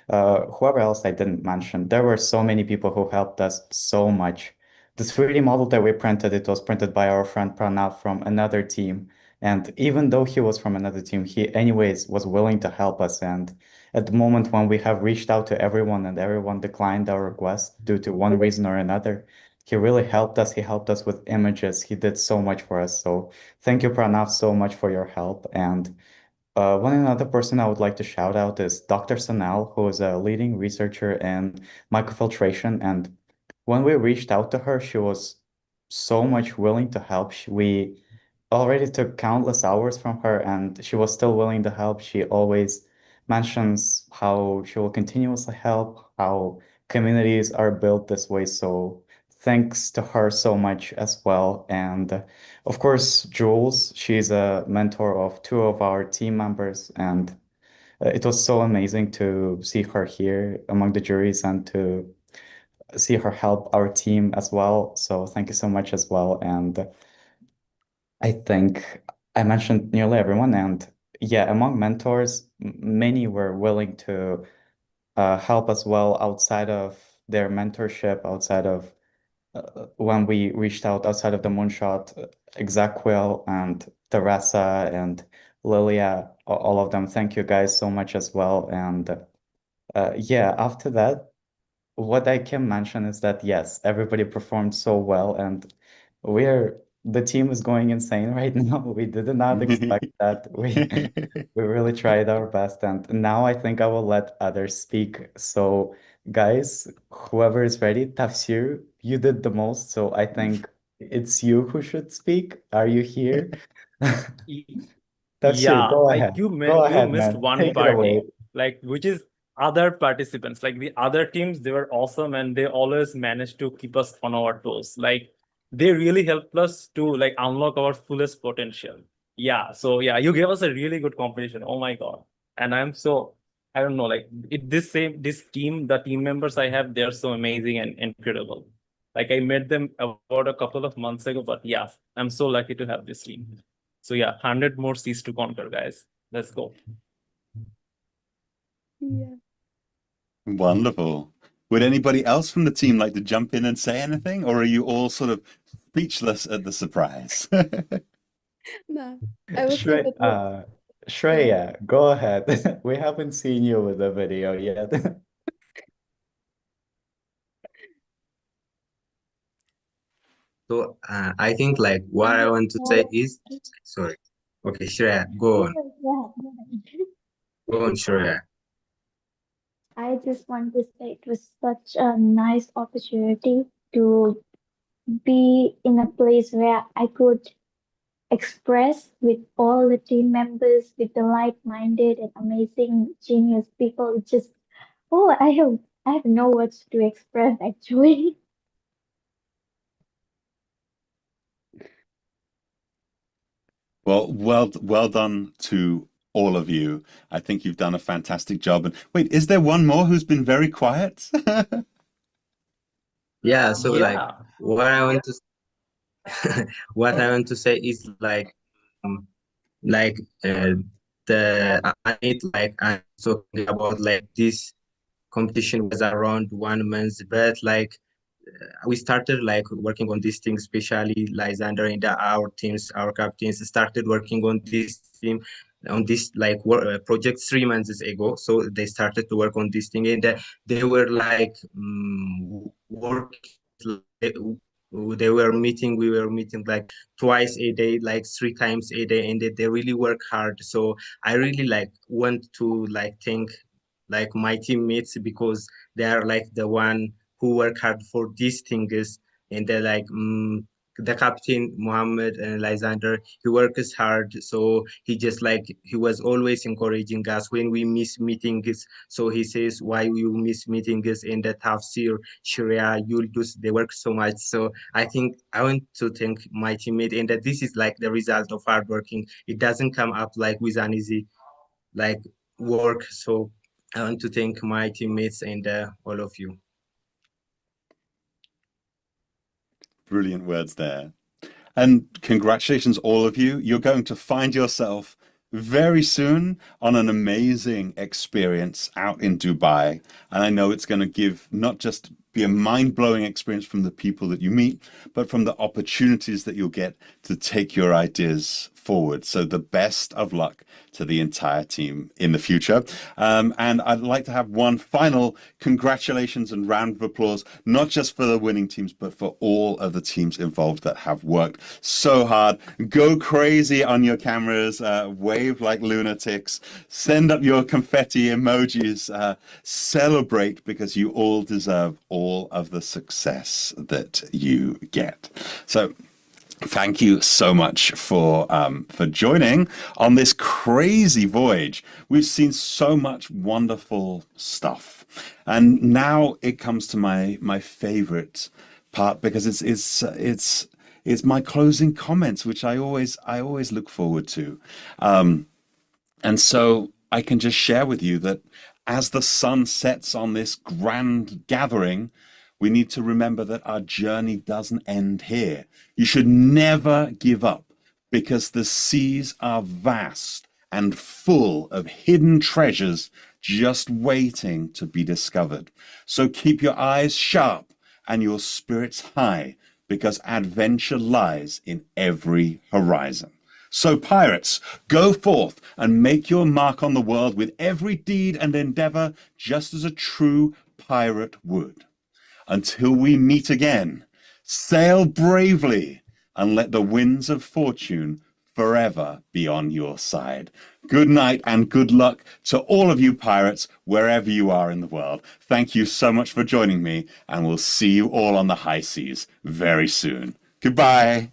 whoever else I didn't mention. There were so many people who helped us so much. The 3D model that we printed, it was printed by our friend Pranav from another team. And even though he was from another team, he anyways was willing to help us. And at the moment when we have reached out to everyone and everyone declined our request due to one reason or another, he really helped us. He helped us with images. He did so much for us. So thank you, Pranav, so much for your help. And one another person I would like to shout out is Dr. Sanal, who is a leading researcher in microfiltration. And when we reached out to her, she was so much willing to help. We already took countless hours from her, and she was still willing to help. She always mentions how she will continuously help, how communities are built this way. So thanks to her so much as well. And of course, Jules, she's a mentor of two of our team members, and it was so amazing to see her here among the juries and to see her help our team as well. So thank you so much as well. And I think I mentioned nearly everyone, and yeah, among mentors, many were willing to help as well outside of their mentorship, outside of when we reached out outside of the Moonshot, Exequiel and Teresa and Lilia, all of them. Thank you guys so much as well. And yeah, after that, what I can mention is that yes, everybody performed so well, and the team is going insane right now. We did not expect that. We really tried our best, and now I think I will let others speak. So, guys, whoever is ready, Tafsir, you did the most, so I think it's you who should speak. Are you here? Tafsir, Yeah, go like ahead. you Go you ahead, missed man. one Take it away. party, like which is other participants. Like the other teams, they were awesome and they always managed to keep us on our toes. Like they really helped us to like unlock our fullest potential. Yeah, so yeah, you gave us a really good competition. Oh my God. And I don't know, like this team, the team members I have, they're so amazing and incredible. Like I met them about a couple of months ago, but yeah, I'm so lucky to have this team. So yeah, 100 more seas to conquer, guys. Let's go. Yeah. Wonderful. Would anybody else from the team like to jump in and say anything, or are you all sort of speechless at the surprise? No, I would say that Shreya, go ahead. We haven't seen you with the video yet. So I think like what I want to say is, sorry. Okay, Shreya, go on. Go on, Shreya. I just want to say it was such a nice opportunity to be in a place where I could express with all the team members, with the like-minded and amazing genius people. It's just, oh, I have no words to express actually. Well done to all of you. I think you've done a fantastic job. And wait, is there one more who's been very quiet? Yeah, so like Yeah. what I want to what I want to say is like I need like I'm talking about like this competition was around 1 month, but like we started like working on this thing, especially Lysander and our teams, our captains started working on this team, on this like project 3 months ago. So they started to work on this thing, and they were like working. They were meeting. We were meeting like twice a day, like 3 times a day, and they really work hard. So I really like want to like thank like my teammates, because they are like the one who work hard for these things, and they're like the captain Mohammed and Lysander, he works hard, so he just like he was always encouraging us when we miss meetings. So he says, why you miss meetings in the Tafsir Sharia, you'll do they work so much. So I think I want to thank my teammate, and that this is like the result of hard working. It doesn't come up like with an easy like work. So I want to thank my teammates and all of you. Brilliant words there. And congratulations, all of you. You're going to find yourself very soon on an amazing experience out in Dubai. And I know it's going to give not just be a mind-blowing experience from the people that you meet, but from the opportunities that you'll get to take your ideas forward. So the best of luck to the entire team in the future. And I'd like to have one final congratulations and round of applause, not just for the winning teams, but for all of the teams involved that have worked so hard. Go crazy on your cameras, wave like lunatics, send up your confetti emojis, celebrate, because you all deserve all of the success that you get. So thank you so much for joining on this crazy voyage. We've seen so much wonderful stuff, and now it comes to my favorite part, because it's my closing comments, which I always look forward to, and so I can just share with you that as the sun sets on this grand gathering, we need to remember that our journey doesn't end here. You should never give up, because the seas are vast and full of hidden treasures just waiting to be discovered. So keep your eyes sharp and your spirits high, because adventure lies in every horizon. So pirates, go forth and make your mark on the world with every deed and endeavor, just as a true pirate would. Until we meet again, sail bravely and let the winds of fortune forever be on your side. Good night and good luck to all of you pirates, wherever you are in the world. Thank you so much for joining me, and we'll see you all on the high seas very soon. Goodbye.